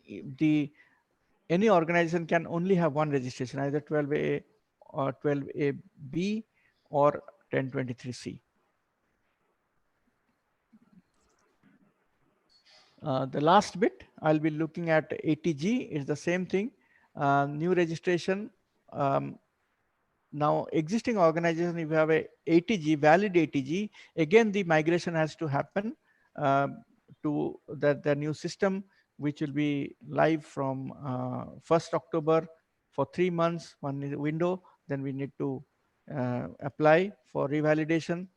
any organization can only have one registration, either 12A or 12AB or 1023C. The last bit, I'll be looking at ATG, is the same thing. New registration. Now, existing organization, if you have a ATG, valid ATG, again, the migration has to happen to the new system, which will be live from 1st October for 3 months, one window. Then we need to apply for revalidation,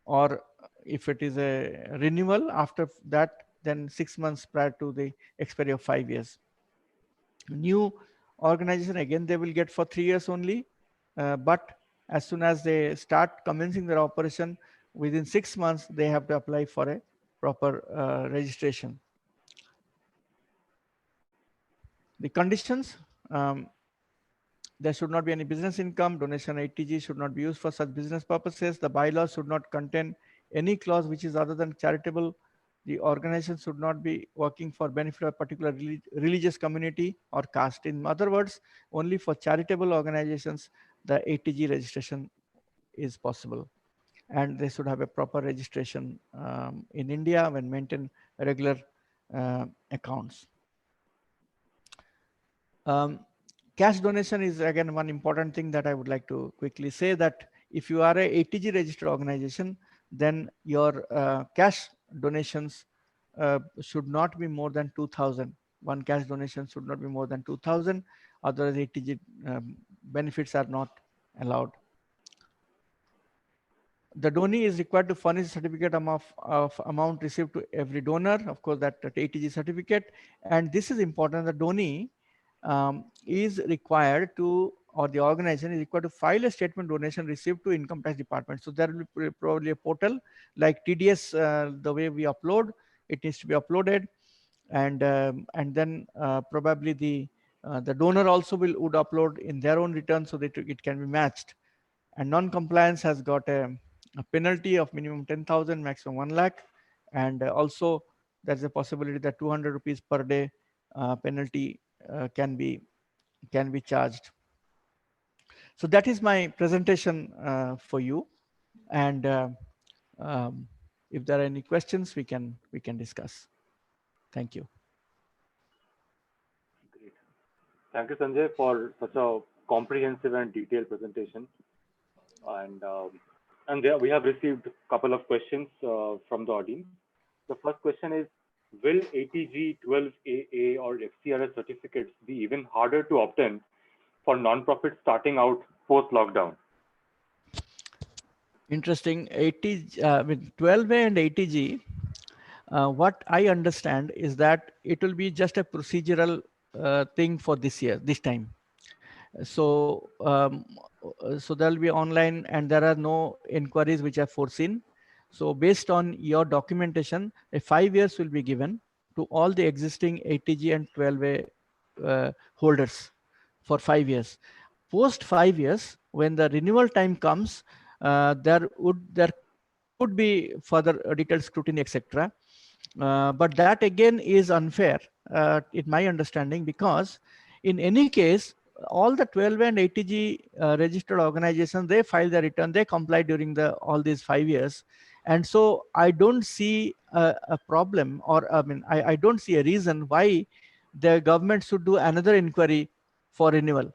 or if it is a renewal after that, then 6 months prior to the expiry of 5 years. New organization, again, they will get for 3 years only, but as soon as they start commencing their operation, within 6 months, they have to apply for a proper registration. The conditions, there should not be any business income. Donation ATG should not be used for such business purposes. The bylaws should not contain any clause which is other than charitable. The organization should not be working for benefit of a particular religious community or caste. In other words, only for charitable organizations, the ATG registration is possible. And they should have a proper registration in India when maintain regular accounts. Cash donation is again one important thing that I would like to quickly say, that if you are a ATG registered organization, then your cash donations should not be more than 2,000. One cash donation should not be more than 2,000. Otherwise, ATG benefits are not allowed. The donee is required to furnish a certificate of amount received to every donor, of course, that ATG certificate. And this is important. The donee is required to, or the organization is required to file a statement donation received to income tax department. So there will be probably a portal like TDS, the way we upload, it needs to be uploaded, and then probably the donor also would upload in their own return so that it can be matched. And non-compliance has got a penalty of minimum 10,000, maximum 1 lakh, and also there's a possibility that 200 rupees per day penalty can be charged. So that is my presentation for you, and if there are any questions, we can discuss. Thank you. Great. Thank you, Sanjay, for such a comprehensive and detailed presentation. And there we have received a couple of questions from the audience. The first question is, will ATG 12AA or FCRA certificates be even harder to obtain for non-profits starting out post-lockdown? Interesting. With 12A and ATG, what I understand is that it will be just a procedural thing for this time. So, so there will be online, and there are no inquiries which are foreseen. So based on your documentation, a 5 years will be given to all the existing ATG and 12A holders for 5 years. Post 5 years, when the renewal time comes, there could be further detailed scrutiny, etc. But that again is unfair, in my understanding, because in any case, all the 12 and ATG registered organizations, they file their return, they comply during all these 5 years. And so I don't see a problem, or I mean, I don't see a reason why the government should do another inquiry for renewal.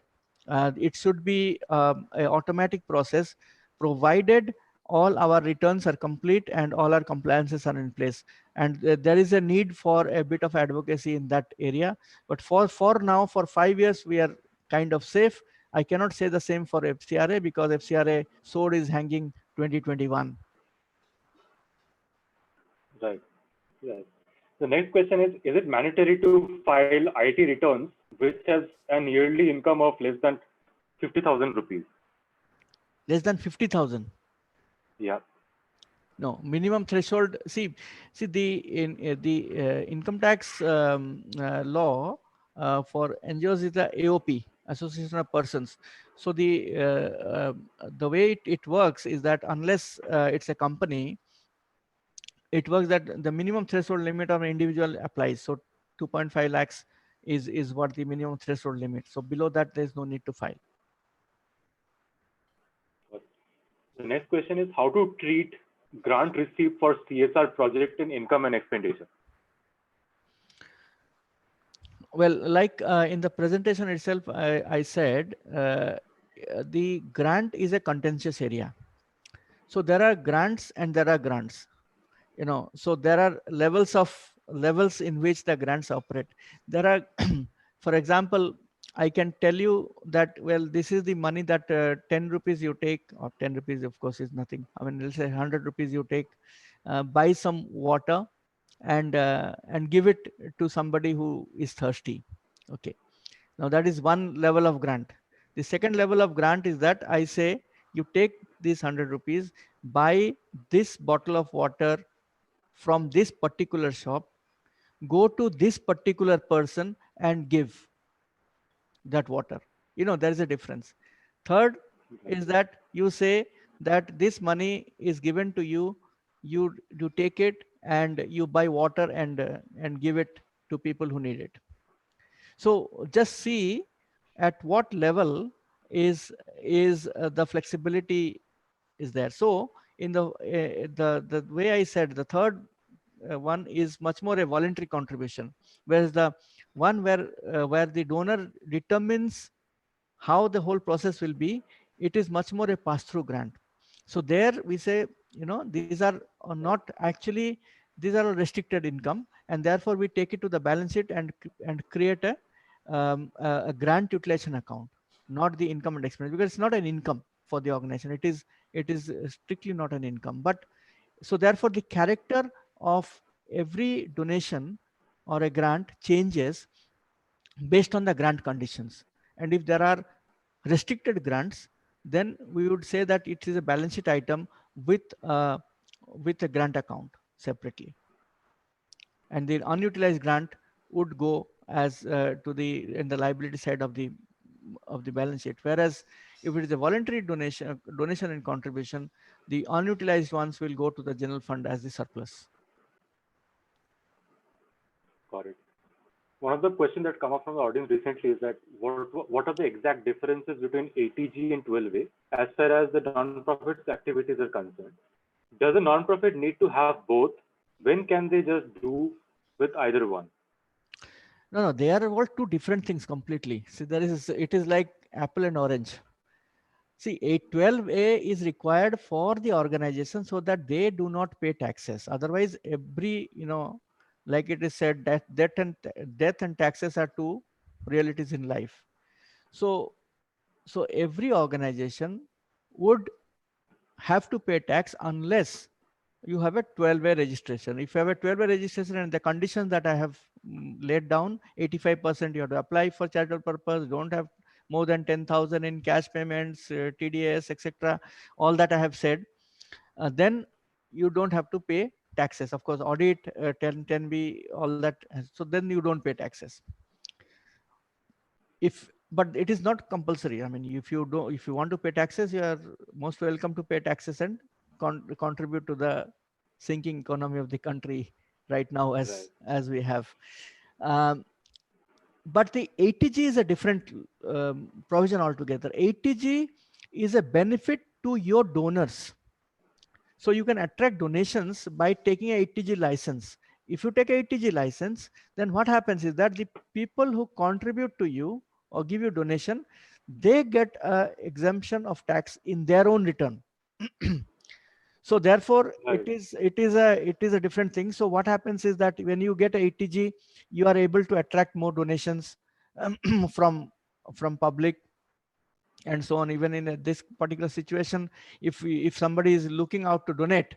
It should be an automatic process provided all our returns are complete and all our compliances are in place. And there is a need for a bit of advocacy in that area. But for now, for 5 years, we are kind of safe. I cannot say the same for FCRA because FCRA sword is hanging 2021. Right. Right. The next question is it mandatory to file IT returns which has an yearly income of less than 50,000 rupees? Less than 50,000? Yeah. No, minimum threshold. See the income tax law for NGOs is the AOP, Association of Persons. So the way it works is that unless it's a company, it works that the minimum threshold limit of an individual applies. So 2.5 lakhs is what the minimum threshold limit. So below that, there is no need to file. The next question is how to treat grant received for CSR project in income and expenditure. Well, like in the presentation itself, I said the grant is a contentious area. So there are grants and there are grants. So there are levels in which the grants operate. There are, for example, I can tell you that, well, this is the money that 10 rupees you take, or 10 rupees, of course, is nothing. I mean, let's say 100 rupees you take, buy some water and give it to somebody who is thirsty. Okay. Now that is one level of grant. The second level of grant is that I say, you take this 100 rupees, buy this bottle of water from this particular shop, go to this particular person and give that water. There is a difference. Third is that you say that this money is given to you, you take it and you buy water and give it to people who need it. So just see at what level is the flexibility is there. So in the way I said, the third one is much more a voluntary contribution, whereas the one where the donor determines how the whole process will be, it is much more a pass-through grant. So there we say, these are not actually, these are restricted income, and therefore we take it to the balance sheet and create a grant utilization account, not the income and expense, because it's not an income for the organization. It is strictly not an income. But so therefore the character of every donation or a grant changes based on the grant conditions. And if there are restricted grants, then we would say that it is a balance sheet item with a grant account separately. And the unutilized grant would go as in the liability side of the balance sheet. Whereas if it is a voluntary donation and contribution, the unutilized ones will go to the general fund as the surplus. Got it. One of the questions that come up from the audience recently is that what are the exact differences between ATG and 12A as far as the non-profit's activities are concerned? Does a non-profit need to have both? When can they just do with either one? No, they are all two different things completely. So it is like apple and orange. See, a 12A is required for the organization so that they do not pay taxes. Otherwise, every, like it is said, that death and taxes are two realities in life. So every organization would have to pay tax unless you have a 12A registration. If you have a 12A registration and the conditions that I have laid down, 85% you have to apply for charitable purpose, don't have more than 10,000 in cash payments, TDS, etc. All that I have said, then you don't have to pay taxes. Of course, audit, 10B, all that. So then you don't pay taxes. But it is not compulsory. I mean, if you want to pay taxes, you are most welcome to pay taxes and contribute to the sinking economy of the country right now as we have. But the ATG is a different provision altogether. ATG is a benefit to your donors. So you can attract donations by taking a ATG license. If you take a ATG license, then what happens is that the people who contribute to you or give you donation, they get an exemption of tax in their own return. So therefore, Right. it is a different thing. So what happens is that when you get a ATG, you are able to attract more donations from public and so on. Even in this particular situation, if somebody is looking out to donate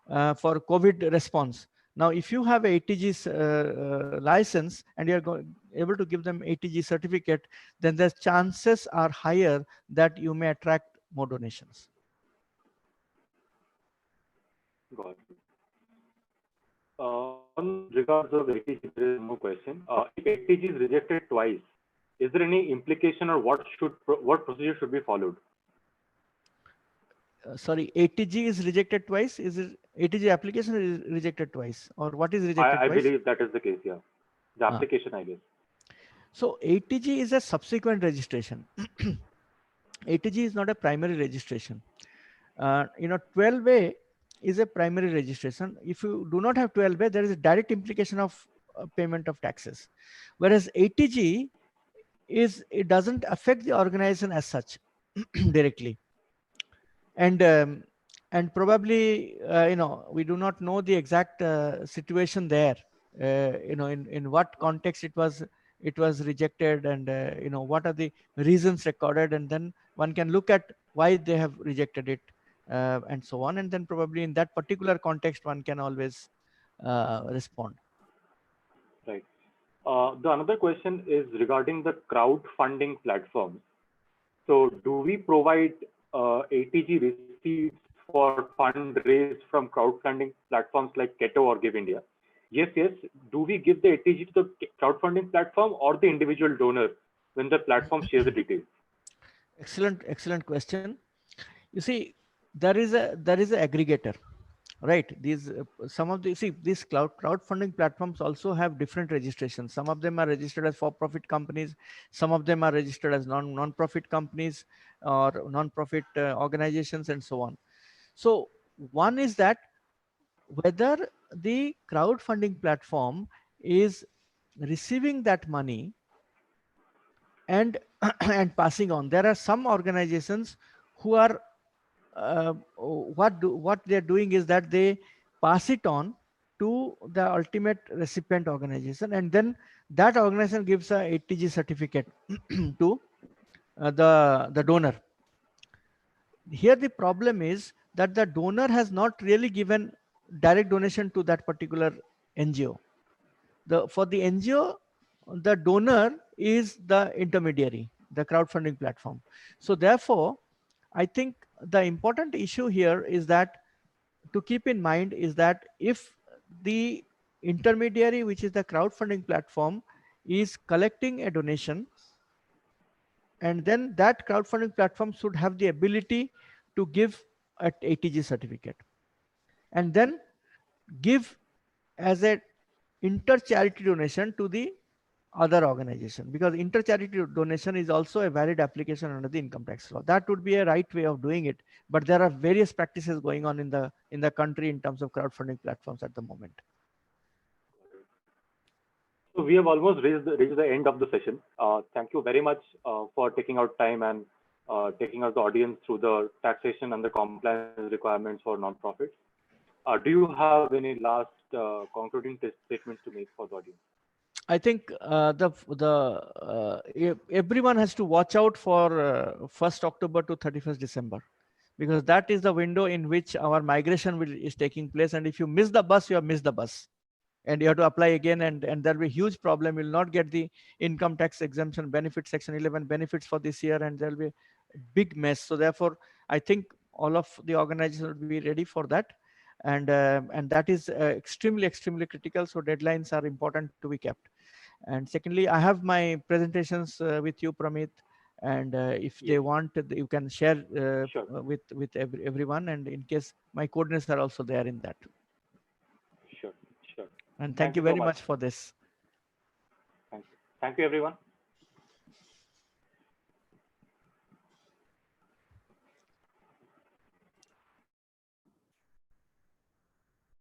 for COVID response, now if you have a ATG license and you are able to give them ATG certificate, then the chances are higher that you may attract more donations. Got it. On regards of ATG, there is no question. If ATG is rejected twice, is there any implication or what procedure should be followed? Sorry, ATG is rejected twice. Is it ATG application is rejected twice, or what is rejected I twice? believe that is the case. Yeah, the application, I guess. So ATG is a subsequent registration. ATG is not a primary registration. 12A is a primary registration. If you do not have 12A, there is a direct implication of payment of taxes. Whereas ATG it doesn't affect the organization as such directly. And probably we do not know the exact situation there. In what context it was rejected, and what are the reasons recorded, and then one can look at why they have rejected it, and so on, and then probably in that particular context one can always respond. Right. The another question is regarding the crowdfunding platforms. So do we provide ATG receipts for fund raised from crowdfunding platforms like Keto or Give India? Yes. Do we give the ATG to the crowdfunding platform or the individual donor when the platform shares the details? Excellent question. You see, there is a aggregator, right? These these crowdfunding platforms also have different registrations. Some of them are registered as for-profit companies, some of them are registered as non-profit companies or non-profit organizations, and so on. So one is that whether the crowdfunding platform is receiving that money and and passing on. There are some organizations who are what they're doing is that they pass it on to the ultimate recipient organization, and then that organization gives a ATG certificate to the donor. Here the problem is that the donor has not really given direct donation to that particular NGO. For the NGO, the donor is the intermediary, the crowdfunding platform. So therefore, I think the important issue here is that to keep in mind is that if the intermediary, which is the crowdfunding platform, is collecting a donation, and then that crowdfunding platform should have the ability to give an ATG certificate and then give as a inter-charity donation to the other organization, because inter-charity donation is also a valid application under the income tax law. That would be a right way of doing it, but there are various practices going on in the country in terms of crowdfunding platforms at the moment. So we have almost reached the end of the session. Thank you very much for taking out time and taking out the audience through the taxation and the compliance requirements for non-profits. Do you have any last concluding statements to make for the audience? I think everyone has to watch out for 1st October to 31st December, because that is the window in which our migration is taking place. And if you miss the bus, you have missed the bus, and you have to apply again, and there'll be a huge problem. You'll not get the income tax exemption benefits, Section 11 benefits for this year, and there'll be a big mess. So therefore, I think all of the organizations will be ready for that, and that is extremely critical. So deadlines are important to be kept. And secondly, I have my presentations with you, Pramit, and if they want, you can share Sure. with everyone, and in case my coordinates are also there in that. Sure. And thank you very so much for this. Thank you, everyone.